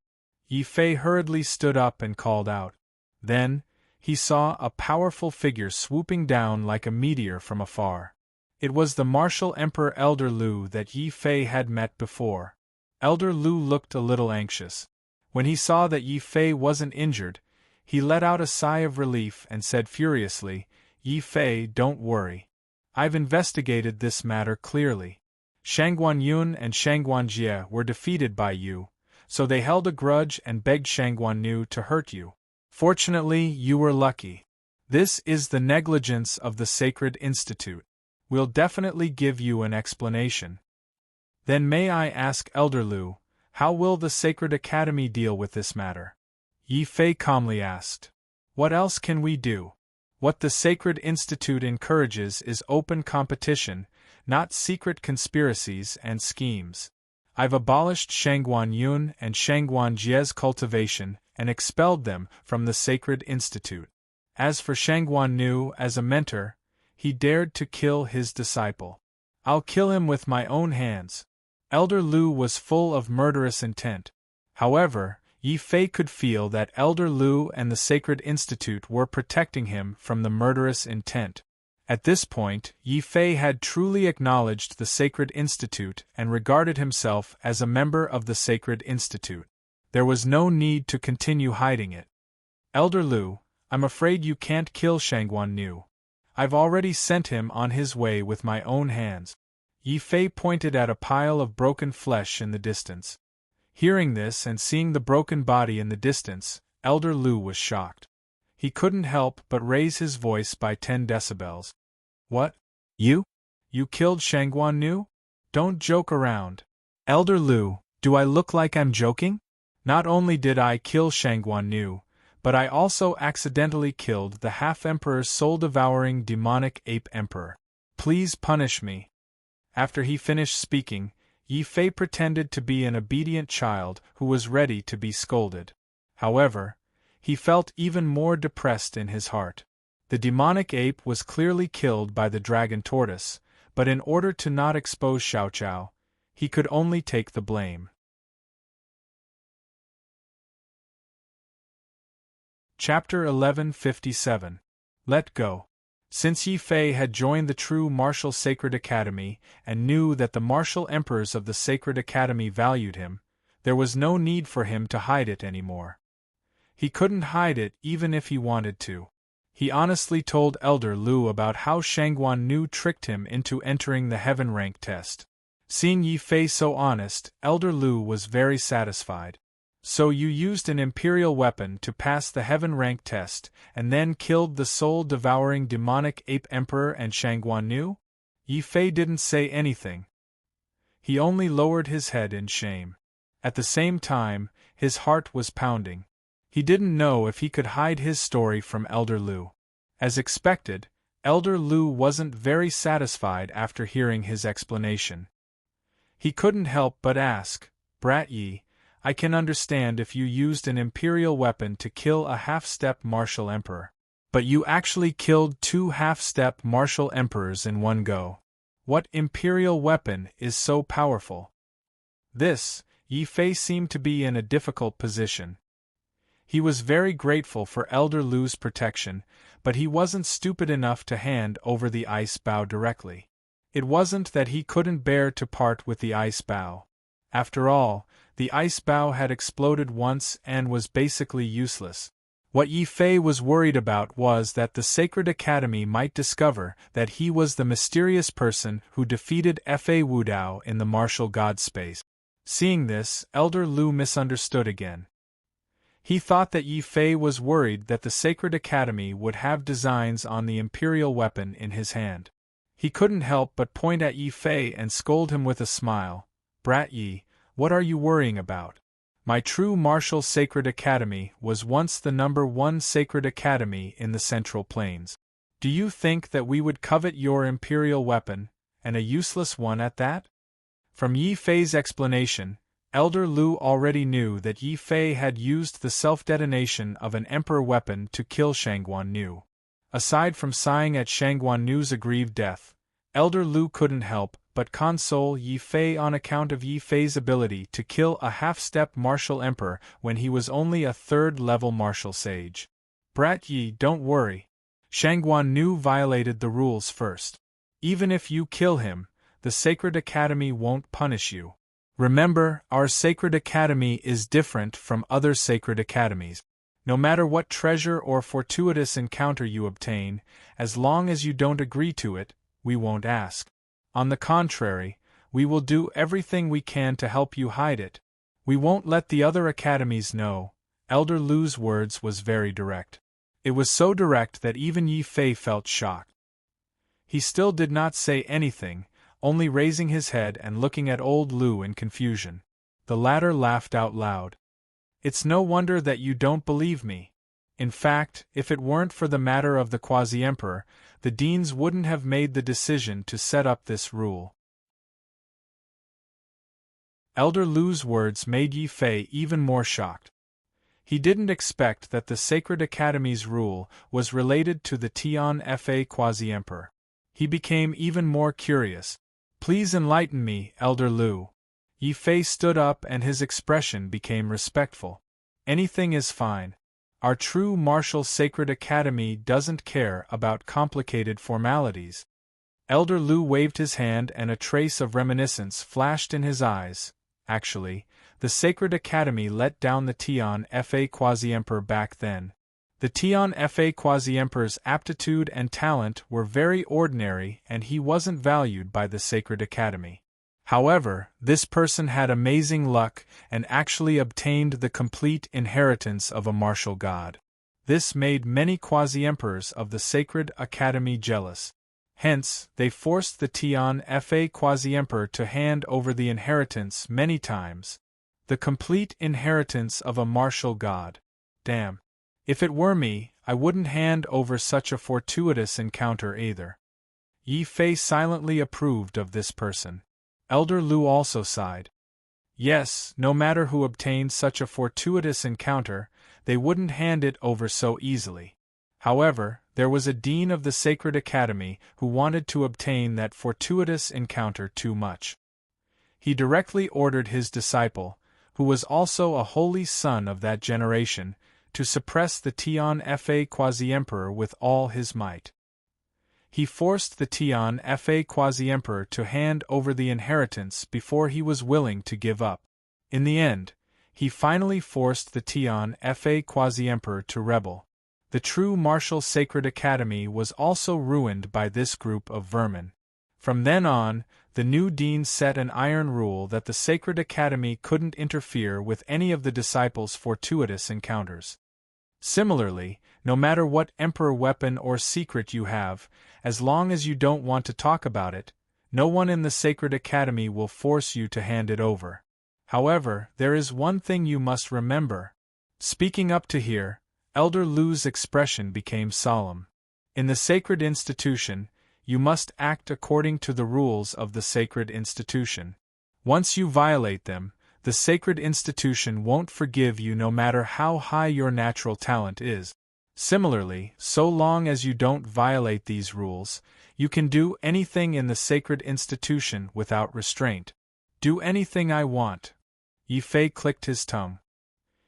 Yi Fei hurriedly stood up and called out. Then, he saw a powerful figure swooping down like a meteor from afar. It was the martial Emperor Elder Lu that Yi Fei had met before. Elder Lu looked a little anxious. When he saw that Yi Fei wasn't injured, he let out a sigh of relief and said furiously, "Yi Fei, don't worry. I've investigated this matter clearly. Shangguan Yun and Shangguan Jie were defeated by you, so they held a grudge and begged Shangguan Nu to hurt you. Fortunately, you were lucky. This is the negligence of the Sacred Institute. We'll definitely give you an explanation." "Then may I ask, Elder Lu, how will the Sacred Academy deal with this matter?" Yi Fei calmly asked. "What else can we do? What the Sacred Institute encourages is open competition, not secret conspiracies and schemes. I've abolished Shangguan Yun and Shangguan Jie's cultivation and expelled them from the Sacred Institute. As for Shangguan Nu as a mentor, he dared to kill his disciple. I'll kill him with my own hands." Elder Lu was full of murderous intent. However, Yi Fei could feel that Elder Lu and the Sacred Institute were protecting him from the murderous intent. At this point, Yi Fei had truly acknowledged the Sacred Institute and regarded himself as a member of the Sacred Institute. There was no need to continue hiding it. Elder Lu, I'm afraid you can't kill Shangguan Nu. I've already sent him on his way with my own hands. Yi Fei pointed at a pile of broken flesh in the distance. Hearing this and seeing the broken body in the distance, Elder Lu was shocked. He couldn't help but raise his voice by 10 decibels. What? You? You killed Shangguan Nu? Don't joke around. Elder Lu, do I look like I'm joking? Not only did I kill Shangguan Nu, but I also accidentally killed the half-emperor's soul-devouring demonic ape emperor. Please punish me. After he finished speaking, Yi Fei pretended to be an obedient child who was ready to be scolded. However, he felt even more depressed in his heart. The demonic ape was clearly killed by the dragon tortoise, but in order to not expose Xiao Chao, he could only take the blame. Chapter 1157. Let Go. Since Yi Fei had joined the true martial Sacred Academy and knew that the martial emperors of the Sacred Academy valued him, there was no need for him to hide it anymore. He couldn't hide it even if he wanted to. He honestly told Elder Lu about how Shangguan Nu tricked him into entering the heaven rank test. Seeing Yi Fei so honest, Elder Lu was very satisfied. So you used an imperial weapon to pass the heaven rank test, and then killed the soul-devouring demonic ape emperor and Shangguan Nu? Yi Fei didn't say anything. He only lowered his head in shame. At the same time, his heart was pounding. He didn't know if he could hide his story from Elder Lu. As expected, Elder Lu wasn't very satisfied after hearing his explanation. He couldn't help but ask, Brat Yi, I can understand if you used an imperial weapon to kill a half-step martial emperor. But you actually killed 2 half-step martial emperors in one go. What imperial weapon is so powerful? Yi Fei seemed to be in a difficult position. He was very grateful for Elder Lu's protection, but he wasn't stupid enough to hand over the ice bow directly. It wasn't that he couldn't bear to part with the ice bow. After all, the ice bow had exploded once and was basically useless. What Yi Fei was worried about was that the Sacred Academy might discover that he was the mysterious person who defeated Fa Wudao in the martial god space. Seeing this, Elder Lu misunderstood again. He thought that Yi Fei was worried that the Sacred Academy would have designs on the imperial weapon in his hand. He couldn't help but point at Yi Fei and scold him with a smile. Brat Yi, what are you worrying about? My true martial Sacred Academy was once the #1 Sacred Academy in the Central Plains. Do you think that we would covet your imperial weapon, and a useless one at that? From Yi Fei's explanation, Elder Lu already knew that Yi Fei had used the self-detonation of an emperor weapon to kill Shangguan Nu. Aside from sighing at Shangguan Nu's aggrieved death, Elder Lu couldn't help but console Yi Fei on account of Yi Fei's ability to kill a half-step martial emperor when he was only a 3rd-level martial sage. Brat Yi, don't worry. Shangguan Nu violated the rules first. Even if you kill him, the Sacred Academy won't punish you. Remember, our Sacred Academy is different from other Sacred Academies. No matter what treasure or fortuitous encounter you obtain, as long as you don't agree to it, we won't ask. On the contrary, we will do everything we can to help you hide it. We won't let the other academies know. Elder Lu's words was very direct. It was so direct that even Yi Fei felt shocked. He still did not say anything, only raising his head and looking at old Lu in confusion. The latter laughed out loud. It's no wonder that you don't believe me. In fact, if it weren't for the matter of the Quasi-Emperor, the deans wouldn't have made the decision to set up this rule. Elder Lu's words made Yi Fei even more shocked. He didn't expect that the Sacred Academy's rule was related to the Tian Fa Quasi-Emperor. He became even more curious. Please enlighten me, Elder Lu. Yi Fei stood up and his expression became respectful. Anything is fine. Our true martial sacred academy doesn't care about complicated formalities. Elder Lu waved his hand and a trace of reminiscence flashed in his eyes. Actually, the Sacred Academy let down the Tian Fa Quasi-Emperor back then. The Tian Fa Quasi-Emperor's aptitude and talent were very ordinary and he wasn't valued by the Sacred Academy. However, this person had amazing luck and actually obtained the complete inheritance of a martial god. This made many quasi-emperors of the Sacred Academy jealous. Hence, they forced the Tian Fa Quasi-Emperor to hand over the inheritance many times. The complete inheritance of a martial god. Damn. If it were me, I wouldn't hand over such a fortuitous encounter either. Yi Fei silently approved of this person. Elder Lu also sighed. Yes, no matter who obtained such a fortuitous encounter, they wouldn't hand it over so easily. However, there was a dean of the Sacred Academy who wanted to obtain that fortuitous encounter too much. He directly ordered his disciple, who was also a holy son of that generation, to suppress the Tian Fa Quasi-Emperor with all his might. He forced the Tian Fa Quasi-Emperor to hand over the inheritance before he was willing to give up. In the end, he finally forced the Tian Fa Quasi-Emperor to rebel. The true martial Sacred Academy was also ruined by this group of vermin. From then on, the new dean set an iron rule that the Sacred Academy couldn't interfere with any of the disciples' fortuitous encounters. Similarly, no matter what emperor weapon or secret you have, as long as you don't want to talk about it, no one in the Sacred Academy will force you to hand it over. However, there is one thing you must remember. Speaking up to here, Elder Lu's expression became solemn. In the sacred institution, you must act according to the rules of the sacred institution. Once you violate them, the sacred institution won't forgive you no matter how high your natural talent is. Similarly, so long as you don't violate these rules, you can do anything in the sacred institution without restraint. Do anything I want. Yi Fei clicked his tongue.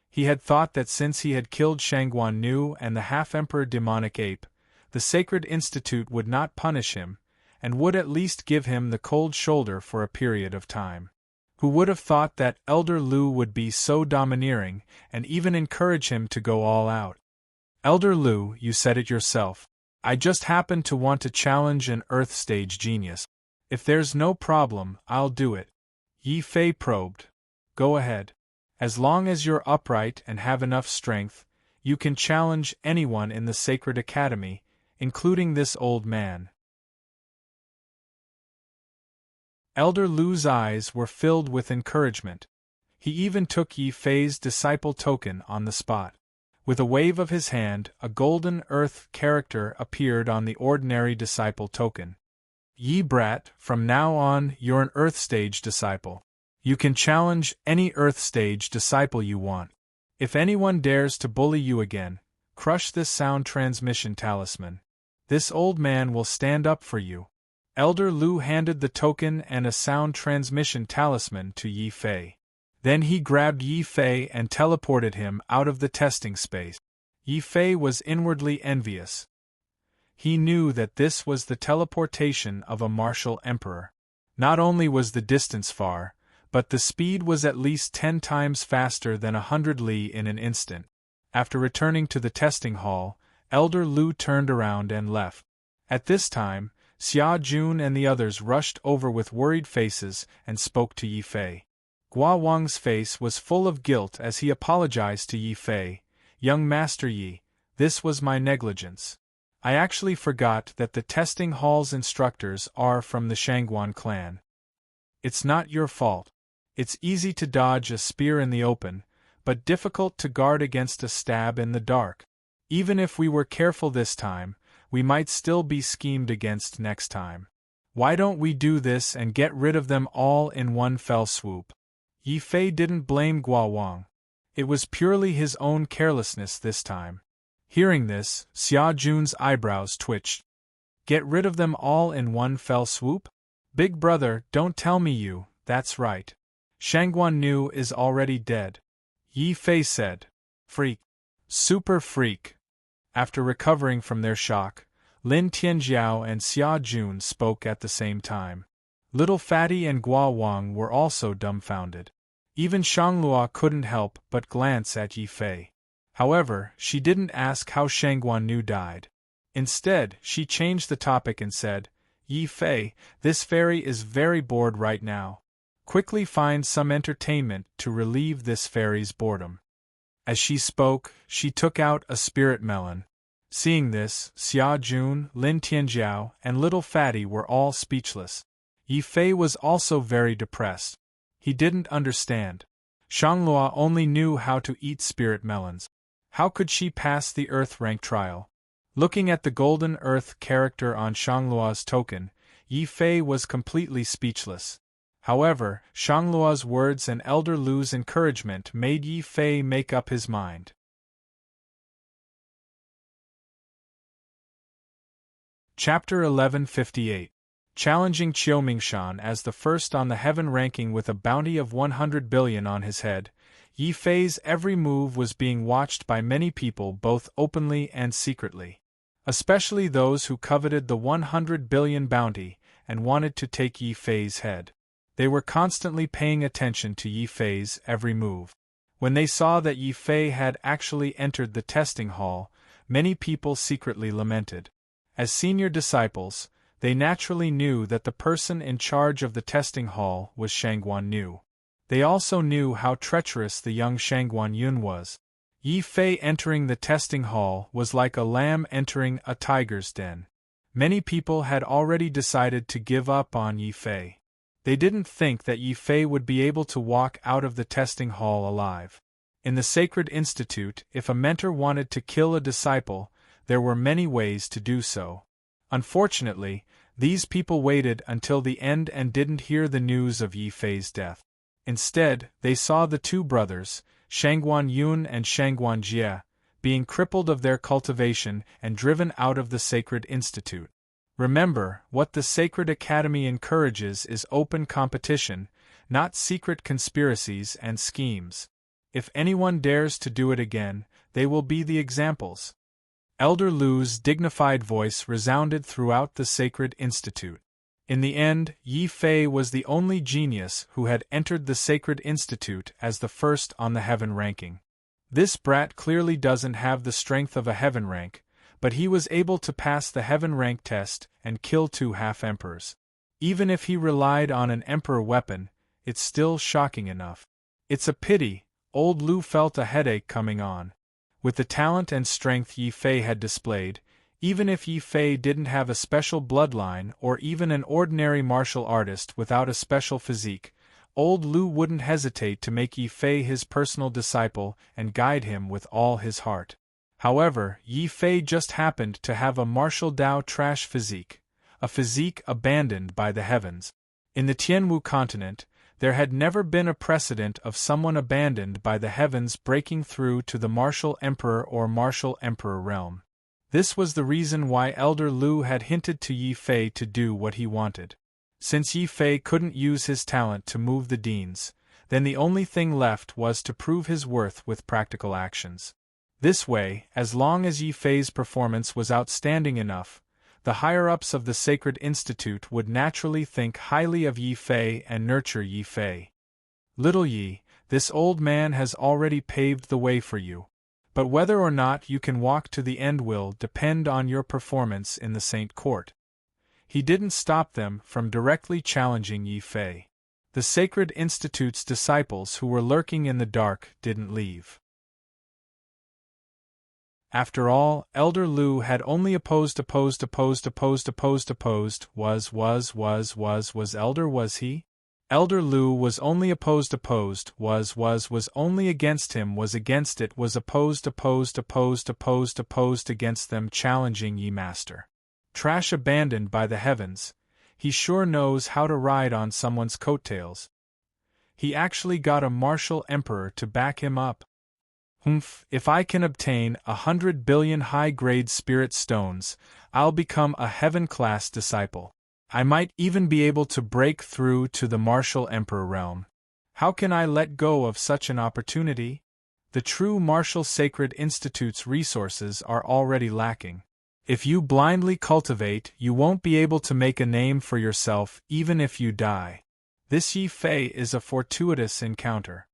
He had thought that since he had killed Shangguan Nu and the half-emperor demonic ape, the Sacred Institute would not punish him, and would at least give him the cold shoulder for a period of time. Who would have thought that Elder Lu would be so domineering, and even encourage him to go all out? Elder Lu, you said it yourself. I just happen to want to challenge an Earth stage genius. If there's no problem, I'll do it. Yi Fei probed. Go ahead. As long as you're upright and have enough strength, you can challenge anyone in the Sacred Academy, including this old man. Elder Lu's eyes were filled with encouragement. He even took Yi Fei's disciple token on the spot. With a wave of his hand, a golden earth character appeared on the ordinary disciple token. Yi brat, from now on you're an Earth stage disciple. You can challenge any Earth stage disciple you want. If anyone dares to bully you again, crush this sound transmission talisman. This old man will stand up for you. Elder Lu handed the token and a sound transmission talisman to Yi Fei. Then he grabbed Yi Fei and teleported him out of the testing space. Yi Fei was inwardly envious. He knew that this was the teleportation of a martial emperor. Not only was the distance far, but the speed was at least 10 times faster than 100 li in an instant. After returning to the testing hall, Elder Lu turned around and left. At this time, Xia Jun and the others rushed over with worried faces and spoke to Yi Fei. Gua Wang's face was full of guilt as he apologized to Yi Fei. Young Master Yi, this was my negligence. I actually forgot that the testing hall's instructors are from the Shangguan clan. It's not your fault. It's easy to dodge a spear in the open, but difficult to guard against a stab in the dark. Even if we were careful this time, we might still be schemed against next time. Why don't we do this and get rid of them all in one fell swoop? Yi Fei didn't blame Gua Wang. It was purely his own carelessness this time. Hearing this, Xia Jun's eyebrows twitched. Get rid of them all in one fell swoop? Big brother, don't tell me you, that's right. Shangguan Nu is already dead. Yi Fei said. Freak. Super freak. After recovering from their shock, Lin Tianjiao and Xia Jun spoke at the same time. Little Fatty and Guo Wang were also dumbfounded. Even Shanglua couldn't help but glance at Yi Fei. However, she didn't ask how Shangguan died. Instead, she changed the topic and said, "Yi Fei, this fairy is very bored right now. Quickly find some entertainment to relieve this fairy's boredom." As she spoke, she took out a spirit melon. Seeing this, Xia Jun, Lin Tianjiao, and Little Fatty were all speechless. Yi Fei was also very depressed. He didn't understand. Shanglua only knew how to eat spirit melons. How could she pass the Earth rank trial? Looking at the golden Earth character on Shanglua's token, Yi Fei was completely speechless. However, Shanglua's words and Elder Lu's encouragement made Yi Fei make up his mind. Chapter 1158. Challenging Qiumingshan as the first on the heaven ranking with a bounty of 100 billion on his head, Yi Fei's every move was being watched by many people both openly and secretly. Especially those who coveted the 100 billion bounty and wanted to take Yi Fei's head. They were constantly paying attention to Yi Fei's every move. When they saw that Yi Fei had actually entered the testing hall, many people secretly lamented. As senior disciples, they naturally knew that the person in charge of the testing hall was Shangguan Yu. They also knew how treacherous the young Shangguan Yun was. Yi Fei entering the testing hall was like a lamb entering a tiger's den. Many people had already decided to give up on Yi Fei. They didn't think that Yi Fei would be able to walk out of the testing hall alive. In the Sacred Institute, if a mentor wanted to kill a disciple, there were many ways to do so. Unfortunately, these people waited until the end and didn't hear the news of Yi Fei's death. Instead, they saw the two brothers, Shangguan Yun and Shangguan Jie, being crippled of their cultivation and driven out of the Sacred Institute. Remember, what the Sacred Academy encourages is open competition, not secret conspiracies and schemes. If anyone dares to do it again, they will be the examples. Elder Lu's dignified voice resounded throughout the Sacred Institute. In the end, Yi Fei was the only genius who had entered the Sacred Institute as the first on the heaven ranking. This brat clearly doesn't have the strength of a heaven rank, but he was able to pass the heaven rank test and kill 2 half-emperors. Even if he relied on an emperor weapon, it's still shocking enough. It's a pity, old Lu felt a headache coming on. With the talent and strength Yi Fei had displayed, even if Yi Fei didn't have a special bloodline or even an ordinary martial artist without a special physique, old Lu wouldn't hesitate to make Yi Fei his personal disciple and guide him with all his heart. However, Yi Fei just happened to have a martial Dao trash physique, a physique abandoned by the heavens. In the Tianwu continent, there had never been a precedent of someone abandoned by the heavens breaking through to the martial emperor or martial emperor realm. This was the reason why Elder Lu had hinted to Yi Fei to do what he wanted. Since Yi Fei couldn't use his talent to move the deans, then the only thing left was to prove his worth with practical actions. This way, as long as Yi Fei's performance was outstanding enough, the higher-ups of the Sacred Institute would naturally think highly of Yi Fei and nurture Yi Fei. Little Yi, this old man has already paved the way for you. But whether or not you can walk to the end will depend on your performance in the Saint Court. He didn't stop them from directly challenging Yi Fei. The Sacred Institute's disciples who were lurking in the dark didn't leave. After all, Elder Lu had only opposed was Elder was he? Elder Lu was only opposed was only against him was against it was opposed against them challenging Yi Master. Trash abandoned by the heavens, he sure knows how to ride on someone's coattails. He actually got a martial emperor to back him up. If I can obtain 100 billion high-grade spirit stones, I'll become a heaven-class disciple. I might even be able to break through to the martial emperor realm. How can I let go of such an opportunity? The true martial sacred institute's resources are already lacking. If you blindly cultivate, you won't be able to make a name for yourself even if you die. This Yi Fei is a fortuitous encounter.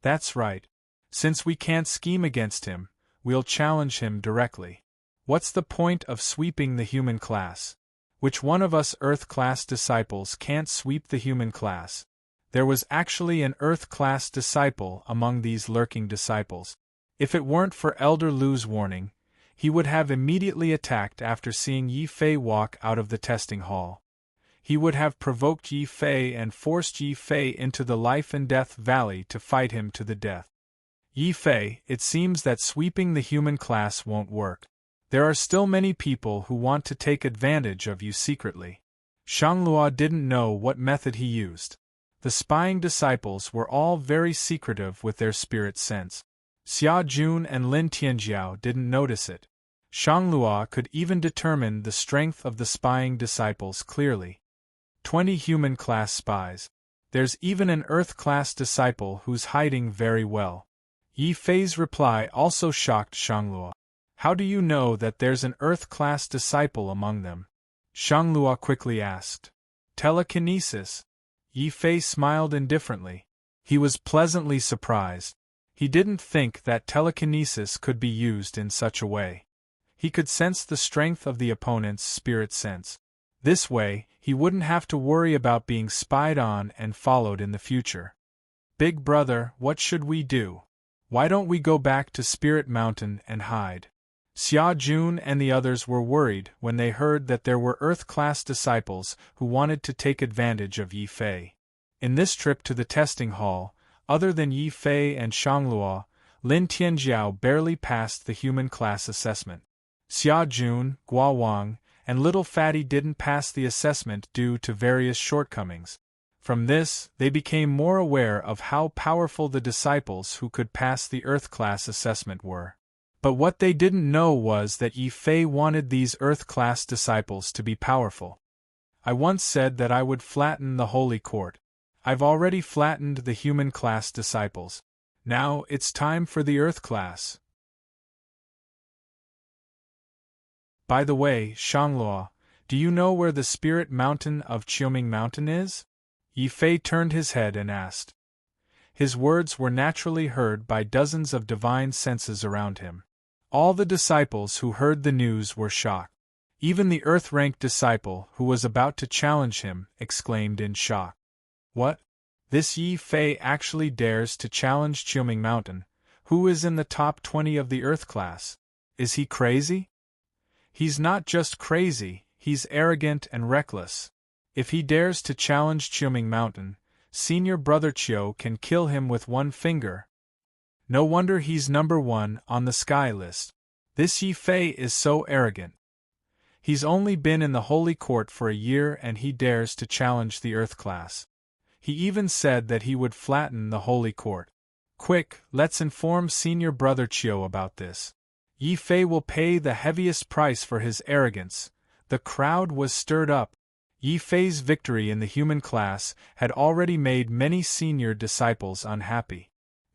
That's right. Since we can't scheme against him, we'll challenge him directly. What's the point of sweeping the human class? Which one of us Earth class disciples can't sweep the human class? There was actually an Earth class disciple among these lurking disciples. If it weren't for Elder Lu's warning, he would have immediately attacked after seeing Yi Fei walk out of the testing hall. He would have provoked Yi Fei and forced Yi Fei into the life and death valley to fight him to the death. Yi Fei, it seems that sweeping the human class won't work. There are still many people who want to take advantage of you secretly. Shanglua didn't know what method he used. The spying disciples were all very secretive with their spirit sense. Xia Jun and Lin Tianjiao didn't notice it. Shanglua could even determine the strength of the spying disciples clearly. 20 human class spies. There's even an Earth class disciple who's hiding very well. Yi Fei's reply also shocked Shanglua. How do you know that there's an Earth class disciple among them? Shanglua quickly asked. Telekinesis. Yi Fei smiled indifferently. He was pleasantly surprised. He didn't think that telekinesis could be used in such a way. He could sense the strength of the opponent's spirit sense. This way, he wouldn't have to worry about being spied on and followed in the future. Big brother, what should we do? Why don't we go back to Spirit Mountain and hide? Xia Jun and the others were worried when they heard that there were Earth-class disciples who wanted to take advantage of Yi Fei. In this trip to the testing hall, other than Yi Fei and Shanglua, Lin Tianjiao barely passed the human class assessment. Xia Jun, Gua Wang, and Little Fatty didn't pass the assessment due to various shortcomings. From this, they became more aware of how powerful the disciples who could pass the Earth class assessment were. But what they didn't know was that Yi Fei wanted these Earth class disciples to be powerful. I once said that I would flatten the Holy Court. I've already flattened the human class disciples. Now it's time for the Earth class. By the way, Shanglua, do you know where the spirit mountain of Qiuming Mountain is? Yi Fei turned his head and asked. His words were naturally heard by dozens of divine senses around him. All the disciples who heard the news were shocked. Even the Earth-ranked disciple who was about to challenge him exclaimed in shock. What? This Yi Fei actually dares to challenge Qiuming Mountain, who is in the top 20 of the Earth class? Is he crazy? He's not just crazy, he's arrogant and reckless. If he dares to challenge Qiuming Mountain, Senior Brother Qiu can kill him with one finger. No wonder he's number 1 on the sky list. This Yi Fei is so arrogant. He's only been in the Holy Court for a year and he dares to challenge the Earth class. He even said that he would flatten the Holy Court. Quick, let's inform Senior Brother Qiu about this. Yi Fei will pay the heaviest price for his arrogance. The crowd was stirred up. Yi Fei's victory in the human class had already made many senior disciples unhappy.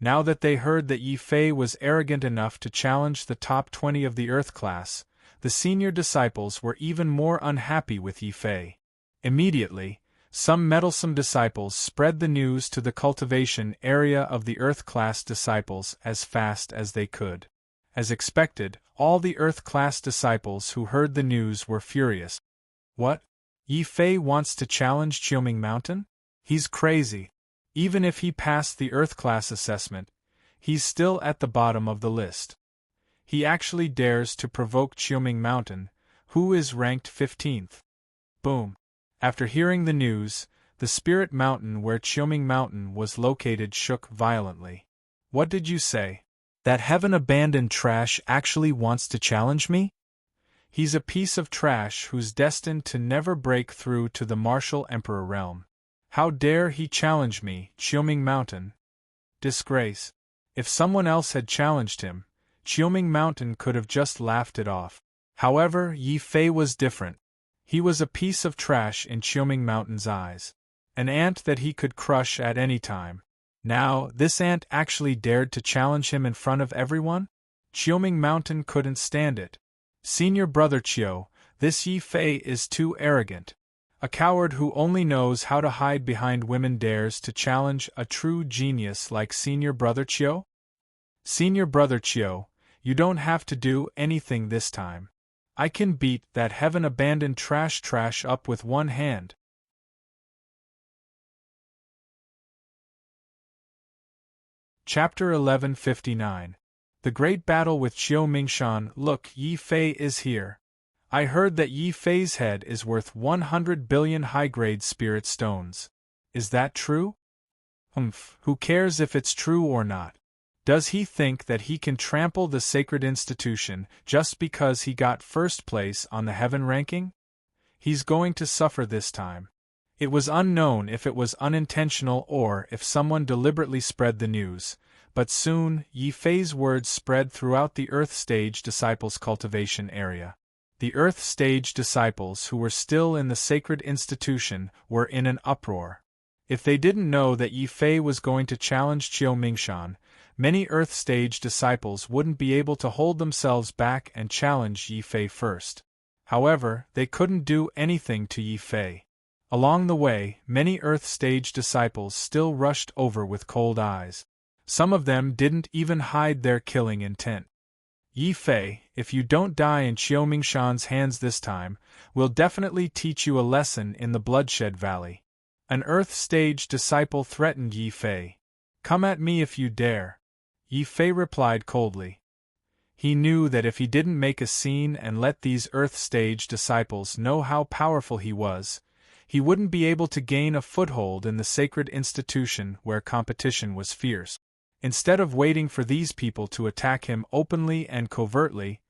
Now that they heard that Yi Fei was arrogant enough to challenge the top 20 of the Earth class, the senior disciples were even more unhappy with Yi Fei. Immediately, some meddlesome disciples spread the news to the cultivation area of the Earth class disciples as fast as they could. As expected, all the Earth class disciples who heard the news were furious. What? Yi Fei wants to challenge Qiuming Mountain? He's crazy. Even if he passed the Earth class assessment, he's still at the bottom of the list. He actually dares to provoke Qiuming Mountain, who is ranked 15th. Boom. After hearing the news, the spirit mountain where Qiuming Mountain was located shook violently. What did you say? That heaven-abandoned trash actually wants to challenge me? He's a piece of trash who's destined to never break through to the martial emperor realm. How dare he challenge me, Qiuming Mountain? Disgrace. If someone else had challenged him, Qiuming Mountain could have just laughed it off. However, Yi Fei was different. He was a piece of trash in Qiuming Mountain's eyes. An ant that he could crush at any time. Now, this ant actually dared to challenge him in front of everyone? Qiuming Mountain couldn't stand it. Senior brother Qiu, this Yi Fei is too arrogant. A coward who only knows how to hide behind women dares to challenge a true genius like Senior brother Qiu? Senior brother Qiu, you don't have to do anything this time. I can beat that heaven-abandoned trash up with one hand. Chapter 1159. The Great Battle with Qiu Mingshan. Look, Yi Fei is here. I heard that Yi Fei's head is worth 100 billion high-grade spirit stones. Is that true? Who cares if it's true or not? Does he think that he can trample the sacred institution just because he got first place on the heaven ranking? He's going to suffer this time. It was unknown if it was unintentional or if someone deliberately spread the news, but soon Yi Fei's words spread throughout the Earth Stage Disciples' cultivation area. The Earth Stage disciples who were still in the sacred institution were in an uproar. If they didn't know that Yi Fei was going to challenge Qiu Mingshan, many Earth Stage disciples wouldn't be able to hold themselves back and challenge Yi Fei first. However, they couldn't do anything to Yi Fei. Along the way, many Earth Stage disciples still rushed over with cold eyes. Some of them didn't even hide their killing intent. Yi Fei, if you don't die in Qiu Mingshan's hands this time, we'll definitely teach you a lesson in the Bloodshed Valley. An Earth Stage disciple threatened Yi Fei. Come at me if you dare. Yi Fei replied coldly. He knew that if he didn't make a scene and let these Earth Stage disciples know how powerful he was, he wouldn't be able to gain a foothold in the sacred institution where competition was fierce. Instead of waiting for these people to attack him openly and covertly,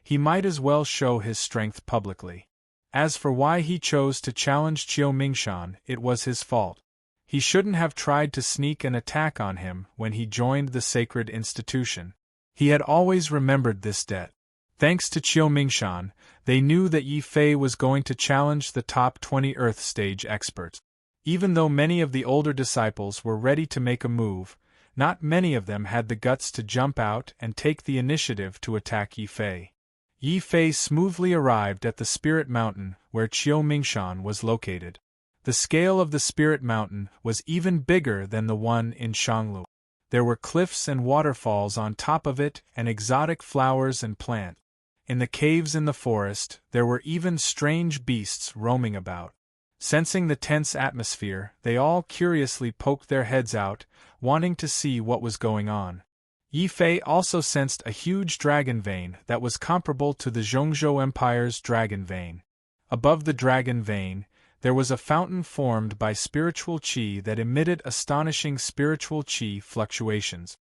he might as well show his strength publicly. As for why he chose to challenge Qiu Mingshan, it was his fault. He shouldn't have tried to sneak an attack on him when he joined the sacred institution. He had always remembered this debt. Thanks to Qiu Mingshan, they knew that Yi Fei was going to challenge the top 20 Earth Stage experts. Even though many of the older disciples were ready to make a move, not many of them had the guts to jump out and take the initiative to attack Yi Fei. Yi Fei smoothly arrived at the Spirit Mountain where Qiu Mingshan was located. The scale of the Spirit Mountain was even bigger than the one in Shanglu. There were cliffs and waterfalls on top of it and exotic flowers and plants. In the caves in the forest, there were even strange beasts roaming about. Sensing the tense atmosphere, they all curiously poked their heads out, wanting to see what was going on. Yi Fei also sensed a huge dragon vein that was comparable to the Zhongzhou Empire's dragon vein. Above the dragon vein, there was a fountain formed by spiritual qi that emitted astonishing spiritual qi fluctuations.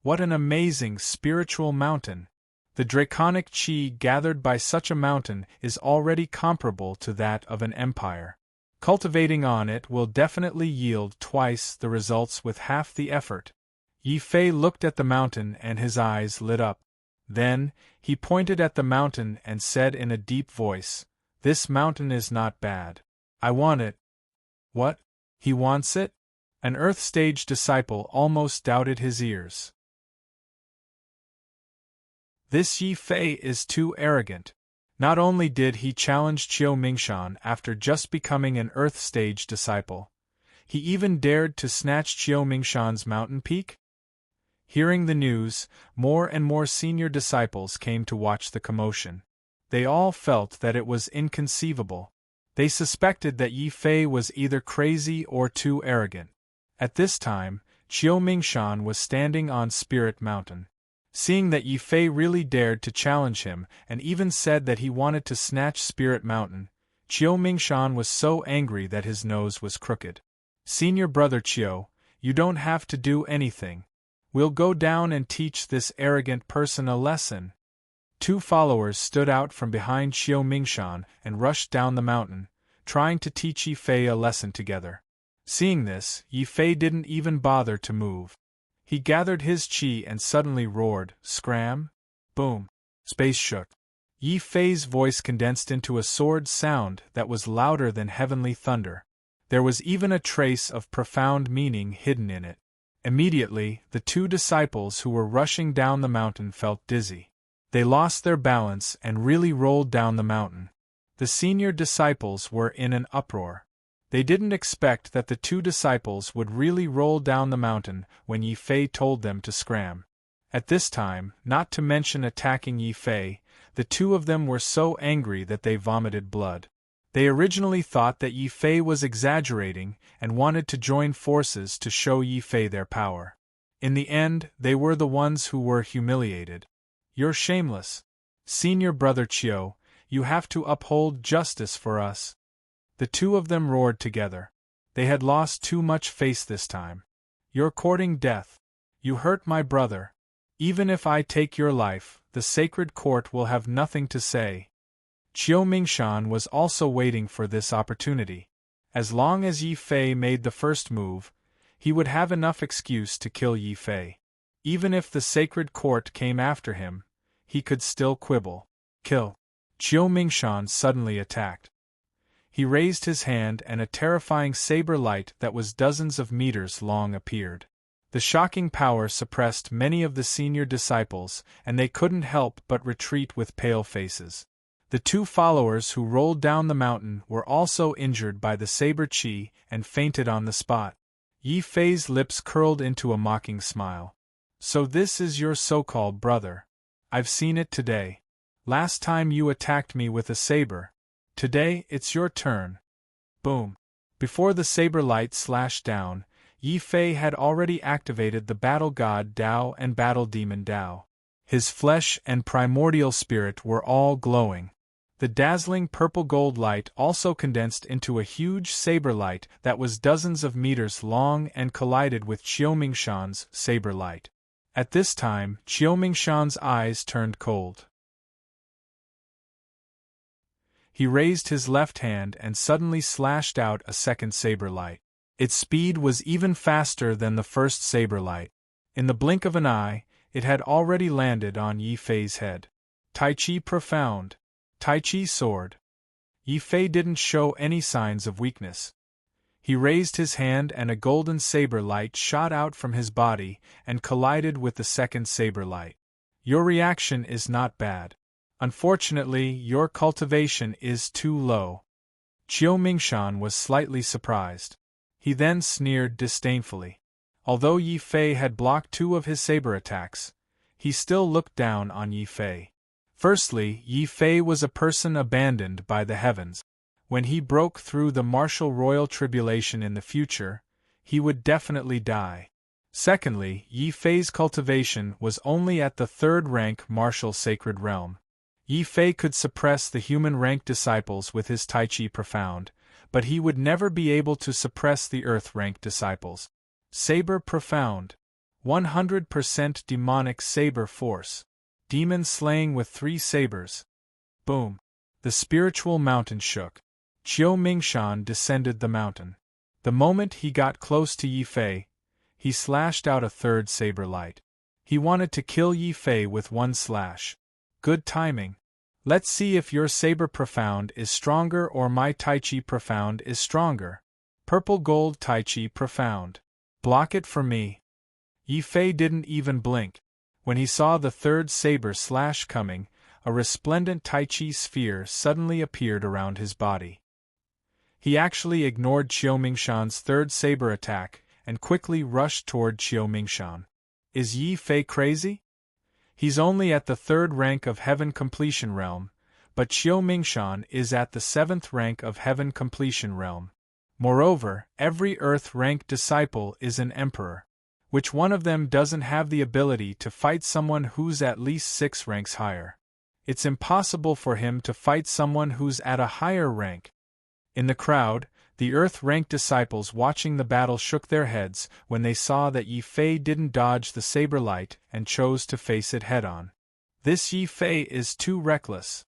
What an amazing spiritual mountain! The draconic qi gathered by such a mountain is already comparable to that of an empire. Cultivating on it will definitely yield twice the results with half the effort. Yi Fei looked at the mountain and his eyes lit up. Then, he pointed at the mountain and said in a deep voice, "This mountain is not bad. I want it." What? He wants it? An Earth Stage disciple almost doubted his ears. This Yi Fei is too arrogant. Not only did he challenge Qiu Mingshan after just becoming an Earth Stage disciple, he even dared to snatch Qiu Mingshan's mountain peak? Hearing the news, more and more senior disciples came to watch the commotion. They all felt that it was inconceivable. They suspected that Yi Fei was either crazy or too arrogant. At this time, Qiu Mingshan was standing on Spirit Mountain. Seeing that Yi Fei really dared to challenge him and even said that he wanted to snatch Spirit Mountain, Qiu Mingshan was so angry that his nose was crooked. "Senior brother Qiu, you don't have to do anything. We'll go down and teach this arrogant person a lesson." Two followers stood out from behind Qiu Mingshan and rushed down the mountain, trying to teach Yi Fei a lesson together. Seeing this, Yi Fei didn't even bother to move. He gathered his qi and suddenly roared, "Scram!" Boom! Space shook. Yi Fei's voice condensed into a sword sound that was louder than heavenly thunder. There was even a trace of profound meaning hidden in it. Immediately, the two disciples who were rushing down the mountain felt dizzy. They lost their balance and really rolled down the mountain. The senior disciples were in an uproar. They didn't expect that the two disciples would really roll down the mountain when Yi Fei told them to scram. At this time, not to mention attacking Yi Fei, the two of them were so angry that they vomited blood. They originally thought that Yi Fei was exaggerating and wanted to join forces to show Yi Fei their power. In the end, they were the ones who were humiliated. "You're shameless. Senior brother Chiu, you have to uphold justice for us." The two of them roared together. They had lost too much face this time. "You're courting death. You hurt my brother. Even if I take your life, the sacred court will have nothing to say." Chiu Mingshan was also waiting for this opportunity. As long as Yi Fei made the first move, he would have enough excuse to kill Yi Fei. Even if the sacred court came after him, he could still quibble. "Kill!" Chiu Mingshan suddenly attacked. He raised his hand and a terrifying saber light that was dozens of meters long appeared. The shocking power suppressed many of the senior disciples, and they couldn't help but retreat with pale faces. The two followers who rolled down the mountain were also injured by the saber chi and fainted on the spot. Yi Fei's lips curled into a mocking smile. "So this is your so-called brother. I've seen it today. Last time you attacked me with a saber. Today it's your turn." Boom! Before the saber light slashed down, Yi Fei had already activated the battle god Dao and battle demon Dao. His flesh and primordial spirit were all glowing. The dazzling purple-gold light also condensed into a huge saber light that was dozens of meters long and collided with Chiu Mingshan's saber light. At this time, Chiu Mingshan's eyes turned cold. He raised his left hand and suddenly slashed out a second saber light. Its speed was even faster than the first saber light. In the blink of an eye, it had already landed on Yi Fei's head. Tai Chi profound. Tai Chi sword. Yi Fei didn't show any signs of weakness. He raised his hand and a golden saber light shot out from his body and collided with the second saber light. "Your reaction is not bad. Unfortunately, your cultivation is too low." Chiu Mingshan was slightly surprised. He then sneered disdainfully. Although Yi Fei had blocked two of his saber attacks, he still looked down on Yi Fei. Firstly, Yi Fei was a person abandoned by the heavens. When he broke through the martial royal tribulation in the future, he would definitely die. Secondly, Yi Fei's cultivation was only at the third rank martial sacred realm. Yi Fei could suppress the human rank disciples with his Tai Chi profound, but he would never be able to suppress the earth rank disciples. Saber profound. 100% demonic saber force. Demon slaying with 3 sabers. Boom! The spiritual mountain shook. Chiu Mingshan descended the mountain. The moment he got close to Yi Fei, he slashed out a third saber light. He wanted to kill Yi Fei with one slash. Good timing. Let's see if your saber profound is stronger or my Tai Chi profound is stronger. Purple gold Tai Chi profound. Block it for me. Yi Fei didn't even blink. When he saw the third saber slash coming, a resplendent Tai Chi sphere suddenly appeared around his body. He actually ignored Chiu Mingshan's third saber attack and quickly rushed toward Chiu Mingshan. Is Yi Fei crazy? He's only at the 3rd rank of Heaven Completion Realm, but Chiu Mingshan is at the 7th rank of Heaven Completion Realm. Moreover, every Earth rank disciple is an emperor. Which one of them doesn't have the ability to fight someone who's at least 6 ranks higher? It's impossible for him to fight someone who's at a higher rank. In the crowd, the Earth rank disciples watching the battle shook their heads when they saw that Yi Fei didn't dodge the saber light and chose to face it head-on. This Yi Fei is too reckless.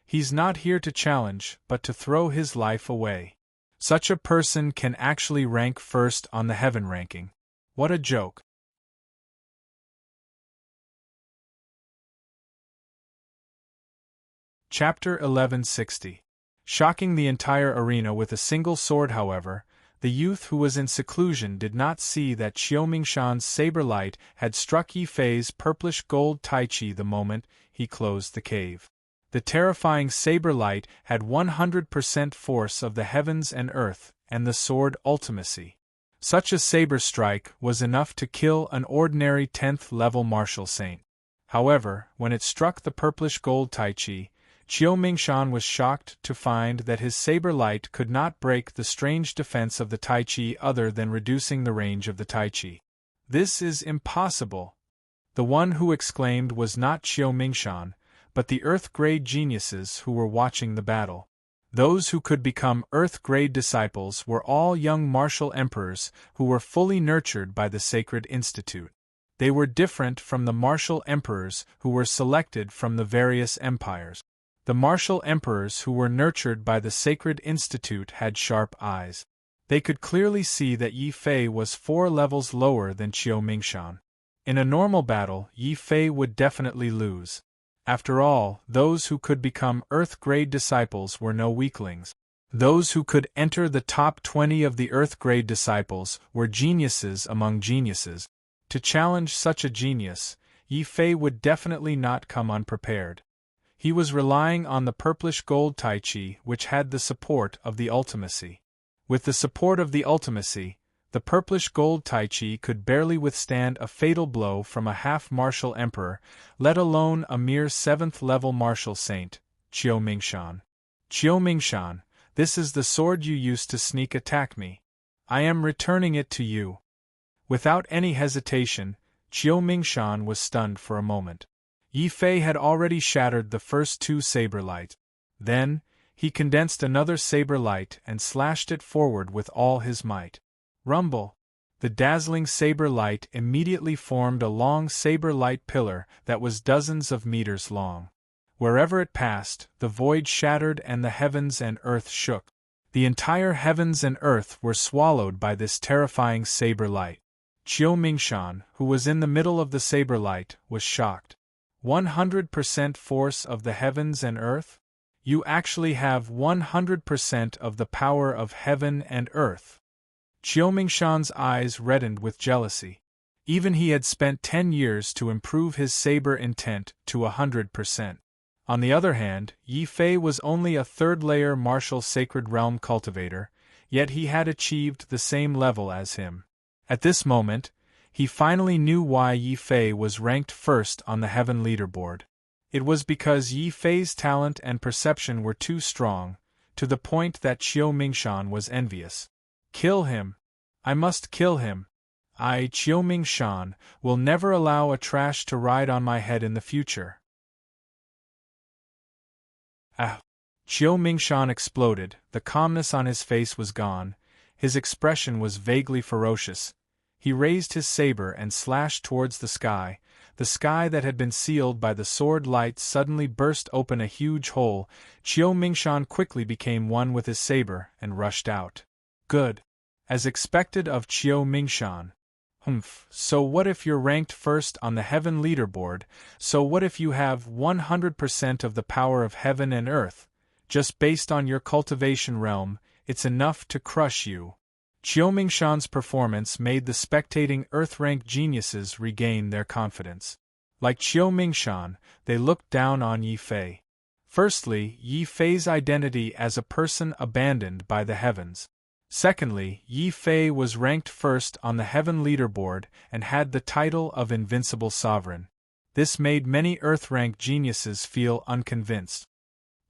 He's not here to challenge, but to throw his life away. Such a person can actually rank first on the heaven ranking. What a joke. Chapter 1160. Shocking the entire arena with a single sword, however, The youth who was in seclusion did not see that Qiu Mingshan's saber light had struck Yi Fei's purplish gold tai chi the moment he closed the cave. The terrifying saber light had 100% force of the heavens and earth, and the sword ultimacy. Such a saber strike was enough to kill an ordinary 10th-level martial saint. However, when it struck the purplish gold tai chi, Qiu Mingshan was shocked to find that his saber light could not break the strange defense of the tai chi other than reducing the range of the tai chi. This is impossible. The one who exclaimed was not Qiu Mingshan, but the Earth-grade geniuses who were watching the battle. Those who could become Earth-grade disciples were all young martial emperors who were fully nurtured by the Sacred Institute. They were different from the martial emperors who were selected from the various empires. The martial emperors who were nurtured by the Sacred Institute had sharp eyes. They could clearly see that Yi Fei was 4 levels lower than Qiu Mingshan. In a normal battle, Yi Fei would definitely lose. After all, those who could become Earth-grade disciples were no weaklings. Those who could enter the top 20 of the Earth-grade disciples were geniuses among geniuses. To challenge such a genius, Yi Fei would definitely not come unprepared. He was relying on the purplish gold tai chi, which had the support of the ultimacy. With the support of the ultimacy, the purplish gold tai chi could barely withstand a fatal blow from a half-martial emperor, let alone a mere 7th-level martial saint, Qiu Mingshan. Qiu Mingshan, this is the sword you used to sneak attack me. I am returning it to you. Without any hesitation, Qiu Mingshan was stunned for a moment. Yi Fei had already shattered the first 2 saber lights. Then, he condensed another saber light and slashed it forward with all his might. Rumble! The dazzling saber light immediately formed a long saber light pillar that was dozens of meters long. Wherever it passed, the void shattered and the heavens and earth shook. The entire heavens and earth were swallowed by this terrifying saber light. Qiu Mingshan, who was in the middle of the saber light, was shocked. 100% force of the heavens and earth? You actually have 100% of the power of heaven and earth. Qiu Mingshan's eyes reddened with jealousy. Even he had spent 10 years to improve his saber intent to 100%. On the other hand, Yi Fei was only a 3rd-layer martial sacred realm cultivator, yet he had achieved the same level as him. At this moment, he finally knew why Yi Fei was ranked first on the heaven leaderboard. It was because Yi Fei's talent and perception were too strong, to the point that Qiu Mingshan was envious. Kill him! I must kill him! I, Qiu Mingshan, will never allow a trash to ride on my head in the future. Ah! Qiu Mingshan exploded, the calmness on his face was gone, his expression was vaguely ferocious. He raised his saber and slashed towards the sky that had been sealed by the sword light suddenly burst open a huge hole. Qiu Mingshan quickly became one with his saber and rushed out. Good. As expected of Qiu Mingshan. So what if you're ranked first on the heaven leaderboard, so what if you have 100% of the power of heaven and earth? Just based on your cultivation realm, it's enough to crush you. Qiu Mingshan's performance made the spectating Earth-ranked geniuses regain their confidence. Like Qiu Mingshan, they looked down on Yi Fei. Firstly, Yi Fei's identity as a person abandoned by the heavens. Secondly, Yi Fei was ranked first on the heaven leaderboard and had the title of Invincible Sovereign. This made many Earth-ranked geniuses feel unconvinced.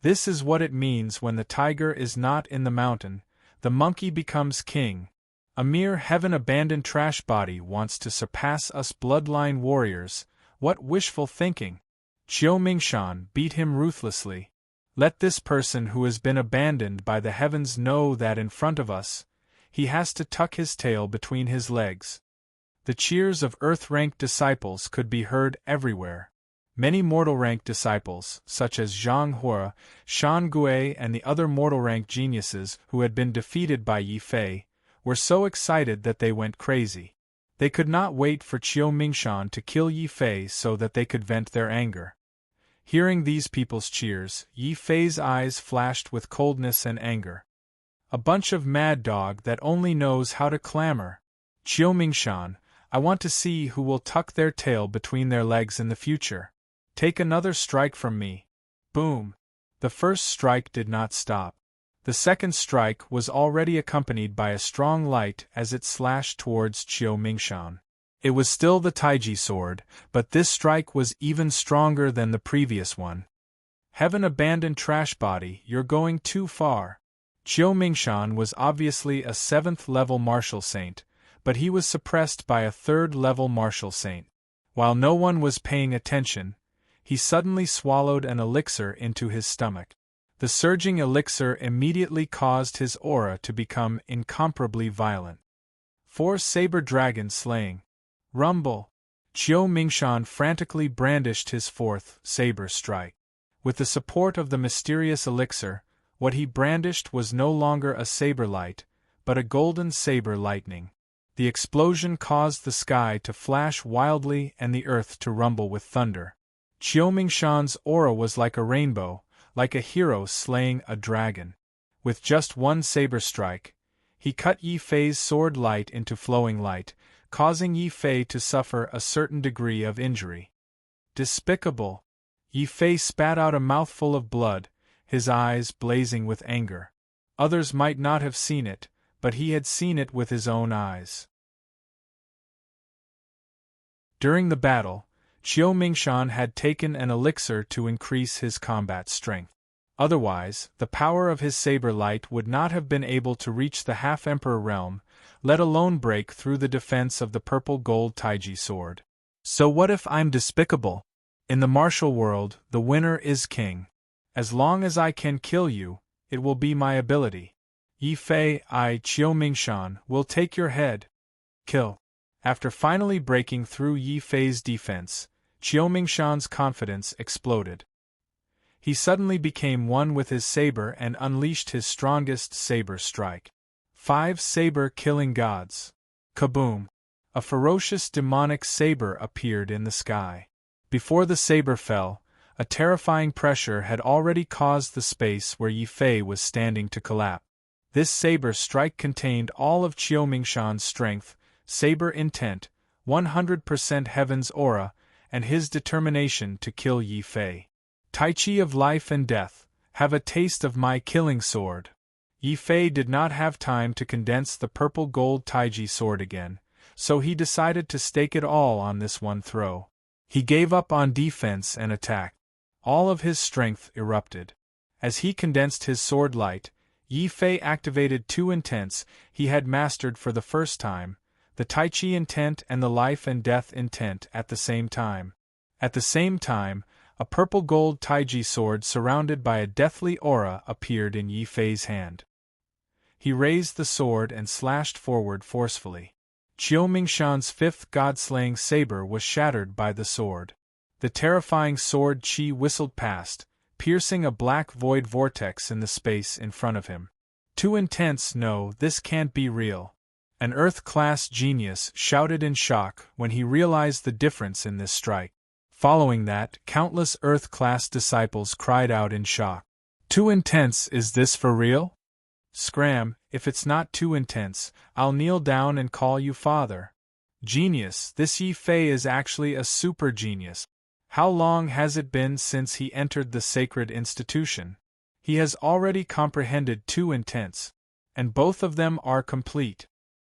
This is what it means when the tiger is not in the mountain. The monkey becomes king. A mere heaven-abandoned trash body wants to surpass us bloodline warriors. What wishful thinking! Qiu Mingshan beat him ruthlessly. Let this person who has been abandoned by the heavens know that in front of us, he has to tuck his tail between his legs. The cheers of Earth-ranked disciples could be heard everywhere. Many mortal-ranked disciples, such as Zhang Hua, Shan Gui and the other mortal-ranked geniuses who had been defeated by Yi Fei, were so excited that they went crazy. They could not wait for Qiu Mingshan to kill Yi Fei so that they could vent their anger. Hearing these people's cheers, Yi Fei's eyes flashed with coldness and anger. A bunch of mad dog that only knows how to clamor. Qiu Mingshan, I want to see who will tuck their tail between their legs in the future. Take another strike from me. Boom. The first strike did not stop. The second strike was already accompanied by a strong light as it slashed towards Qiu Mingshan. It was still the Taiji sword, but this strike was even stronger than the previous one. Heaven abandoned trash body, you're going too far. Qiu Mingshan was obviously a 7th-level martial saint, but he was suppressed by a 3rd-level martial saint. While no one was paying attention, he suddenly swallowed an elixir into his stomach. The surging elixir immediately caused his aura to become incomparably violent. 4 saber dragon slaying. Rumble! Qiu Mingshan frantically brandished his 4th saber strike. With the support of the mysterious elixir, what he brandished was no longer a saber light, but a golden saber lightning. The explosion caused the sky to flash wildly and the earth to rumble with thunder. Qiu Mingshan's aura was like a rainbow, like a hero slaying a dragon. With just one saber strike, he cut Yi Fei's sword light into flowing light, causing Yi Fei to suffer a certain degree of injury. Despicable! Yi Fei spat out a mouthful of blood, his eyes blazing with anger. Others might not have seen it, but he had seen it with his own eyes. During the battle, Qiu Mingshan had taken an elixir to increase his combat strength. Otherwise, the power of his saber light would not have been able to reach the half-emperor realm, let alone break through the defense of the purple-gold Taiji sword. So what if I'm despicable? In the martial world, the winner is king. As long as I can kill you, it will be my ability. Yi Fei, Qiu Mingshan, will take your head. Kill. After finally breaking through Yi Fei's defense, Qiu Mingshan's confidence exploded. He suddenly became one with his saber and unleashed his strongest saber strike. 5 saber-killing gods. Kaboom! A ferocious demonic saber appeared in the sky. Before the saber fell, a terrifying pressure had already caused the space where Yi Fei was standing to collapse. This saber strike contained all of Qiu Mingshan's strength, saber intent, 100% heaven's aura, and his determination to kill Yi Fei. Taichi of life and death, have a taste of my killing sword. Yi Fei did not have time to condense the purple-gold Taiji sword again, so he decided to stake it all on this one throw. He gave up on defense and attack. All of his strength erupted. As he condensed his sword light, Yi Fei activated 2 intents he had mastered for the first time, the Taichi intent and the life and death intent at the same time. At the same time, a purple-gold Taiji sword surrounded by a deathly aura appeared in Yi Fei's hand. He raised the sword and slashed forward forcefully. Qiu Mingshan's 5th god-slaying saber was shattered by the sword. The terrifying sword Qi whistled past, piercing a black void vortex in the space in front of him. Too intense, no, this can't be real. An Earth-class genius shouted in shock when he realized the difference in this strike. Following that, countless Earth-class disciples cried out in shock. Too intense, is this for real? Scram, if it's not too intense, I'll kneel down and call you father. Genius, this Yi Fei is actually a super genius. How long has it been since he entered the sacred institution? He has already comprehended 2 intents, and both of them are complete.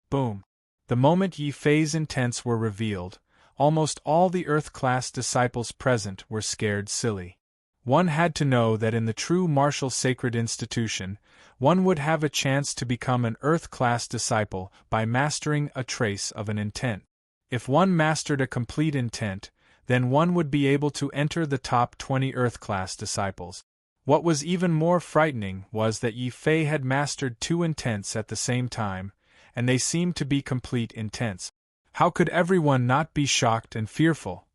Boom. The moment Yi Fei's intents were revealed, almost all the Earth-class disciples present were scared silly. One had to know that in the true martial sacred institution, one would have a chance to become an Earth-class disciple by mastering a trace of an intent. If one mastered a complete intent, then one would be able to enter the top 20 Earth-class disciples. What was even more frightening was that Yi Fei had mastered 2 intents at the same time, and they seemed to be complete intents. How could everyone not be shocked and fearful?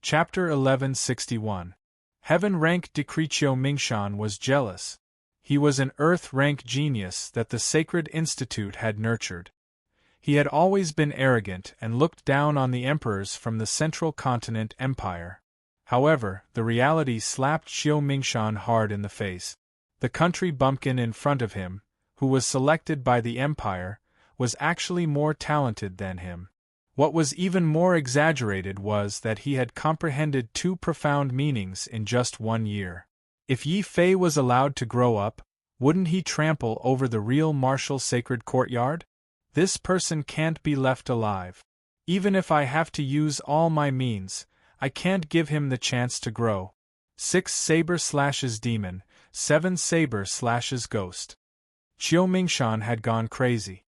Chapter 1161. Heaven Rank Decree. Qiu Mingshan was jealous. He was an Earth-rank genius that the Sacred Institute had nurtured. He had always been arrogant and looked down on the emperors from the Central Continent Empire. However, the reality slapped Xiao Mingshan hard in the face. The country bumpkin in front of him, who was selected by the Empire, was actually more talented than him. What was even more exaggerated was that he had comprehended two profound meanings in just 1 year. If Yi Fei was allowed to grow up, wouldn't he trample over the real martial sacred courtyard? This person can't be left alive. Even if I have to use all my means, I can't give him the chance to grow. 6 saber slashes demon, 7 saber slashes ghost. Xiao Mingshan had gone crazy.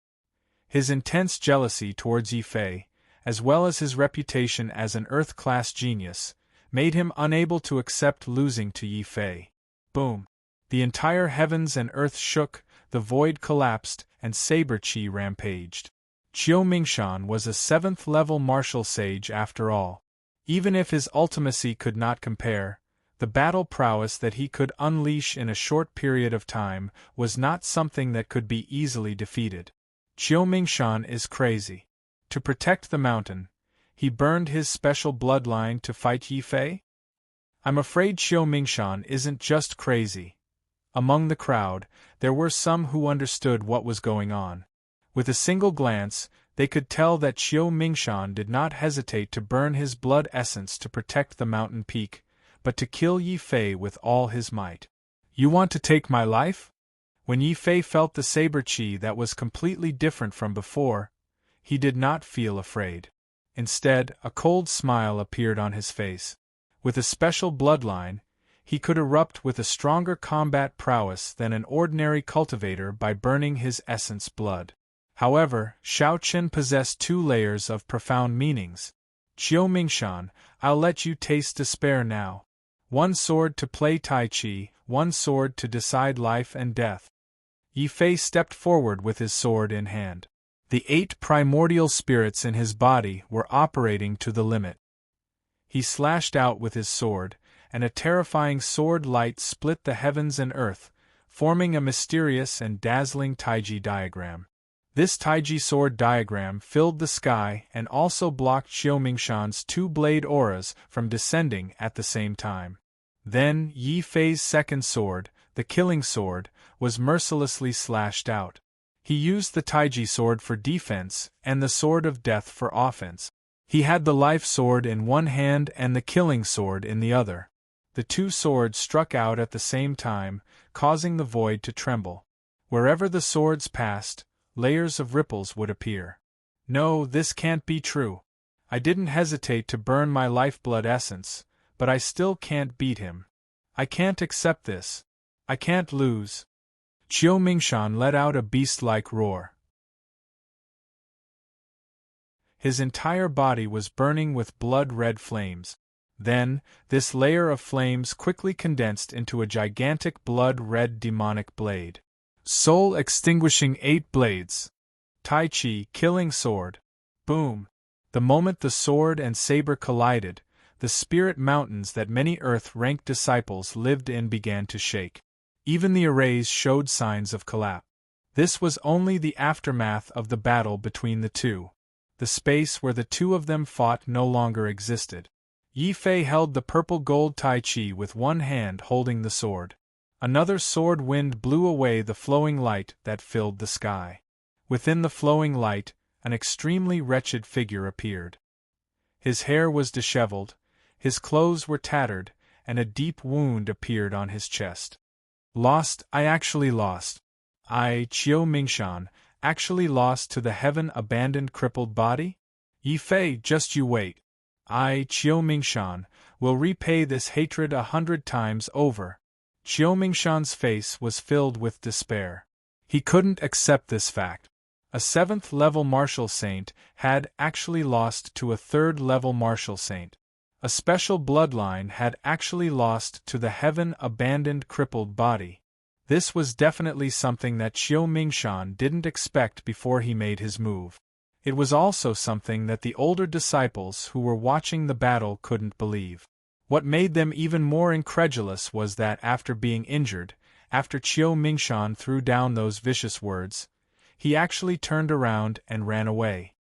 His intense jealousy towards Yi Fei, as well as his reputation as an Earth-class genius, made him unable to accept losing to Yi Fei. Boom! The entire heavens and earth shook, the void collapsed, and saber chi rampaged. Xiao Mingshan was a 7th-level martial sage after all. Even if his ultimacy could not compare, the battle prowess that he could unleash in a short period of time was not something that could be easily defeated. Xiao Mingshan is crazy. To protect the mountain, he burned his special bloodline to fight Yi Fei? I'm afraid Xiao Mingshan isn't just crazy. Among the crowd, there were some who understood what was going on. With a single glance, they could tell that Xiao Mingshan did not hesitate to burn his blood essence to protect the mountain peak, but to kill Yi Fei with all his might. You want to take my life? When Yi Fei felt the saber chi that was completely different from before, he did not feel afraid. Instead, a cold smile appeared on his face. With a special bloodline, he could erupt with a stronger combat prowess than an ordinary cultivator by burning his essence blood. However, Shao Qin possessed 2 layers of profound meanings. Xiao Mingshan, I'll let you taste despair now. 1 sword to play Tai Chi, 1 sword to decide life and death. Yi Fei stepped forward with his sword in hand. The 8 primordial spirits in his body were operating to the limit. He slashed out with his sword, and a terrifying sword light split the heavens and earth, forming a mysterious and dazzling Taiji diagram. This Taiji sword diagram filled the sky and also blocked Xiao Mingshan's 2 blade auras from descending at the same time. Then Yi Fei's second sword, the killing sword, was mercilessly slashed out. He used the Taiji sword for defense and the sword of death for offense. He had the life sword in one hand and the killing sword in the other. The 2 swords struck out at the same time, causing the void to tremble. Wherever the swords passed, layers of ripples would appear. No, this can't be true. I didn't hesitate to burn my lifeblood essence, but I still can't beat him. I can't accept this. I can't lose. Xiao Mingshan let out a beast-like roar. His entire body was burning with blood-red flames. Then, this layer of flames quickly condensed into a gigantic blood-red demonic blade. Soul extinguishing 8 blades. Tai Chi killing sword. Boom! The moment the sword and saber collided, the spirit mountains that many Earth-ranked disciples lived in began to shake. Even the arrays showed signs of collapse. This was only the aftermath of the battle between the 2. The space where the 2 of them fought no longer existed. Yi Fei held the purple-gold Tai Chi with one hand holding the sword. Another sword wind blew away the flowing light that filled the sky. Within the flowing light, an extremely wretched figure appeared. His hair was disheveled, his clothes were tattered, and a deep wound appeared on his chest. Lost, I actually lost. I, Xiao Mingshan, actually lost to the heaven-abandoned crippled body? Yi Fei, just you wait. I, Xiao Mingshan, will repay this hatred 100 times over. Xiao Mingshan's face was filled with despair. He couldn't accept this fact. A 7th-level martial saint had actually lost to a 3rd-level martial saint. A special bloodline had actually lost to the heaven-abandoned crippled body. This was definitely something that Xiao Mingshan didn't expect before he made his move. It was also something that the older disciples who were watching the battle couldn't believe. What made them even more incredulous was that after being injured, after Xiao Mingshan threw down those vicious words, he actually turned around and ran away.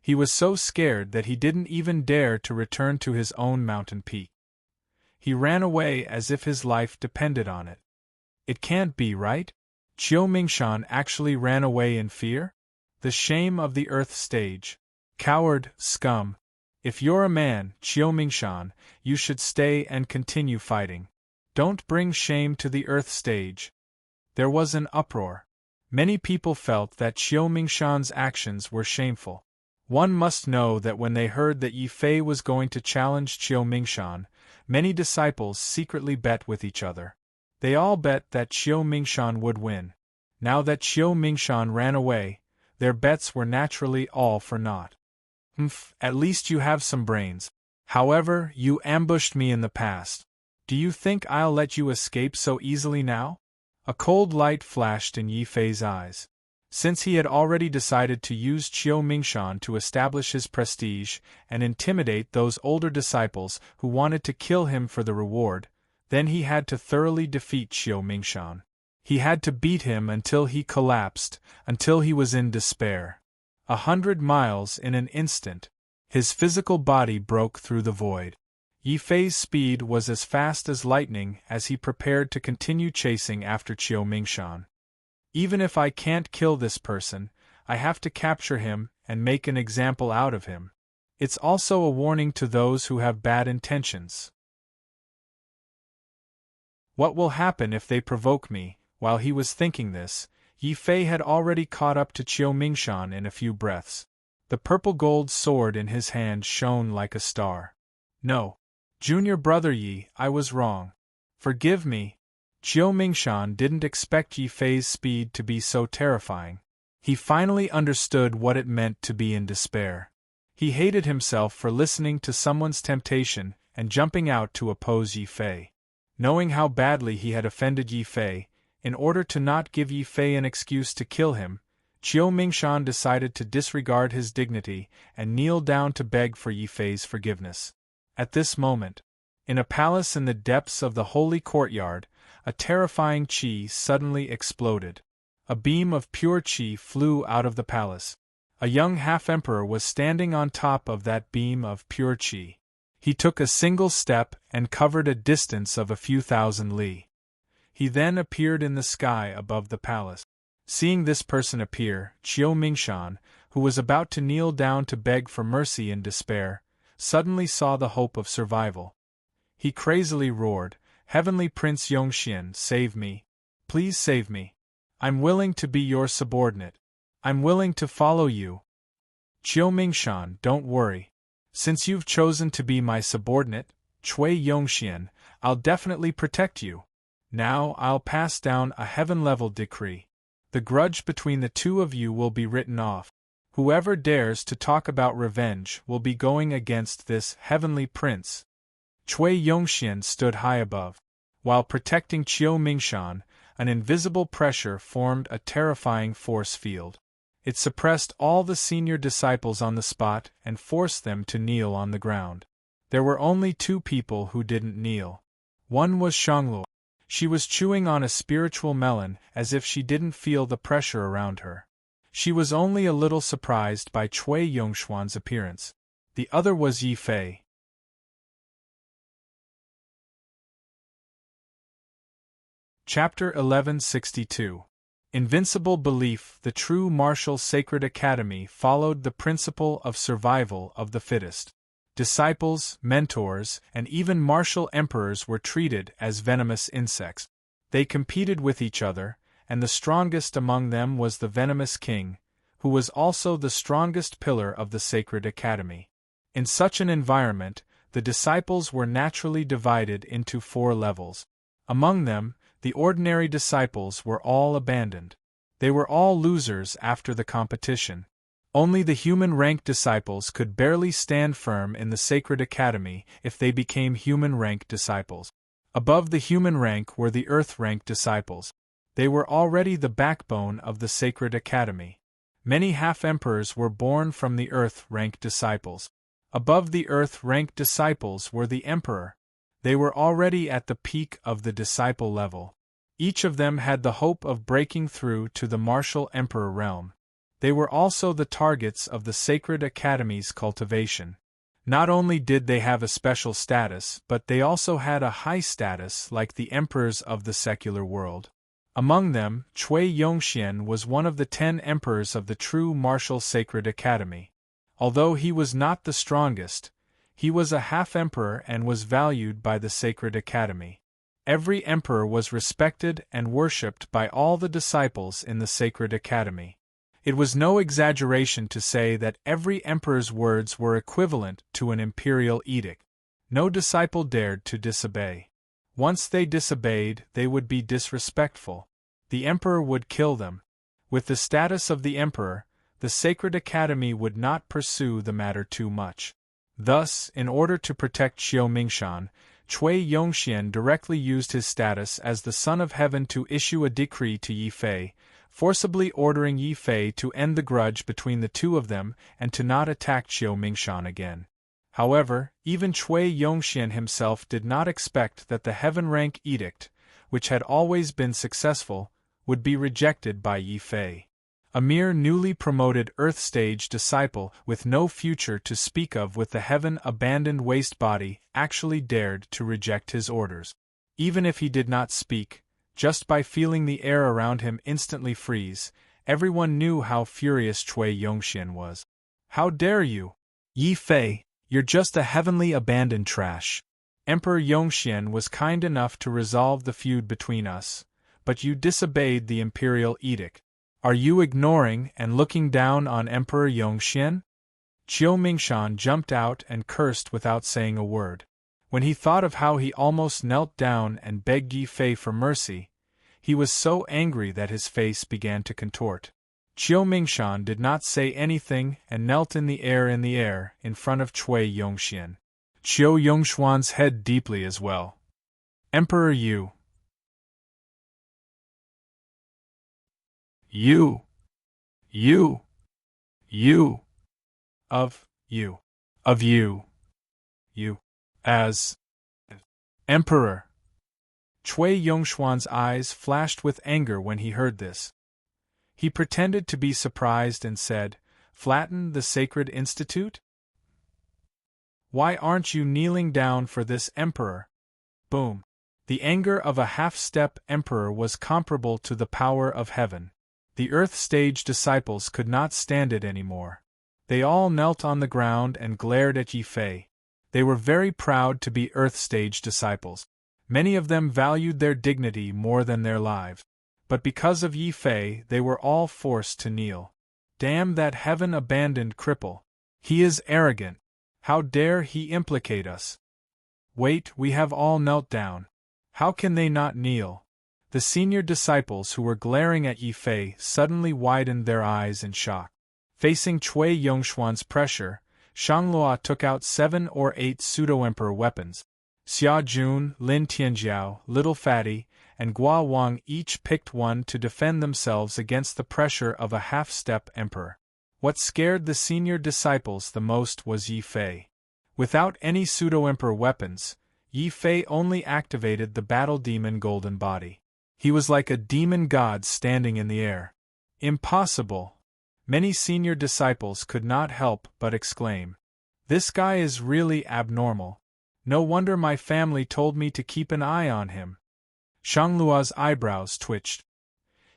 He was so scared that he didn't even dare to return to his own mountain peak. He ran away as if his life depended on it. It can't be right? Qiu Mingshan actually ran away in fear? The shame of the Earth stage. Coward, scum. If you're a man, Qiu Mingshan, you should stay and continue fighting. Don't bring shame to the Earth stage. There was an uproar. Many people felt that Qiu Mingshan's actions were shameful. One must know that when they heard that Yi Fei was going to challenge Qiu Mingshan, many disciples secretly bet with each other. They all bet that Qiu Mingshan would win. Now that Qiu Mingshan ran away, their bets were naturally all for naught. At least you have some brains. However, you ambushed me in the past. Do you think I'll let you escape so easily now? A cold light flashed in Yi Fei's eyes. Since he had already decided to use Qiu Mingshan to establish his prestige and intimidate those older disciples who wanted to kill him for the reward, then he had to thoroughly defeat Qiu Mingshan. He had to beat him until he collapsed, until he was in despair. 100 miles in an instant. His physical body broke through the void. Yi Fei's speed was as fast as lightning as he prepared to continue chasing after Qiu Mingshan. Even if I can't kill this person, I have to capture him and make an example out of him. It's also a warning to those who have bad intentions. What will happen if they provoke me? While he was thinking this, Yi Fei had already caught up to Qiu Mingshan in a few breaths. The purple-gold sword in his hand shone like a star. No. Junior brother Yi, I was wrong. Forgive me. Qiu Mingshan didn't expect Yi Fei's speed to be so terrifying. He finally understood what it meant to be in despair. He hated himself for listening to someone's temptation and jumping out to oppose Yi Fei. Knowing how badly he had offended Yi Fei, in order to not give Yi Fei an excuse to kill him, Qiu Mingshan decided to disregard his dignity and kneel down to beg for Yi Fei's forgiveness. At this moment, in a palace in the depths of the holy courtyard, a terrifying qi suddenly exploded. A beam of pure qi flew out of the palace. A young half-emperor was standing on top of that beam of pure qi. He took a single step and covered a distance of a few thousand li. He then appeared in the sky above the palace. Seeing this person appear, Qiu Mingshan, who was about to kneel down to beg for mercy in despair, suddenly saw the hope of survival. He crazily roared, "Heavenly Prince Yongxian, save me. Please save me. I'm willing to be your subordinate. I'm willing to follow you." Qiu Mingshan, don't worry. Since you've chosen to be my subordinate, Cui Yongxian, I'll definitely protect you. Now I'll pass down a heaven-level decree. The grudge between the two of you will be written off. Whoever dares to talk about revenge will be going against this heavenly prince. Cui Yongxian stood high above. While protecting Qiu Mingshan, an invisible pressure formed a terrifying force field. It suppressed all the senior disciples on the spot and forced them to kneel on the ground. There were only two people who didn't kneel. One was Shangluo. She was chewing on a spiritual melon as if she didn't feel the pressure around her. She was only a little surprised by Cui Yongshuan's appearance. The other was Yi Fei. Chapter 1162. Invincible Belief. The true martial sacred academy followed the principle of survival of the fittest. Disciples, mentors, and even martial emperors were treated as venomous insects. They competed with each other, and the strongest among them was the venomous king, who was also the strongest pillar of the sacred academy. In such an environment, the disciples were naturally divided into 4 levels. Among them, the ordinary disciples were all abandoned. They were all losers after the competition. Only the human-rank disciples could barely stand firm in the sacred academy if they became human-rank disciples. Above the human rank were the earth-rank disciples. They were already the backbone of the sacred academy. Many half-emperors were born from the earth-rank disciples. Above the earth-rank disciples were the emperor. They were already at the peak of the disciple level. Each of them had the hope of breaking through to the martial emperor realm. They were also the targets of the sacred academy's cultivation. Not only did they have a special status, but they also had a high status like the emperors of the secular world. Among them, Cui Yongxian was one of the 10 emperors of the true martial sacred academy. Although he was not the strongest, he was a half-emperor and was valued by the sacred academy. Every emperor was respected and worshipped by all the disciples in the sacred academy. It was no exaggeration to say that every emperor's words were equivalent to an imperial edict. No disciple dared to disobey. Once they disobeyed, they would be disrespectful. The emperor would kill them. With the status of the emperor, the sacred academy would not pursue the matter too much. Thus, in order to protect Xiao Mingshan, Cui Yongxian directly used his status as the Son of Heaven to issue a decree to Yi Fei, forcibly ordering Yi Fei to end the grudge between the two of them and to not attack Xiao Mingshan again. However, even Cui Yongxian himself did not expect that the heaven-rank edict, which had always been successful, would be rejected by Yi Fei. A mere newly promoted Earth-stage disciple with no future to speak of with the heaven-abandoned waste body actually dared to reject his orders. Even if he did not speak, just by feeling the air around him instantly freeze, everyone knew how furious Cui Yongxian was. "How dare you? Yi Fei, you're just a heavenly abandoned trash. Emperor Yongxian was kind enough to resolve the feud between us, but you disobeyed the imperial edict. Are you ignoring and looking down on Emperor Yongxian?" Xiao Mingshan jumped out and cursed without saying a word. When he thought of how he almost knelt down and begged Yi Fei for mercy, he was so angry that his face began to contort. Xiao Mingshan did not say anything and knelt in the air in front of Cui Yongxian. Xiao Yongxuan's head deeply as well. "Emperor you. You. Of you. As Emperor." Cui Yongxuan's eyes flashed with anger when he heard this. He pretended to be surprised and said, "Flatten the sacred institute? Why aren't you kneeling down for this emperor?" Boom. The anger of a half-step emperor was comparable to the power of heaven. The Earth-stage disciples could not stand it anymore. They all knelt on the ground and glared at Yi Fei. They were very proud to be Earth-stage disciples. Many of them valued their dignity more than their lives. But because of Yi Fei, they were all forced to kneel. "Damn that heaven-abandoned cripple! He is arrogant! How dare he implicate us? Wait, we have all knelt down. How can they not kneel?" The senior disciples who were glaring at Yi Fei suddenly widened their eyes in shock. Facing Cui Yongxuan's pressure, Shanglua took out 7 or 8 pseudo-emperor weapons. Xia Jun, Lin Tianjiao, Little Fatty, and Gua Wang each picked one to defend themselves against the pressure of a half-step emperor. What scared the senior disciples the most was Yi Fei. Without any pseudo-emperor weapons, Yi Fei only activated the battle demon golden body. He was like a demon god standing in the air. Impossible! Many senior disciples could not help but exclaim, "This guy is really abnormal. No wonder my family told me to keep an eye on him." Shanglua's eyebrows twitched.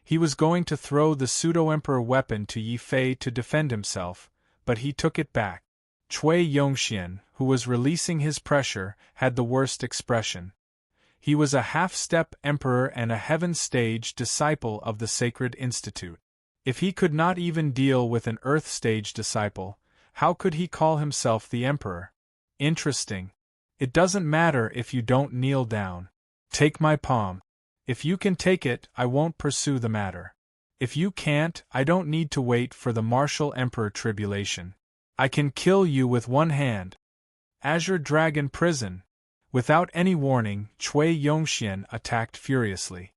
He was going to throw the pseudo-emperor weapon to Yi Fei to defend himself, but he took it back. Cui Yongxian, who was releasing his pressure, had the worst expression. He was a half-step emperor and a heaven-stage disciple of the Sacred Institute. If he could not even deal with an Earth-stage disciple, how could he call himself the emperor? Interesting. It doesn't matter if you don't kneel down. Take my palm. If you can take it, I won't pursue the matter. If you can't, I don't need to wait for the martial emperor tribulation. I can kill you with one hand. Azure Dragon Prison. Without any warning, Cui Yongxian attacked furiously.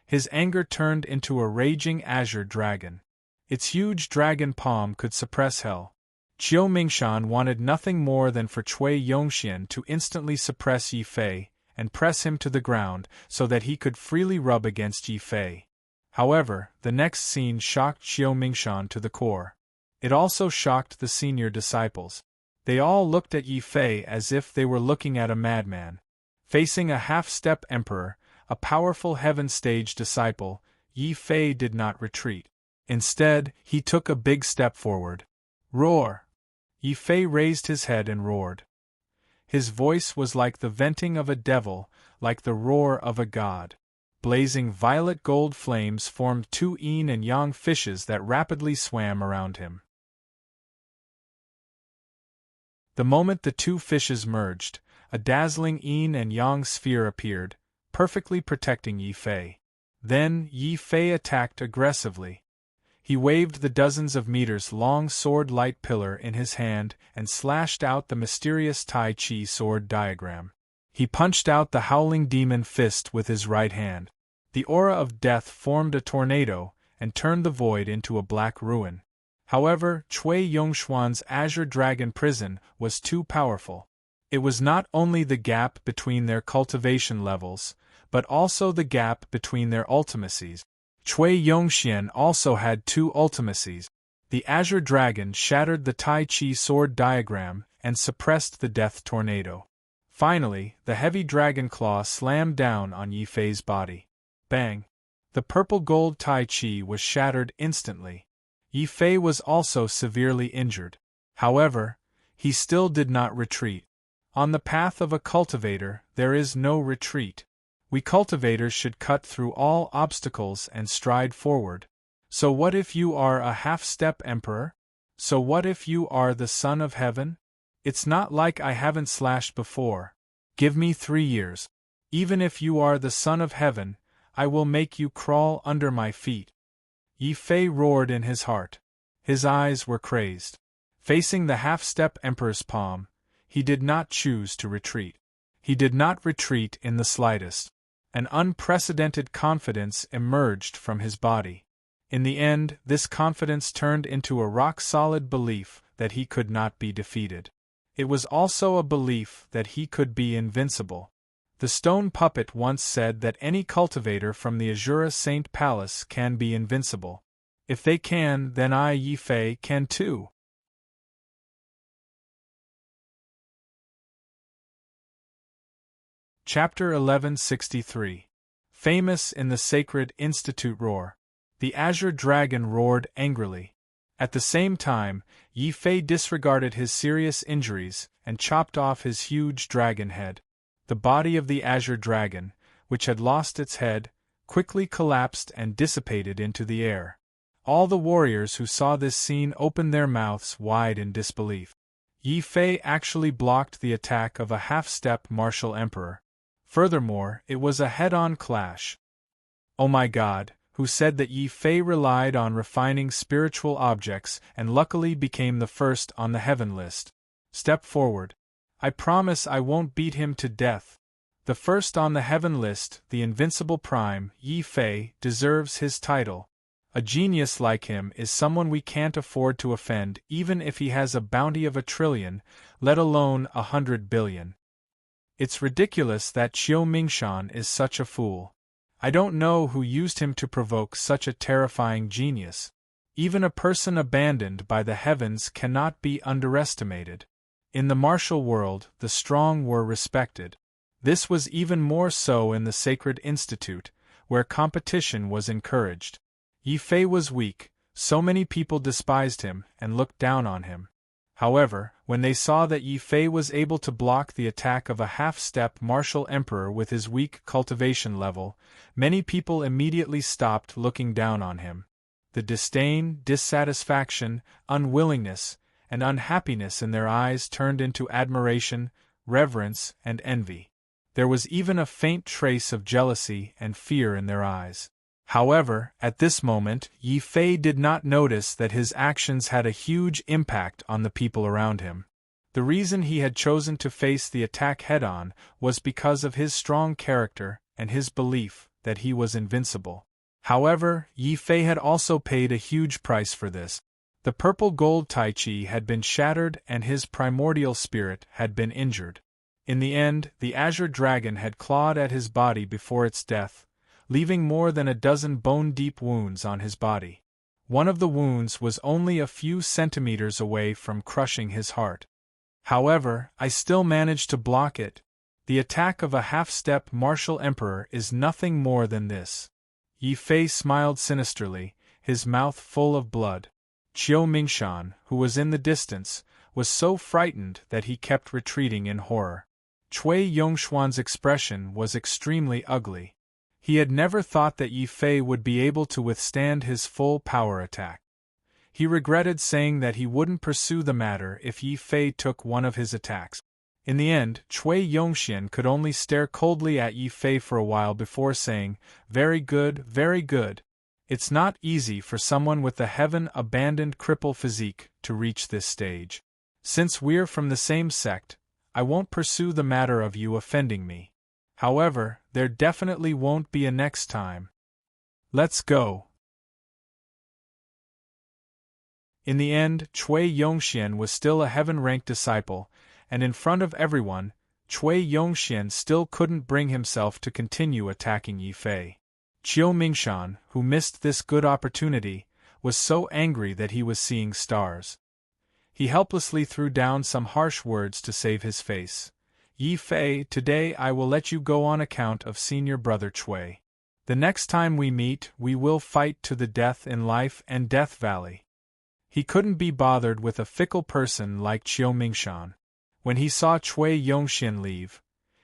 His anger turned into a raging azure dragon. Its huge dragon palm could suppress hell. Xiao Mingshan wanted nothing more than for Cui Yongxian to instantly suppress Yi Fei and press him to the ground so that he could freely rub against Yi Fei. However, the next scene shocked Xiao Mingshan to the core. It also shocked the senior disciples. They all looked at Yi Fei as if they were looking at a madman. Facing a half-step emperor, a powerful heaven-stage disciple, Yi Fei did not retreat. Instead, he took a big step forward. Roar! Yi Fei raised his head and roared. His voice was like the venting of a devil, like the roar of a god. Blazing violet-gold flames formed two yin and yang fishes that rapidly swam around him. The moment the two fishes merged, a dazzling yin and yang sphere appeared, perfectly protecting Yi Fei. Then Yi Fei attacked aggressively. He waved the dozens of meters-long sword-light pillar in his hand and slashed out the mysterious Tai Chi sword diagram. He punched out the howling demon fist with his right hand. The aura of death formed a tornado and turned the void into a black ruin. However, Cui Yongxuan's Azure Dragon Prison was too powerful. It was not only the gap between their cultivation levels, but also the gap between their ultimacies. Cui Yongxian also had two ultimacies. The Azure Dragon shattered the Tai Chi sword diagram and suppressed the death tornado. Finally, the heavy dragon claw slammed down on Yi Fei's body. Bang! The purple-gold Tai Chi was shattered instantly. Yi Fei was also severely injured. However, he still did not retreat. On the path of a cultivator, there is no retreat. We cultivators should cut through all obstacles and stride forward. So what if you are a half-step emperor? So what if you are the son of heaven? It's not like I haven't slashed before. Give me 3 years. Even if you are the son of heaven, I will make you crawl under my feet. Yi Fei roared in his heart. His eyes were crazed. Facing the half-step emperor's palm, he did not choose to retreat. He did not retreat in the slightest. An unprecedented confidence emerged from his body. In the end, this confidence turned into a rock-solid belief that he could not be defeated. It was also a belief that he could be invincible. The stone puppet once said that any cultivator from the Azura Saint Palace can be invincible. If they can, then I, Yi Fei, can too. Chapter 1163. Famous in the Sacred Institute Roar. The Azure Dragon roared angrily. At the same time, Yi Fei disregarded his serious injuries and chopped off his huge dragon head. The body of the Azure Dragon, which had lost its head, quickly collapsed and dissipated into the air. All the warriors who saw this scene opened their mouths wide in disbelief. Yi Fei actually blocked the attack of a half-step martial emperor. Furthermore, it was a head-on clash. Oh my God, who said that Yi Fei relied on refining spiritual objects and luckily became the first on the heaven list. Step forward. I promise I won't beat him to death. The first on the heaven list, the invincible prime, Yi Fei, deserves his title. A genius like him is someone we can't afford to offend even if he has a bounty of 1 trillion, let alone 100 billion. It's ridiculous that Qiu Mingshan is such a fool. I don't know who used him to provoke such a terrifying genius. Even a person abandoned by the heavens cannot be underestimated. In the martial world, the strong were respected. This was even more so in the Sacred Institute, where competition was encouraged. Yi Fei was weak, so many people despised him and looked down on him. However, when they saw that Yi Fei was able to block the attack of a half-step martial emperor with his weak cultivation level, many people immediately stopped looking down on him. The disdain, dissatisfaction, unwillingness, and unhappiness in their eyes turned into admiration, reverence, and envy. There was even a faint trace of jealousy and fear in their eyes. However, at this moment, Yi Fei did not notice that his actions had a huge impact on the people around him. The reason he had chosen to face the attack head-on was because of his strong character and his belief that he was invincible. However, Yi Fei had also paid a huge price for this. The purple-gold Tai Chi had been shattered and his primordial spirit had been injured. In the end, the Azure Dragon had clawed at his body before its death, leaving more than a dozen bone-deep wounds on his body. One of the wounds was only a few centimeters away from crushing his heart. However, I still managed to block it. The attack of a half-step martial emperor is nothing more than this. Yi Fei smiled sinisterly, his mouth full of blood. Qiu Mingshan, who was in the distance, was so frightened that he kept retreating in horror. Cui Yongxuan's expression was extremely ugly. He had never thought that Yi Fei would be able to withstand his full power attack. He regretted saying that he wouldn't pursue the matter if Yi Fei took one of his attacks. In the end, Cui Yongxian could only stare coldly at Yi Fei for a while before saying, "Very good, very good. It's not easy for someone with a heaven-abandoned cripple physique to reach this stage. Since we're from the same sect, I won't pursue the matter of you offending me. However, there definitely won't be a next time. Let's go." In the end, Cui Yongxian was still a heaven-ranked disciple, and in front of everyone, Cui Yongxian still couldn't bring himself to continue attacking Yi Fei. Qiu Mingshan, who missed this good opportunity, was so angry that he was seeing stars. He helplessly threw down some harsh words to save his face. "Yi Fei, today I will let you go on account of senior brother Cui. The next time we meet, we will fight to the death in Life and Death Valley." He couldn't be bothered with a fickle person like Qiu Mingshan. When he saw Cui Yongxian leave,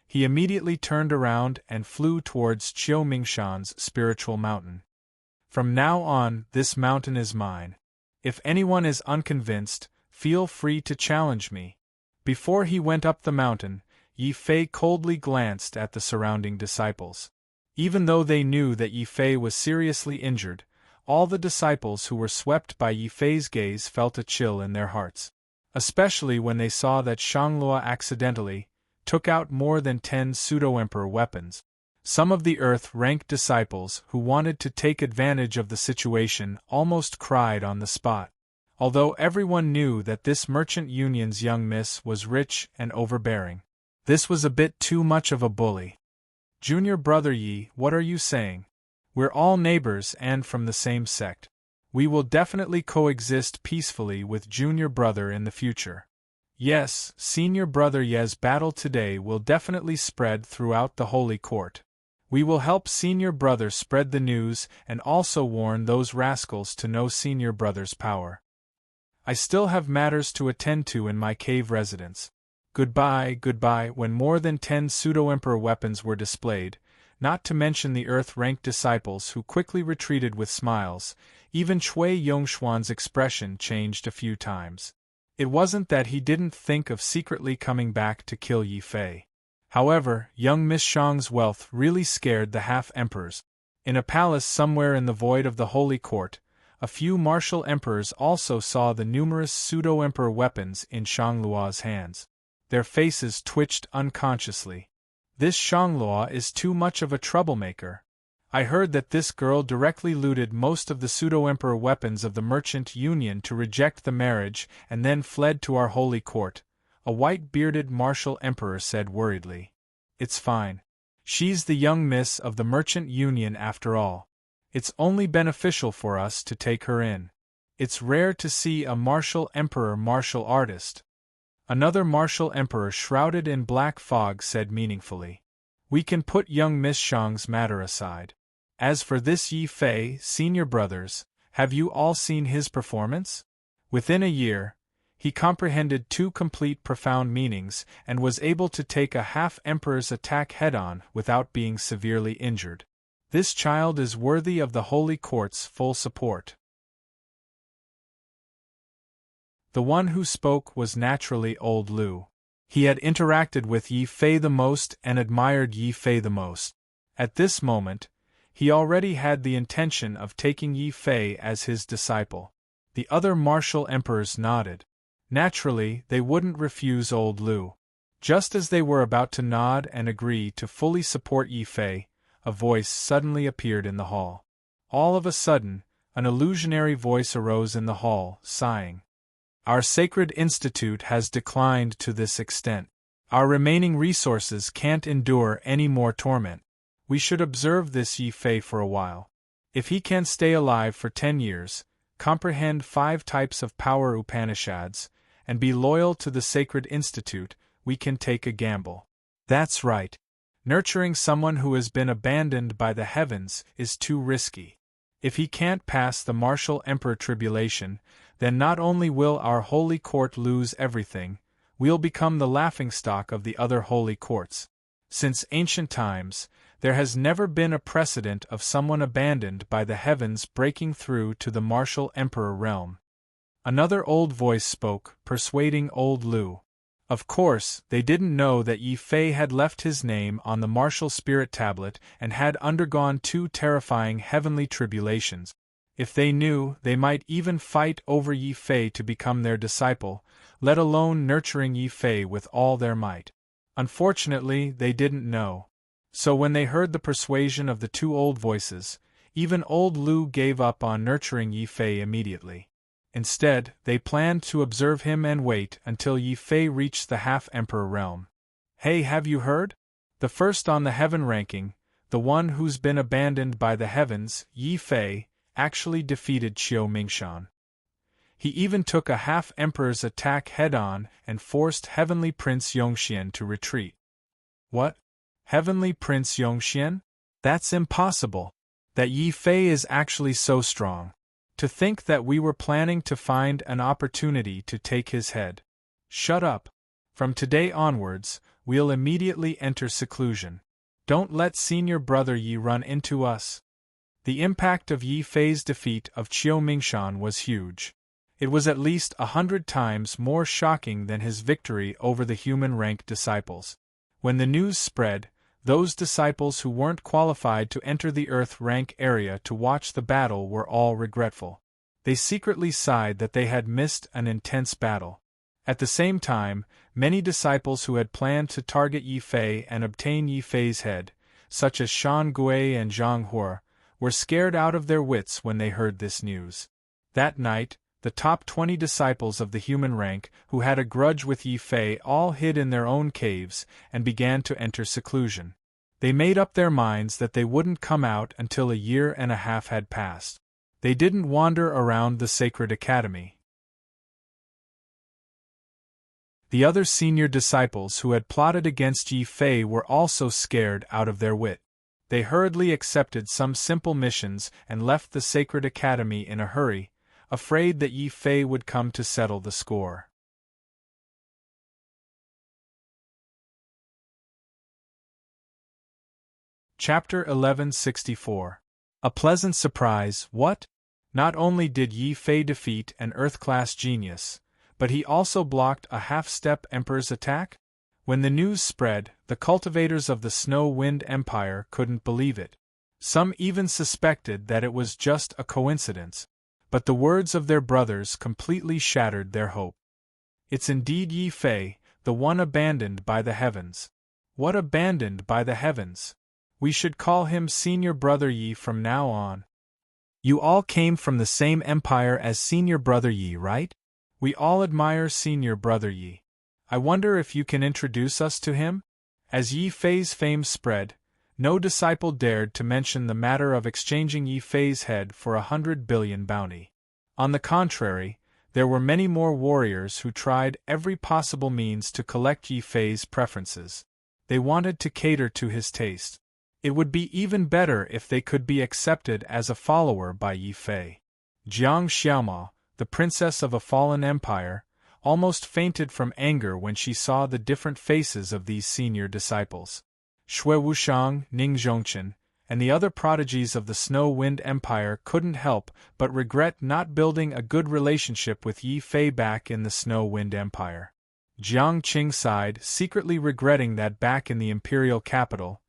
he immediately turned around and flew towards Qiu Mingshan's spiritual mountain. "From now on, this mountain is mine. If anyone is unconvinced, feel free to challenge me." Before he went up the mountain, Yi Fei coldly glanced at the surrounding disciples. Even though they knew that Yi Fei was seriously injured, all the disciples who were swept by Yi Fei's gaze felt a chill in their hearts. Especially when they saw that Shanglua accidentally took out more than 10 pseudo-emperor weapons. Some of the Earth-ranked disciples who wanted to take advantage of the situation almost cried on the spot. Although everyone knew that this merchant union's young miss was rich and overbearing, this was a bit too much of a bully. "Junior brother Yi, what are you saying? We're all neighbors and from the same sect. We will definitely coexist peacefully with junior brother in the future." "Yes, senior brother Ye's battle today will definitely spread throughout the Holy Court. We will help senior brother spread the news and also warn those rascals to know senior brother's power. I still have matters to attend to in my cave residence. Goodbye, goodbye." When more than 10 pseudo-emperor weapons were displayed, not to mention the Earth-ranked disciples who quickly retreated with smiles, even Cui Yongxuan's expression changed a few times. It wasn't that he didn't think of secretly coming back to kill Yi Fei. However, young Miss Shang's wealth really scared the half-emperors. In a palace somewhere in the void of the Holy Court, a few martial emperors also saw the numerous pseudo-emperor weapons in Shanglua's hands. Their faces twitched unconsciously. "This Shanglua is too much of a troublemaker. I heard that this girl directly looted most of the pseudo-emperor weapons of the merchant union to reject the marriage and then fled to our holy court," a white-bearded martial emperor said worriedly. "It's fine. She's the young miss of the merchant union after all. It's only beneficial for us to take her in. It's rare to see a martial emperor martial artist." Another martial emperor shrouded in black fog said meaningfully, "We can put young Miss Shang's matter aside. As for this Yi Fei, senior brothers, have you all seen his performance? Within a year, he comprehended 2 complete profound meanings and was able to take a half-emperor's attack head-on without being severely injured. This child is worthy of the Holy Court's full support." The one who spoke was naturally old Lu. He had interacted with Yi Fei the most and admired Yi Fei the most. At this moment, he already had the intention of taking Yi Fei as his disciple. The other martial emperors nodded. Naturally, they wouldn't refuse old Lu. Just as they were about to nod and agree to fully support Yi Fei, a voice suddenly appeared in the hall. All of a sudden, an illusionary voice arose in the hall, sighing. "Our sacred institute has declined to this extent. Our remaining resources can't endure any more torment. We should observe this Yi Fei for a while. If he can stay alive for 10 years, comprehend 5 types of power Upanishads, and be loyal to the sacred institute, we can take a gamble. That's right. Nurturing someone who has been abandoned by the heavens is too risky. If he can't pass the martial emperor tribulation, then not only will our holy court lose everything, we'll become the laughingstock of the other holy courts. Since ancient times, there has never been a precedent of someone abandoned by the heavens breaking through to the martial emperor realm. Another old voice spoke, persuading old Lu. Of course, they didn't know that Yi Fei had left his name on the martial spirit tablet and had undergone 2 terrifying heavenly tribulations. If they knew, they might even fight over Yi Fei to become their disciple, let alone nurturing Yi Fei with all their might. Unfortunately, they didn't know. So when they heard the persuasion of the 2 old voices, even old Lu gave up on nurturing Yi Fei immediately. Instead, they planned to observe him and wait until Yi Fei reached the half-emperor realm. Hey, have you heard? The first on the heaven ranking, the one who's been abandoned by the heavens, Yi Fei, actually defeated Qiu Mingshan. He even took a half-emperor's attack head-on and forced Heavenly Prince Yongxian to retreat. What? Heavenly Prince Yongxian? That's impossible. That Yi Fei is actually so strong. To think that we were planning to find an opportunity to take his head. Shut up. From today onwards, we'll immediately enter seclusion. Don't let senior brother Yi run into us. The impact of Yi Fei's defeat of Qiu Mingshan was huge. It was at least 100 times more shocking than his victory over the human rank disciples. When the news spread, those disciples who weren't qualified to enter the Earth rank area to watch the battle were all regretful. They secretly sighed that they had missed an intense battle. At the same time, many disciples who had planned to target Yi Fei and obtain Yi Fei's head, such as Shan Gui and Zhang Hua, were scared out of their wits when they heard this news. That night, the top 20 disciples of the human rank who had a grudge with Yi Fei all hid in their own caves and began to enter seclusion. They made up their minds that they wouldn't come out until a year and a half had passed. They didn't wander around the sacred academy. The other senior disciples who had plotted against Yi Fei were also scared out of their wit. They hurriedly accepted some simple missions and left the sacred academy in a hurry, afraid that Yi Fei would come to settle the score. Chapter 1164. A pleasant surprise, what? Not only did Yi Fei defeat an Earth-class genius, but he also blocked a half-step emperor's attack? When the news spread, the cultivators of the Snow Wind Empire couldn't believe it. Some even suspected that it was just a coincidence. But the words of their brothers completely shattered their hope. It's indeed Yi Fei, the one abandoned by the heavens. What abandoned by the heavens? We should call him Senior Brother Yi from now on. You all came from the same empire as Senior Brother Yi, right? We all admire Senior Brother Yi. I wonder if you can introduce us to him? As Yi Fei's fame spread, no disciple dared to mention the matter of exchanging Yi Fei's head for 100 billion bounty. On the contrary, there were many more warriors who tried every possible means to collect Yi Fei's preferences. They wanted to cater to his taste. It would be even better if they could be accepted as a follower by Yi Fei. Jiang Xiaoma, the princess of a fallen empire, almost fainted from anger when she saw the different faces of these senior disciples. Shui Wushang, Ning Zhongchen, and the other prodigies of the Snow Wind Empire couldn't help but regret not building a good relationship with Yi Fei back in the Snow Wind Empire. Jiang Qing sighed, secretly regretting that back in the imperial capital,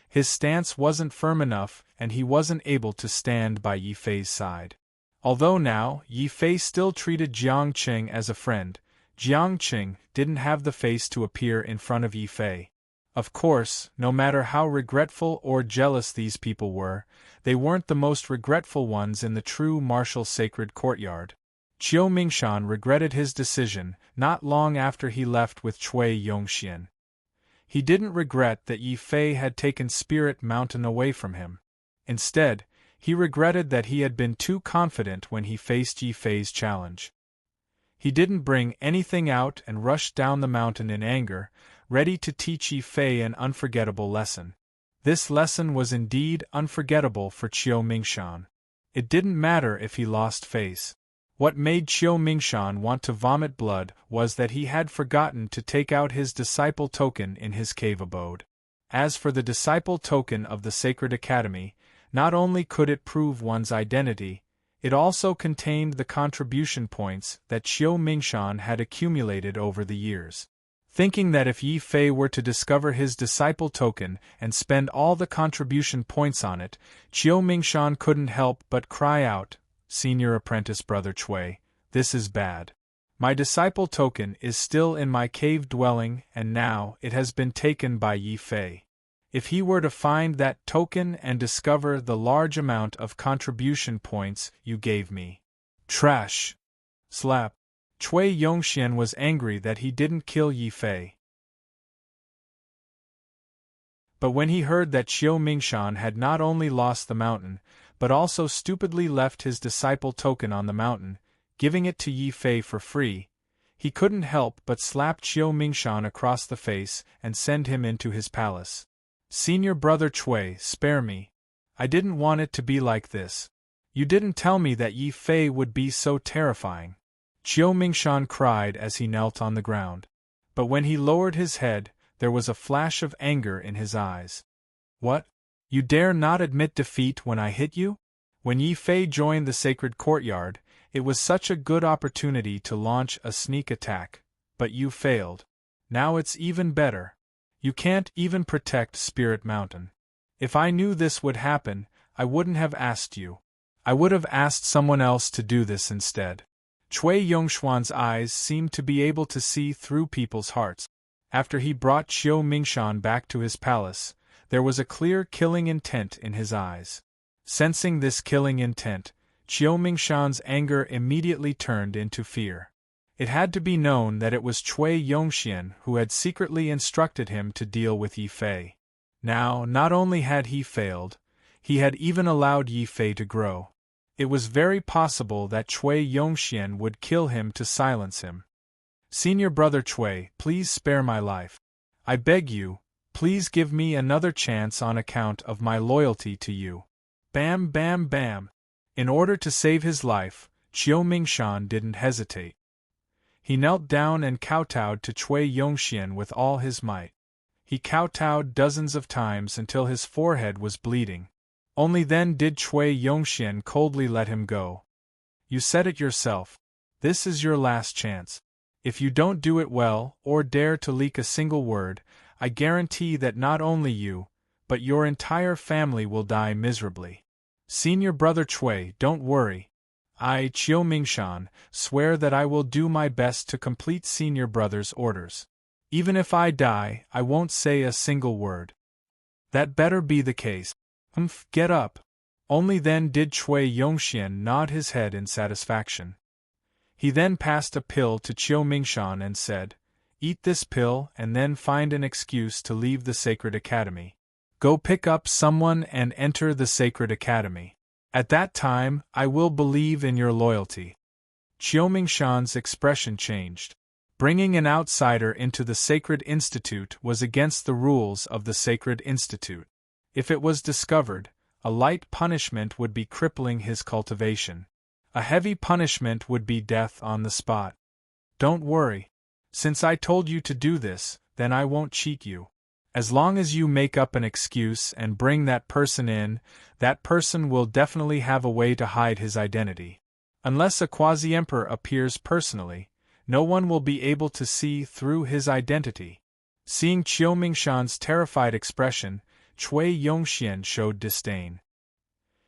his stance wasn't firm enough and he wasn't able to stand by Yi Fei's side. Although now, Yi Fei still treated Jiang Qing as a friend, Jiang Qing didn't have the face to appear in front of Yi Fei. Of course, no matter how regretful or jealous these people were, they weren't the most regretful ones in the true martial sacred courtyard. Qiu Mingshan regretted his decision not long after he left with Cui Yongxian. He didn't regret that Yi Fei had taken Spirit Mountain away from him. Instead, he regretted that he had been too confident when he faced Yi Fei's challenge. He didn't bring anything out and rushed down the mountain in anger, ready to teach Yi Fei an unforgettable lesson. This lesson was indeed unforgettable for Qiu Mingshan. It didn't matter if he lost face. What made Qiu Mingshan want to vomit blood was that he had forgotten to take out his disciple token in his cave abode. As for the disciple token of the Sacred Academy, not only could it prove one's identity, it also contained the contribution points that Qiu Mingshan had accumulated over the years. Thinking that if Yi Fei were to discover his disciple token and spend all the contribution points on it, Qiu Mingshan couldn't help but cry out, "Senior Apprentice Brother Cui, this is bad. My disciple token is still in my cave dwelling and now it has been taken by Yi Fei. If he were to find that token and discover the large amount of contribution points you gave me." Trash! Slap! Cui Yongxian was angry that he didn't kill Yi Fei. But when he heard that Qiu Mingshan had not only lost the mountain, but also stupidly left his disciple token on the mountain, giving it to Yi Fei for free, he couldn't help but slap Qiu Mingshan across the face and send him into his palace. "Senior Brother Cui, spare me. I didn't want it to be like this. You didn't tell me that Yi Fei would be so terrifying." Qiu Mingshan cried as he knelt on the ground. But when he lowered his head, there was a flash of anger in his eyes. "What? You dare not admit defeat when I hit you? When Yi Fei joined the sacred courtyard, it was such a good opportunity to launch a sneak attack, but you failed. Now it's even better. You can't even protect Spirit Mountain. If I knew this would happen, I wouldn't have asked you. I would have asked someone else to do this instead." Cui Yongxuan's eyes seemed to be able to see through people's hearts. After he brought Qiu Mingshan back to his palace, there was a clear killing intent in his eyes. Sensing this killing intent, Qiu Mingshan's anger immediately turned into fear. It had to be known that it was Cui Yongxian who had secretly instructed him to deal with Yi Fei. Now, not only had he failed, he had even allowed Yi Fei to grow. It was very possible that Cui Yongxian would kill him to silence him. "Senior Brother Cui, please spare my life. I beg you, please give me another chance on account of my loyalty to you." Bam bam bam! In order to save his life, Qiu Mingshan didn't hesitate. He knelt down and kowtowed to Cui Yongxian with all his might. He kowtowed dozens of times until his forehead was bleeding. Only then did Cui Yongxian coldly let him go. "You said it yourself. This is your last chance. If you don't do it well, or dare to leak a single word, I guarantee that not only you, but your entire family will die miserably. Senior Brother Cui, don't worry. I, Qiu Mingshan, swear that I will do my best to complete Senior Brother's orders. Even if I die, I won't say a single word." "That better be the case. Get up." Only then did Cui Yongxian nod his head in satisfaction. He then passed a pill to Qiu Mingshan and said, "Eat this pill and then find an excuse to leave the Sacred Academy. Go pick up someone and enter the Sacred Academy. At that time, I will believe in your loyalty." Qiu Mingshan's expression changed. Bringing an outsider into the Sacred Institute was against the rules of the Sacred Institute. If it was discovered, a light punishment would be crippling his cultivation. A heavy punishment would be death on the spot. "Don't worry. Since I told you to do this, then I won't cheat you. As long as you make up an excuse and bring that person in, that person will definitely have a way to hide his identity. Unless a quasi-emperor appears personally, no one will be able to see through his identity." Seeing Qiu Mingshan's terrified expression, Cui Yongxian showed disdain.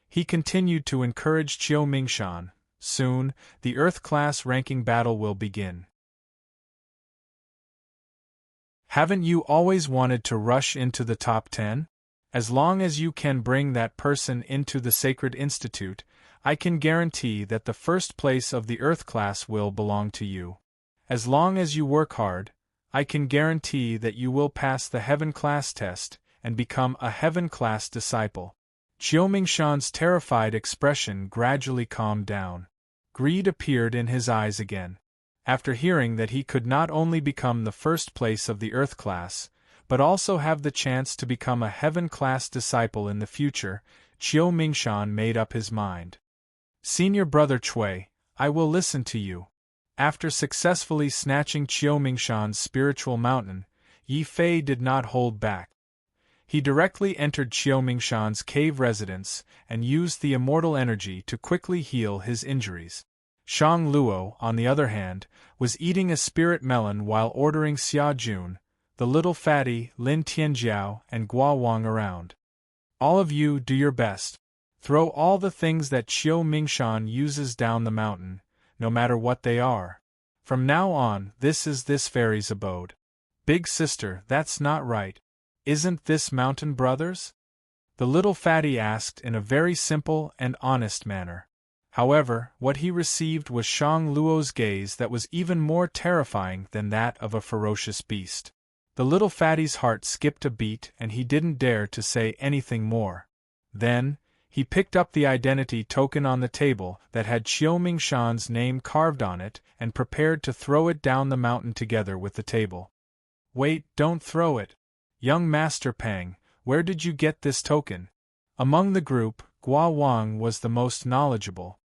He continued to encourage Qiu Mingshan. "Soon, the Earth-class ranking battle will begin. Haven't you always wanted to rush into the top 10? As long as you can bring that person into the Sacred Institute, I can guarantee that the first place of the Earth class will belong to you. As long as you work hard, I can guarantee that you will pass the Heaven class test and become a Heaven class disciple." Qiu Mingshan's terrified expression gradually calmed down. Greed appeared in his eyes again. After hearing that he could not only become the first place of the Earth class, but also have the chance to become a Heaven class disciple in the future, Qiu Mingshan made up his mind. Senior brother Cui, I will listen to you. After successfully snatching Qiu Mingshan's spiritual mountain, Yi Fei did not hold back. He directly entered Qiu Mingshan's cave residence and used the immortal energy to quickly heal his injuries. Shang Luo, on the other hand, was eating a spirit melon while ordering Xia Jun, the little fatty, Lin Tianjiao, and Gua Wang around. All of you do your best. Throw all the things that Qiu Mingshan uses down the mountain, no matter what they are. From now on, this is this fairy's abode. Big sister, that's not right. Isn't this mountain brothers? The little fatty asked in a very simple and honest manner. However, what he received was Shang Luo's gaze that was even more terrifying than that of a ferocious beast. The little fatty's heart skipped a beat and he didn't dare to say anything more. Then, he picked up the identity token on the table that had Qiu Mingshan's name carved on it and prepared to throw it down the mountain together with the table. Wait, don't throw it. Young Master Pang, where did you get this token? Among the group, Gua Wang was the most knowledgeable.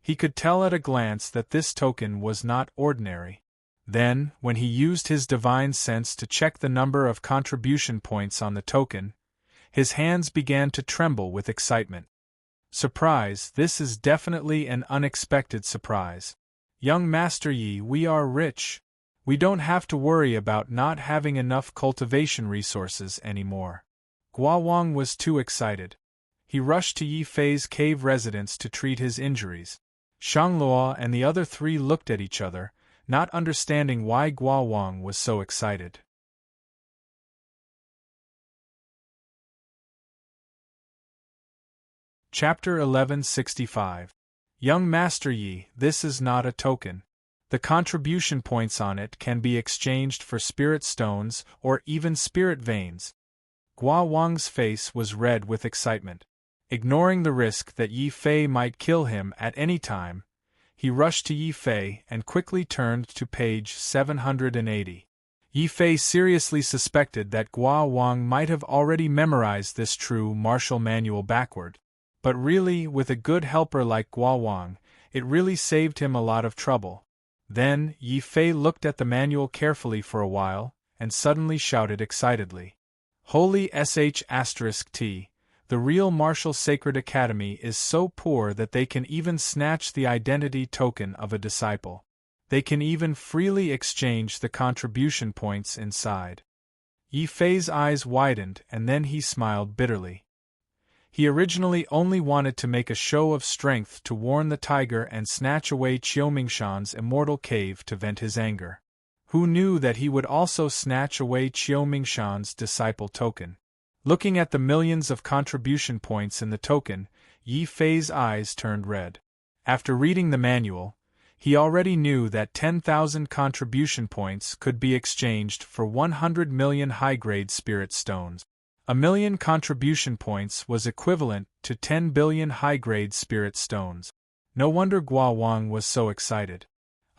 He could tell at a glance that this token was not ordinary. Then, when he used his divine sense to check the number of contribution points on the token, his hands began to tremble with excitement. Surprise, this is definitely an unexpected surprise. Young Master Yi, we are rich. We don't have to worry about not having enough cultivation resources anymore. Gua Wang was too excited. He rushed to Yi Fei's cave residence to treat his injuries. Shang Luo and the other three looked at each other, not understanding why Gua Wang was so excited. Chapter 1165. Young Master Yi, this is not a token. The contribution points on it can be exchanged for spirit stones or even spirit veins. Gua Wang's face was red with excitement. Ignoring the risk that Yi Fei might kill him at any time, he rushed to Yi Fei and quickly turned to page 780. Yi Fei seriously suspected that Gua Wang might have already memorized this true martial manual backward. But really, with a good helper like Gua Wang, it really saved him a lot of trouble. Then, Yi Fei looked at the manual carefully for a while, and suddenly shouted excitedly. Holy **T, the real martial sacred academy is so poor that they can even snatch the identity token of a disciple. They can even freely exchange the contribution points inside. Yi Fei's eyes widened and then he smiled bitterly. He originally only wanted to make a show of strength to warn the tiger and snatch away Qiu Mingshan's immortal cave to vent his anger. Who knew that he would also snatch away Qiu Mingshan's disciple token? Looking at the millions of contribution points in the token, Yi Fei's eyes turned red. After reading the manual, he already knew that 10,000 contribution points could be exchanged for 100 million high-grade spirit stones. 1,000,000 contribution points was equivalent to 10 billion high-grade spirit stones. No wonder Gua Wang was so excited.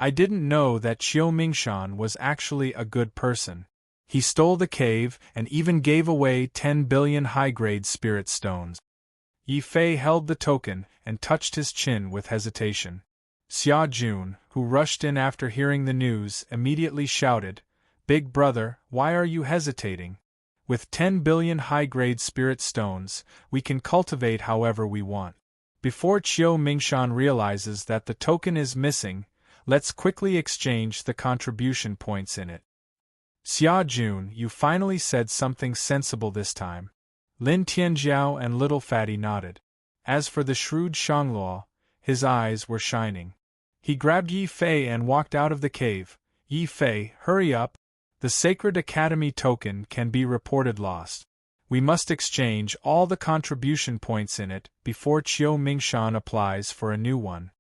I didn't know that Qiu Mingshan was actually a good person. He stole the cave and even gave away 10 billion high-grade spirit stones. Yi Fei held the token and touched his chin with hesitation. Xia Jun, who rushed in after hearing the news, immediately shouted, "Big brother, why are you hesitating? With 10 billion high-grade spirit stones, we can cultivate however we want. Before Qiu Mingshan realizes that the token is missing, let's quickly exchange the contribution points in it." Xia Jun, you finally said something sensible this time. Lin Tianjiao and Little Fatty nodded. As for the shrewd Shangluo, his eyes were shining. He grabbed Yi Fei and walked out of the cave. Yi Fei, hurry up. The Sacred Academy token can be reported lost. We must exchange all the contribution points in it before Qiu Mingshan applies for a new one.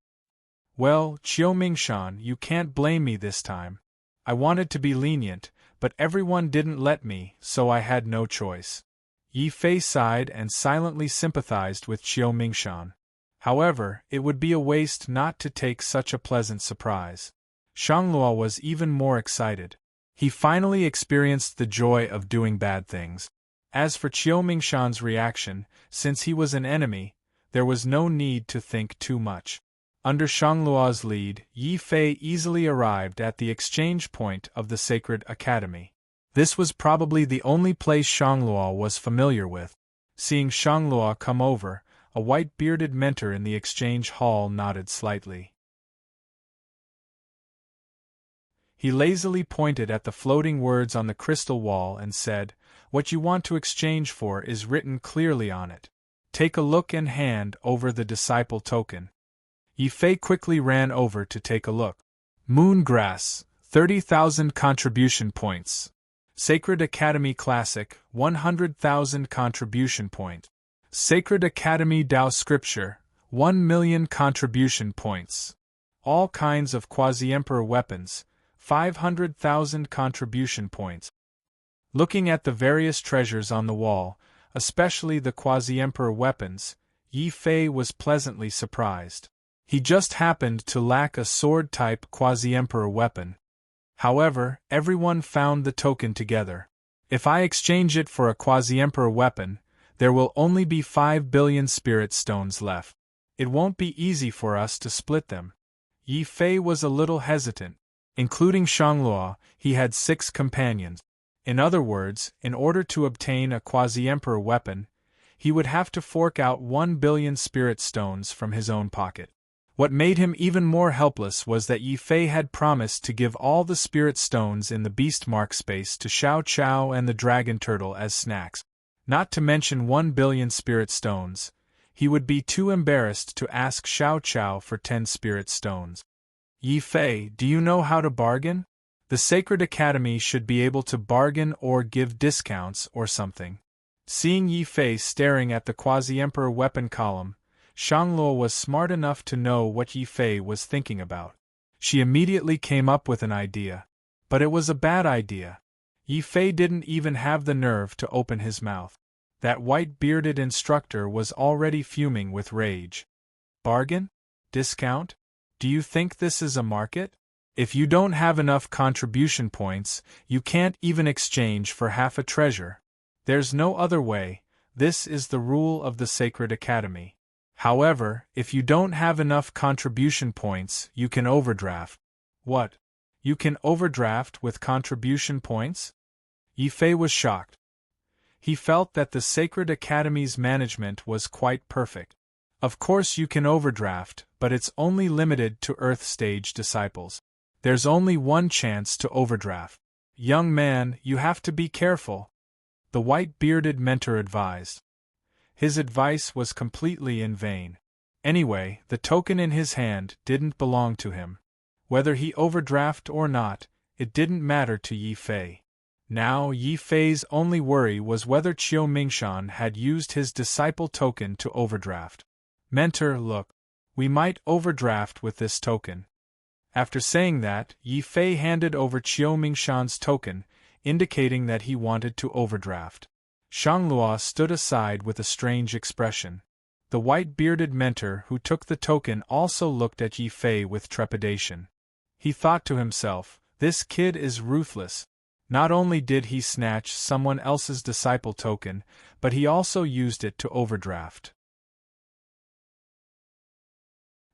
Well, Qiu Mingshan, you can't blame me this time. I wanted to be lenient, but everyone didn't let me, so I had no choice. Yi Fei sighed and silently sympathized with Qiu Mingshan. However, it would be a waste not to take such a pleasant surprise. Shanglua was even more excited. He finally experienced the joy of doing bad things. As for Qiu Mingshan's reaction, since he was an enemy, there was no need to think too much. Under Shanglua's lead, Yi Fei easily arrived at the exchange point of the Sacred Academy. This was probably the only place Shanglua was familiar with. Seeing Shanglua come over, a white-bearded mentor in the exchange hall nodded slightly. He lazily pointed at the floating words on the crystal wall and said, "What you want to exchange for is written clearly on it. Take a look and hand over the disciple token." Yi Fei quickly ran over to take a look. Moongrass, 30,000 contribution points. Sacred Academy Classic, 100,000 contribution point. Sacred Academy Tao Scripture, 1,000,000 contribution points. All kinds of quasi-emperor weapons, 500,000 contribution points. Looking at the various treasures on the wall, especially the quasi-emperor weapons, Yi Fei was pleasantly surprised. He just happened to lack a sword-type quasi-emperor weapon. However, everyone found the token together. If I exchange it for a quasi-emperor weapon, there will only be 5 billion spirit stones left. It won't be easy for us to split them. Yi Fei was a little hesitant. Including Shanglua, he had 6 companions. In other words, in order to obtain a quasi-emperor weapon, he would have to fork out 1 billion spirit stones from his own pocket. What made him even more helpless was that Yi Fei had promised to give all the spirit stones in the beast mark space to Xiao Chao and the dragon turtle as snacks. Not to mention 1 billion spirit stones, he would be too embarrassed to ask Xiao Chao for 10 spirit stones. Yi Fei, do you know how to bargain? The Sacred Academy should be able to bargain or give discounts or something. Seeing Yi Fei staring at the quasi-emperor weapon column, Shanglua was smart enough to know what Yi Fei was thinking about. She immediately came up with an idea. But it was a bad idea. Yi Fei didn't even have the nerve to open his mouth. That white-bearded instructor was already fuming with rage. Bargain? Discount? Do you think this is a market? If you don't have enough contribution points, you can't even exchange for half a treasure. There's no other way. This is the rule of the Sacred Academy. However, if you don't have enough contribution points, you can overdraft. What? You can overdraft with contribution points? Yi Fei was shocked. He felt that the Sacred Academy's management was quite perfect. Of course you can overdraft, but it's only limited to Earth Stage disciples. There's only one chance to overdraft. Young man, you have to be careful, the white-bearded mentor advised. His advice was completely in vain. Anyway, the token in his hand didn't belong to him. Whether he overdraft or not, it didn't matter to Yi Fei. Now Yi Fei's only worry was whether Qiu Mingshan had used his disciple token to overdraft. Mentor, look. We might overdraft with this token. After saying that, Yi Fei handed over Qiu Mingshan's token, indicating that he wanted to overdraft. Shanglua stood aside with a strange expression. The white-bearded mentor who took the token also looked at Yi Fei with trepidation. He thought to himself, this kid is ruthless. Not only did he snatch someone else's disciple token, but he also used it to overdraft.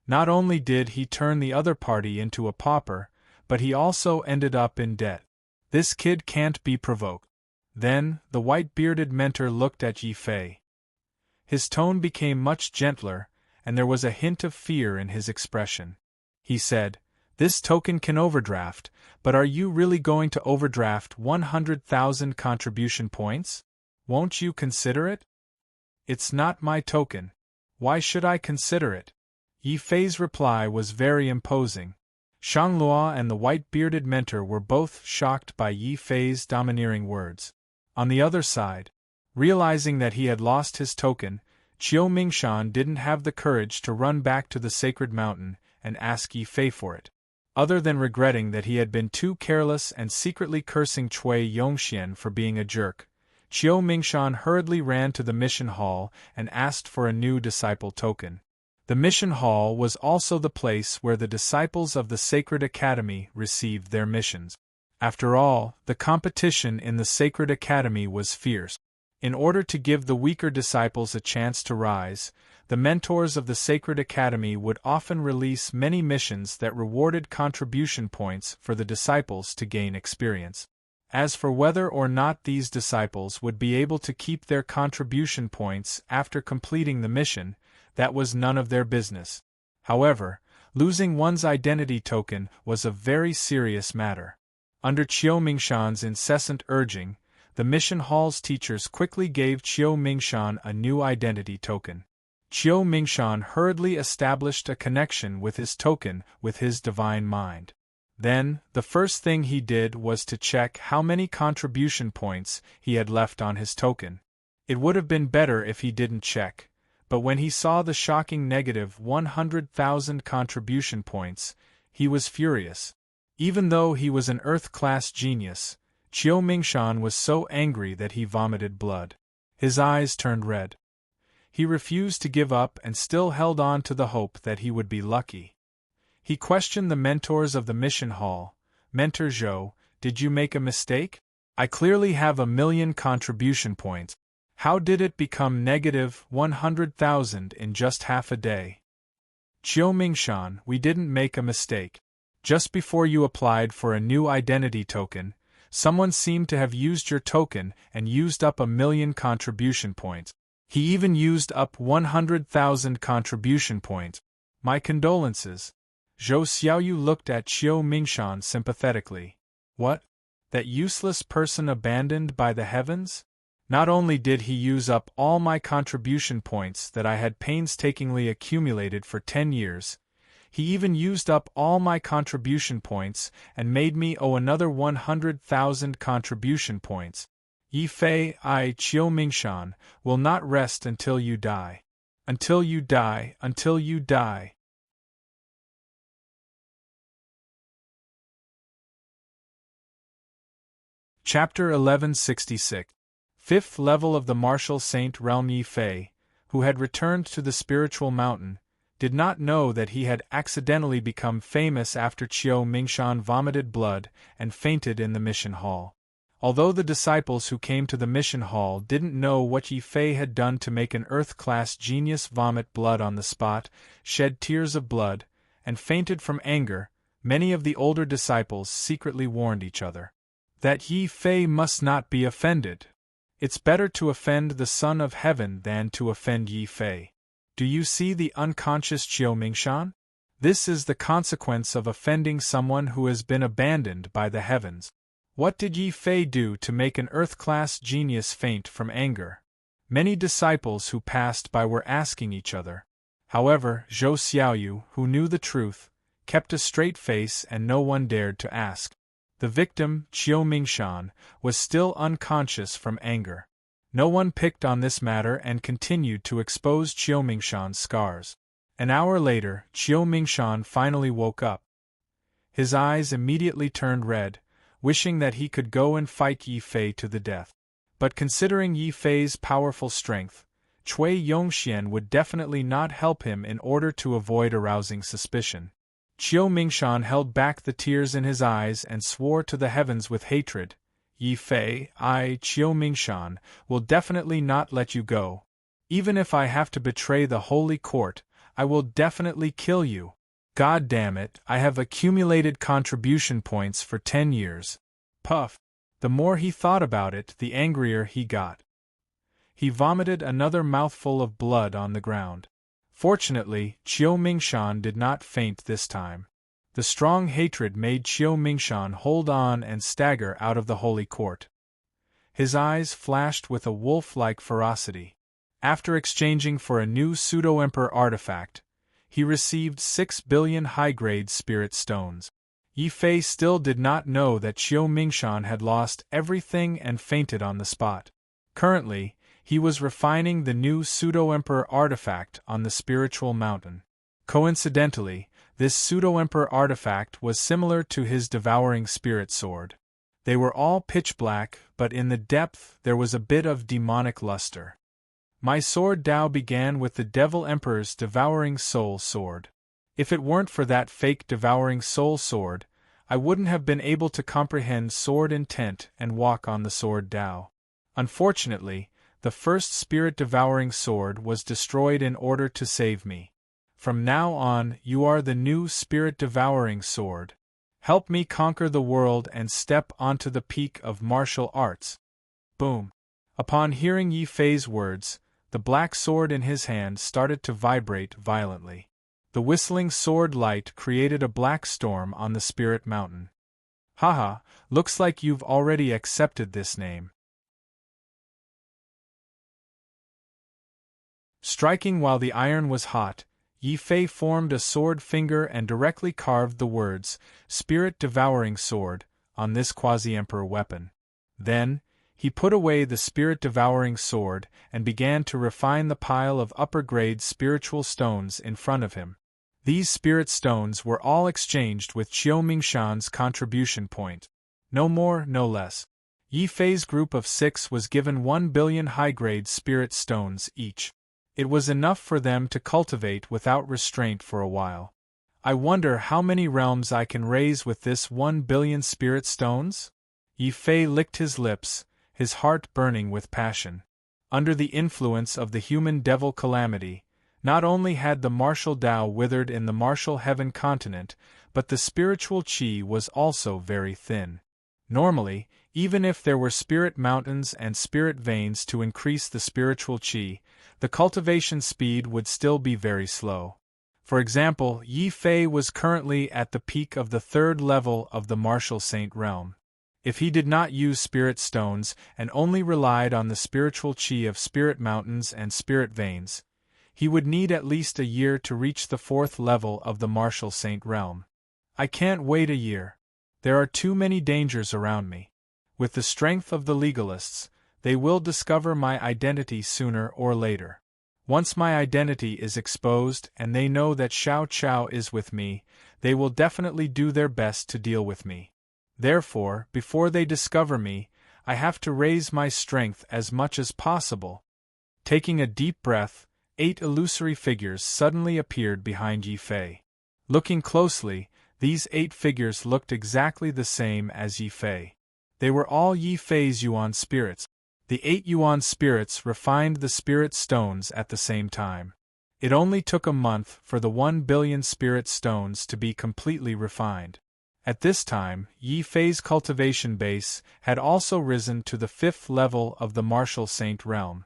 Not only did he turn the other party into a pauper, but he also ended up in debt. This kid can't be provoked. Then, the white-bearded mentor looked at Yi Fei. His tone became much gentler, and there was a hint of fear in his expression. He said, this token can overdraft, but are you really going to overdraft 100,000 contribution points? Won't you consider it? It's not my token. Why should I consider it? Yi Fei's reply was very imposing. Shanglua and the white-bearded mentor were both shocked by Yi Fei's domineering words. On the other side, realizing that he had lost his token, Qiu Mingshan didn't have the courage to run back to the sacred mountain and ask Yi Fei for it. Other than regretting that he had been too careless and secretly cursing Cui Yongxian for being a jerk, Qiu Mingshan hurriedly ran to the mission hall and asked for a new disciple token. The mission hall was also the place where the disciples of the Sacred Academy received their missions. After all, the competition in the Sacred Academy was fierce. In order to give the weaker disciples a chance to rise, the mentors of the Sacred Academy would often release many missions that rewarded contribution points for the disciples to gain experience. As for whether or not these disciples would be able to keep their contribution points after completing the mission, that was none of their business. However, losing one's identity token was a very serious matter. Under Qiu Mingshan's incessant urging, the mission hall's teachers quickly gave Qiu Mingshan a new identity token. Qiu Mingshan hurriedly established a connection with his token with his divine mind. Then, the first thing he did was to check how many contribution points he had left on his token. It would have been better if he didn't check, but when he saw the shocking negative 100,000 contribution points, he was furious. Even though he was an Earth-class genius, Qiu Mingshan was so angry that he vomited blood. His eyes turned red. He refused to give up and still held on to the hope that he would be lucky. He questioned the mentors of the mission hall. Mentor Zhou, did you make a mistake? I clearly have 1,000,000 contribution points. How did it become negative 100,000 in just half a day? Qiu Mingshan, we didn't make a mistake. Just before you applied for a new identity token, someone seemed to have used your token and used up 1,000,000 contribution points. He even used up 100,000 contribution points. My condolences. Zhou Xiaoyu looked at Qiu Mingshan sympathetically. What? That useless person abandoned by the heavens? Not only did he use up all my contribution points that I had painstakingly accumulated for 10 years, he even used up all my contribution points and made me owe another 100,000 contribution points. Yi Fei, I, Qiu Mingshan, will not rest until you die. Until you die, until you die. Chapter 1166. Fifth level of the martial saint realm. Yi Fei, who had returned to the spiritual mountain, did not know that he had accidentally become famous after Qiu Mingshan vomited blood and fainted in the mission hall. Although the disciples who came to the mission hall didn't know what Yi Fei had done to make an Earth-class genius vomit blood on the spot, shed tears of blood, and fainted from anger, many of the older disciples secretly warned each other that Yi Fei must not be offended. It's better to offend the Son of Heaven than to offend Yi Fei. Do you see the unconscious Qiu Mingshan? This is the consequence of offending someone who has been abandoned by the heavens. What did Yi Fei do to make an Earth-class genius faint from anger? Many disciples who passed by were asking each other. However, Zhou Xiaoyu, who knew the truth, kept a straight face and no one dared to ask. The victim, Qiu Mingshan, was still unconscious from anger. No one picked on this matter and continued to expose Qiu Mingshan's scars. An hour later, Qiu Mingshan finally woke up. His eyes immediately turned red, wishing that he could go and fight Yi Fei to the death. But considering Yi Fei's powerful strength, Cui Yongxian would definitely not help him in order to avoid arousing suspicion. Qiu Mingshan held back the tears in his eyes and swore to the heavens with hatred. Yi Fei, I, Qiu Mingshan, will definitely not let you go. Even if I have to betray the holy court, I will definitely kill you. God damn it, I have accumulated contribution points for 10 years. Puff. The more he thought about it, the angrier he got. He vomited another mouthful of blood on the ground. Fortunately, Qiu Mingshan did not faint this time. The strong hatred made Qiu Mingshan hold on and stagger out of the holy court. His eyes flashed with a wolf-like ferocity. After exchanging for a new pseudo-emperor artifact, he received 6 billion high-grade spirit stones. Yi Fei still did not know that Qiu Mingshan had lost everything and fainted on the spot. Currently, he was refining the new pseudo-emperor artifact on the spiritual mountain. Coincidentally, this pseudo-emperor artifact was similar to his devouring spirit sword. They were all pitch black, but in the depth there was a bit of demonic luster. My sword Dao began with the Devil Emperor's Devouring Soul Sword. If it weren't for that fake Devouring Soul Sword, I wouldn't have been able to comprehend sword intent and walk on the sword Dao. Unfortunately, the first spirit-devouring sword was destroyed in order to save me. From now on, you are the new spirit-devouring sword. Help me conquer the world and step onto the peak of martial arts. Boom. Upon hearing Yi Fei's words, the black sword in his hand started to vibrate violently. The whistling sword light created a black storm on the spirit mountain. Haha, looks like you've already accepted this name. Striking while the iron was hot, Yi Fei formed a sword finger and directly carved the words, Spirit-Devouring Sword, on this quasi-emperor weapon. Then, he put away the spirit-devouring sword and began to refine the pile of upper-grade spiritual stones in front of him. These spirit stones were all exchanged with Qiu Mingshan's contribution point. No more, no less. Yi Fei's group of 6 was given 1 billion high-grade spirit stones each. It was enough for them to cultivate without restraint for a while. I wonder how many realms I can raise with this 1 billion spirit stones? Yi Fei licked his lips, his heart burning with passion. Under the influence of the human devil calamity, not only had the martial Tao withered in the martial heaven continent, but the spiritual qi was also very thin. Normally, even if there were spirit mountains and spirit veins to increase the spiritual qi, the cultivation speed would still be very slow. For example, Yi Fei was currently at the peak of the 3rd level of the martial saint realm. If he did not use spirit stones and only relied on the spiritual qi of spirit mountains and spirit veins, he would need at least a year to reach the 4th level of the martial saint realm. I can't wait a year. There are too many dangers around me. With the strength of the legalists, they will discover my identity sooner or later. Once my identity is exposed and they know that Xiao Qiao is with me, they will definitely do their best to deal with me. Therefore, before they discover me, I have to raise my strength as much as possible. Taking a deep breath, 8 illusory figures suddenly appeared behind Yi Fei. Looking closely, these 8 figures looked exactly the same as Yi Fei. They were all Yi Fei's Yuan spirits. The 8 Yuan spirits refined the spirit stones at the same time. It only took a month for the 1 billion spirit stones to be completely refined. At this time, Yi Fei's cultivation base had also risen to the 5th level of the martial saint realm.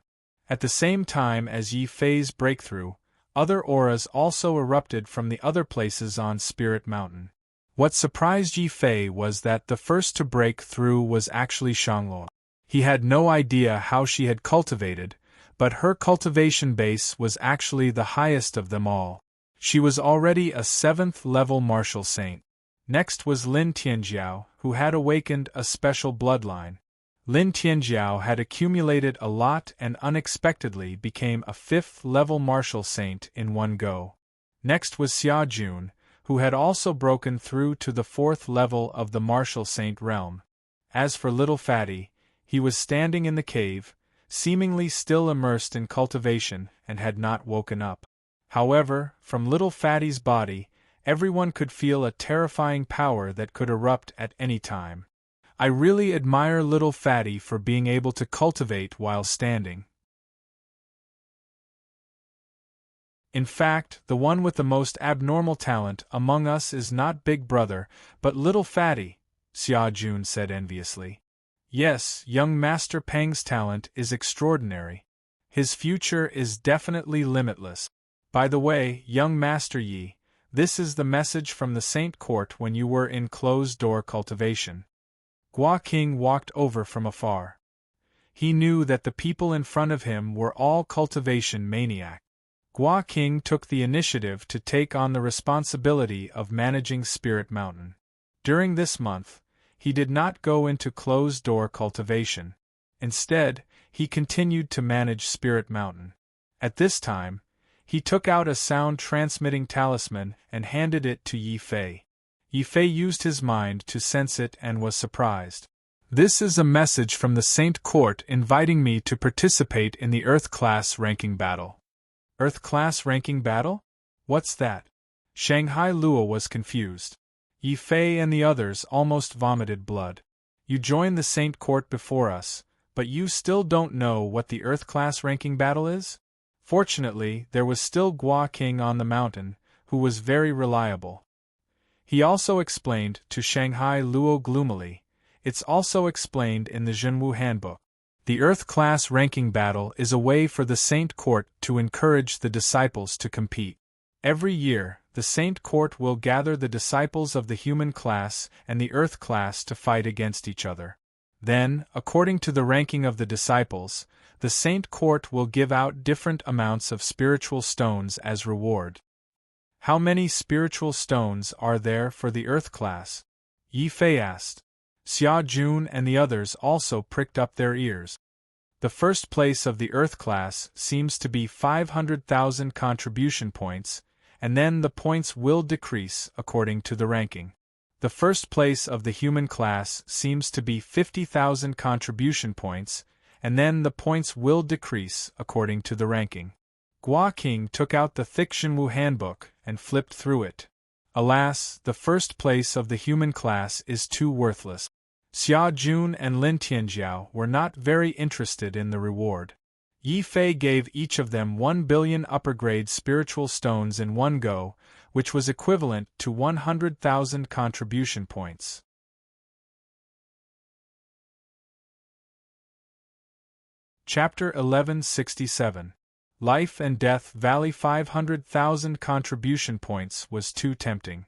At the same time as Yi Fei's breakthrough, other auras also erupted from the other places on Spirit Mountain. What surprised Yi Fei was that the first to break through was actually Shangluo. He had no idea how she had cultivated, but her cultivation base was actually the highest of them all. She was already a 7th level martial saint. Next was Lin Tianjiao, who had awakened a special bloodline. Lin Tianjiao had accumulated a lot and unexpectedly became a 5th level martial saint in one go. Next was Xia Jun, who had also broken through to the 4th level of the martial saint realm. As for little Fatty, he was standing in the cave, seemingly still immersed in cultivation and had not woken up. However, from little Fatty's body, everyone could feel a terrifying power that could erupt at any time. I really admire little Fatty for being able to cultivate while standing. In fact, the one with the most abnormal talent among us is not Big Brother, but little Fatty, Xia Jun said enviously. Yes, young Master Peng's talent is extraordinary. His future is definitely limitless. By the way, young Master Yi, this is the message from the Saint Court when you were in closed-door cultivation. Gua King walked over from afar. He knew that the people in front of him were all cultivation maniacs. Gua King took the initiative to take on the responsibility of managing Spirit Mountain. During this month, he did not go into closed-door cultivation. Instead, he continued to manage Spirit Mountain. At this time, he took out a sound-transmitting talisman and handed it to Yi Fei. Yi Fei used his mind to sense it and was surprised. This is a message from the Saint Court inviting me to participate in the Earth Class Ranking Battle. Earth Class Ranking Battle? What's that? Shanghai Luo was confused. Yi Fei and the others almost vomited blood. You joined the Saint Court before us, but you still don't know what the Earth Class Ranking Battle is? Fortunately, there was still Gua King on the mountain, who was very reliable. He also explained to Shanghai Luo gloomily, "It's also explained in the Zhenwu Handbook. The Earth Class Ranking Battle is a way for the Saint Court to encourage the disciples to compete. Every year, the Saint Court will gather the disciples of the human class and the Earth class to fight against each other. Then, according to the ranking of the disciples, the Saint Court will give out different amounts of spiritual stones as reward." How many spiritual stones are there for the Earth class? Yi Fei asked. Xia Jun and the others also pricked up their ears. The first place of the Earth class seems to be 500,000 contribution points, and then the points will decrease according to the ranking. The first place of the human class seems to be 50,000 contribution points, and then the points will decrease according to the ranking. Gua King took out the thick Zhenwu Handbook and flipped through it. Alas, the first place of the human class is too worthless. Xia Jun and Lin Tianjiao were not very interested in the reward. Yi Fei gave each of them 1 billion upper-grade spiritual stones in one go, which was equivalent to 100,000 contribution points. Chapter 1167. Life and Death Valley. 500,000 contribution points was too tempting.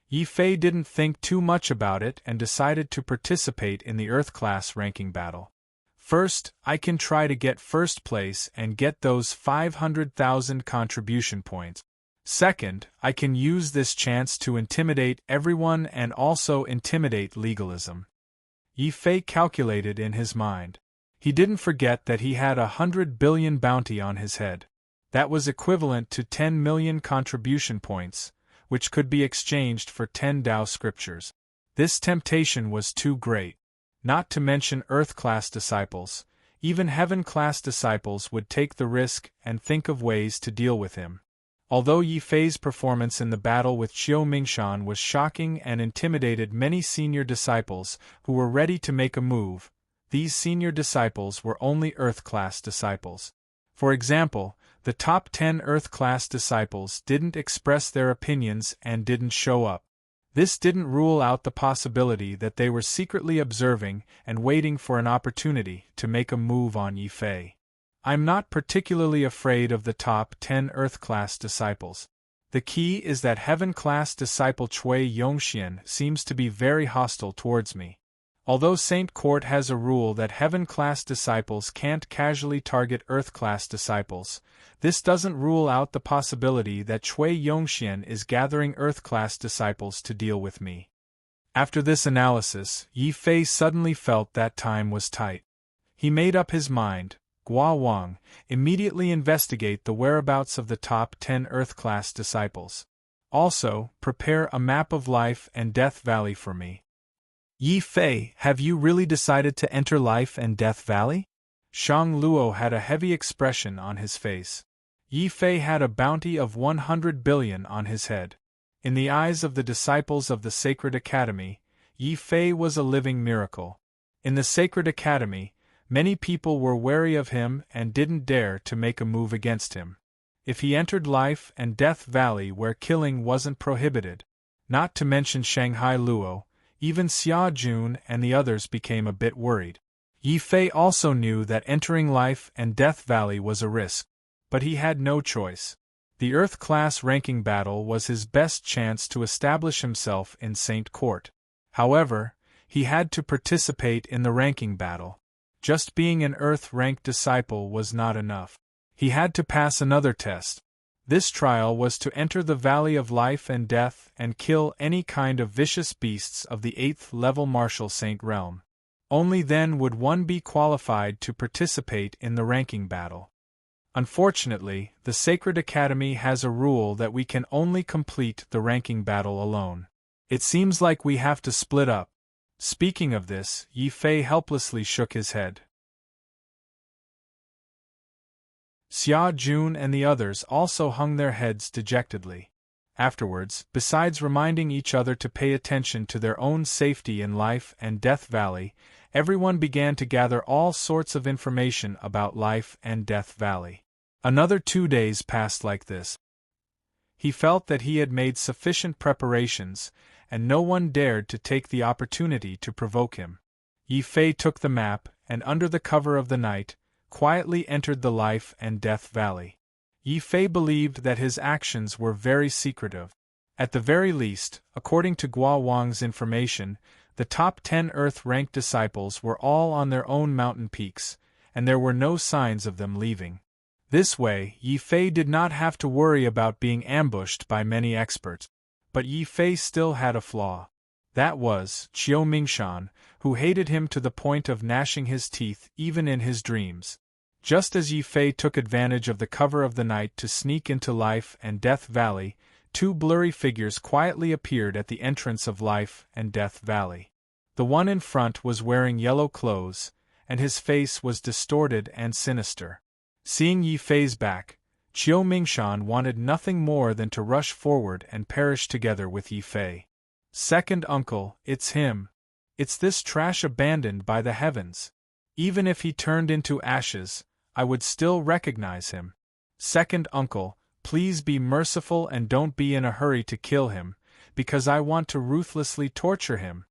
Yi Fei didn't think too much about it and decided to participate in the Earth Class Ranking Battle. First, I can try to get first place and get those 500,000 contribution points. Second, I can use this chance to intimidate everyone and also intimidate legalism. Yi Fei calculated in his mind. He didn't forget that he had 100 billion bounty on his head. That was equivalent to 10 million contribution points, which could be exchanged for 10 Tao scriptures. This temptation was too great. Not to mention Earth-class disciples, even Heaven-class disciples would take the risk and think of ways to deal with him. Although Yi Fei's performance in the battle with Qiu Mingshan was shocking and intimidated many senior disciples who were ready to make a move, these senior disciples were only Earth-class disciples. For example, the top 10 Earth-class disciples didn't express their opinions and didn't show up. This didn't rule out the possibility that they were secretly observing and waiting for an opportunity to make a move on Yi Fei. I'm not particularly afraid of the top 10 Earth-class disciples. The key is that Heaven-class disciple Cui Yongxian seems to be very hostile towards me. Although Saint Court has a rule that Heaven-class disciples can't casually target Earth-class disciples, this doesn't rule out the possibility that Cui Yongxian is gathering Earth-class disciples to deal with me. After this analysis, Yi Fei suddenly felt that time was tight. He made up his mind, Gua Wang, immediately investigate the whereabouts of the top 10 Earth-class disciples. Also, prepare a map of Life and Death Valley for me. Yi Fei, have you really decided to enter Life and Death Valley? Shang Luo had a heavy expression on his face. Yi Fei had a bounty of 100 billion on his head. In the eyes of the disciples of the Sacred Academy, Yi Fei was a living miracle. In the Sacred Academy, many people were wary of him and didn't dare to make a move against him. If he entered Life and Death Valley where killing wasn't prohibited, not to mention Shanghai Luo, even Xia Jun and the others became a bit worried. Yi Fei also knew that entering Life and Death Valley was a risk, but he had no choice. The Earth Class Ranking Battle was his best chance to establish himself in Saint Court. However, he had to participate in the ranking battle. Just being an Earth-ranked disciple was not enough. He had to pass another test. This trial was to enter the Valley of Life and Death and kill any kind of vicious beasts of the 8th level Martial Saint realm. Only then would one be qualified to participate in the ranking battle. Unfortunately, the Sacred Academy has a rule that we can only complete the ranking battle alone. It seems like we have to split up. Speaking of this, Yi Fei helplessly shook his head. Xia Jun and the others also hung their heads dejectedly. Afterwards, besides reminding each other to pay attention to their own safety in Life and Death Valley, everyone began to gather all sorts of information about Life and Death Valley. Another 2 days passed like this. He felt that he had made sufficient preparations, and no one dared to take the opportunity to provoke him. Yi Fei took the map, and under the cover of the night, quietly entered the Life and Death Valley. Yi Fei believed that his actions were very secretive. At the very least, according to Guo Wang's information, the top 10 Earth-ranked disciples were all on their own mountain peaks, and there were no signs of them leaving. This way, Yi Fei did not have to worry about being ambushed by many experts. But Yi Fei still had a flaw. That was Qiu Mingshan, who hated him to the point of gnashing his teeth even in his dreams. Just as Yi Fei took advantage of the cover of the night to sneak into Life and Death Valley, 2 blurry figures quietly appeared at the entrance of Life and Death Valley. The one in front was wearing yellow clothes, and his face was distorted and sinister. Seeing Yi Fei's back, Qiu Mingshan wanted nothing more than to rush forward and perish together with Yi Fei. "Second uncle, it's him. It's this trash abandoned by the heavens. Even if he turned into ashes, I would still recognize him. Second uncle, please be merciful and don't be in a hurry to kill him, because I want to ruthlessly torture him."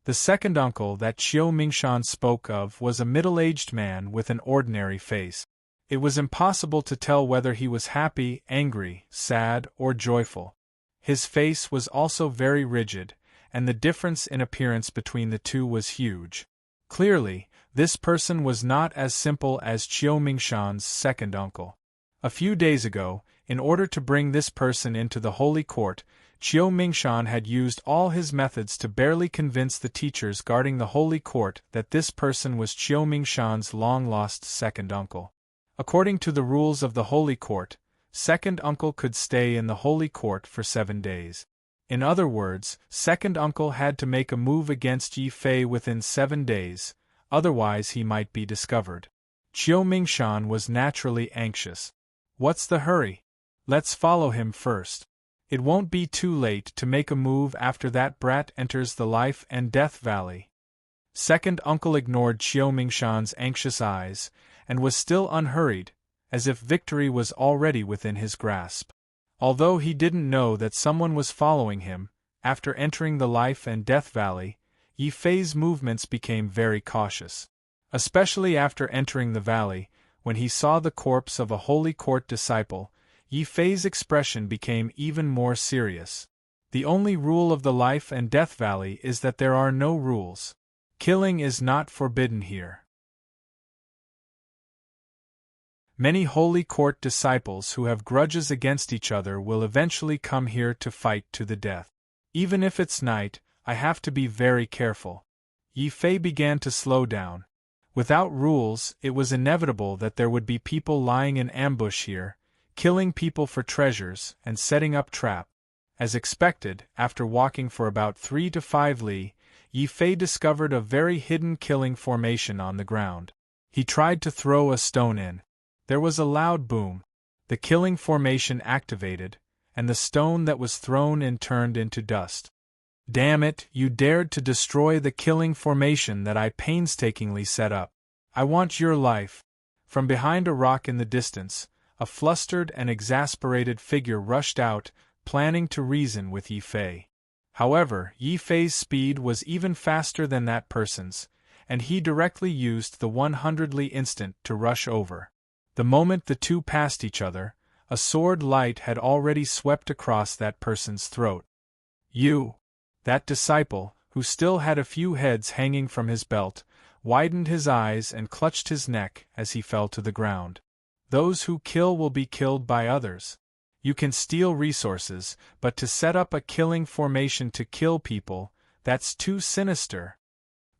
The second uncle that Qiu Mingshan spoke of was a middle-aged man with an ordinary face. It was impossible to tell whether he was happy, angry, sad, or joyful. His face was also very rigid, and the difference in appearance between the two was huge. Clearly, this person was not as simple as Qiu Mingshan's second uncle. A few days ago, in order to bring this person into the holy court, Qiu Mingshan had used all his methods to barely convince the teachers guarding the holy court that this person was Qiu Mingshan's long-lost second uncle. According to the rules of the holy court, second uncle could stay in the holy court for 7 days. In other words, second uncle had to make a move against Yi Fei within 7 days, otherwise he might be discovered. Qiu Mingshan was naturally anxious. What's the hurry? Let's follow him first. It won't be too late to make a move after that brat enters the Life and Death Valley. Second uncle ignored Qiu Mingshan's anxious eyes, and was still unhurried, as if victory was already within his grasp. Although he didn't know that someone was following him, after entering the Life and Death Valley, Yi Fei's movements became very cautious. Especially after entering the valley, when he saw the corpse of a holy court disciple, Yi Fei's expression became even more serious. The only rule of the Life and Death Valley is that there are no rules. Killing is not forbidden here. Many holy court disciples who have grudges against each other will eventually come here to fight to the death. Even if it's night, I have to be very careful. Yi Fei began to slow down. Without rules, it was inevitable that there would be people lying in ambush here, killing people for treasures and setting up traps. As expected, after walking for about 3 to 5 li, Yi Fei discovered a very hidden killing formation on the ground. He tried to throw a stone in. There was a loud boom. The killing formation activated, and the stone that was thrown in turned into dust. "Damn it, you dared to destroy the killing formation that I painstakingly set up. I want your life." From behind a rock in the distance, a flustered and exasperated figure rushed out, planning to reason with Yi Fei. However, Yi Fei's speed was even faster than that person's, and he directly used the 100 li instant to rush over. The moment the two passed each other, a sword light had already swept across that person's throat. "You!" That disciple, who still had a few heads hanging from his belt, widened his eyes and clutched his neck as he fell to the ground. Those who kill will be killed by others. You can steal resources, but to set up a killing formation to kill people, that's too sinister.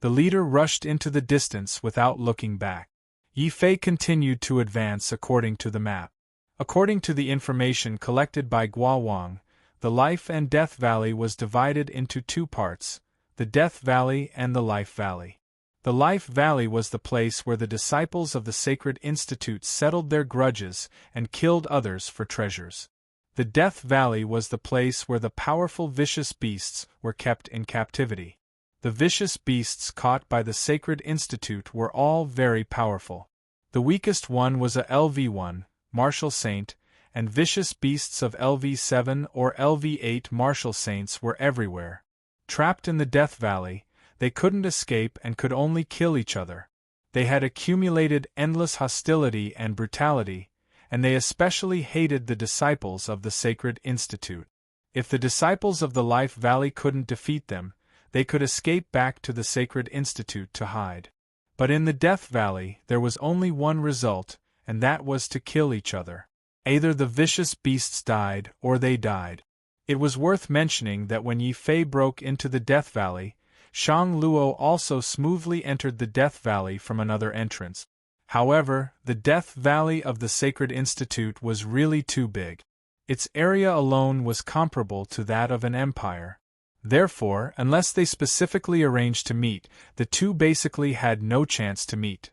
The leader rushed into the distance without looking back. Yi Fei continued to advance according to the map. According to the information collected by Guo Wang, the Life and Death Valley was divided into 2 parts, the Death Valley and the Life Valley. The Life Valley was the place where the disciples of the Sacred Institute settled their grudges and killed others for treasures. The Death Valley was the place where the powerful vicious beasts were kept in captivity. The vicious beasts caught by the Sacred Institute were all very powerful. The weakest one was a LV1, Martial Saint, and vicious beasts of LV7 or LV8 Martial Saints were everywhere. Trapped in the Death Valley, they couldn't escape and could only kill each other. They had accumulated endless hostility and brutality, and they especially hated the disciples of the Sacred Institute. If the disciples of the Life Valley couldn't defeat them, they could escape back to the Sacred Institute to hide. But in the Death Valley, there was only one result, and that was to kill each other. Either the vicious beasts died or they died. It was worth mentioning that when Yi Fei broke into the Death Valley, Shang Luo also smoothly entered the Death Valley from another entrance. However, the Death Valley of the Sacred Institute was really too big. Its area alone was comparable to that of an empire. Therefore, unless they specifically arranged to meet, the two basically had no chance to meet.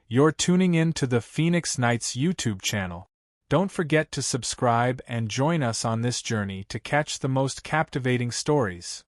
You're tuning in to the Phoenix Knights YouTube channel. Don't forget to subscribe and join us on this journey to catch the most captivating stories.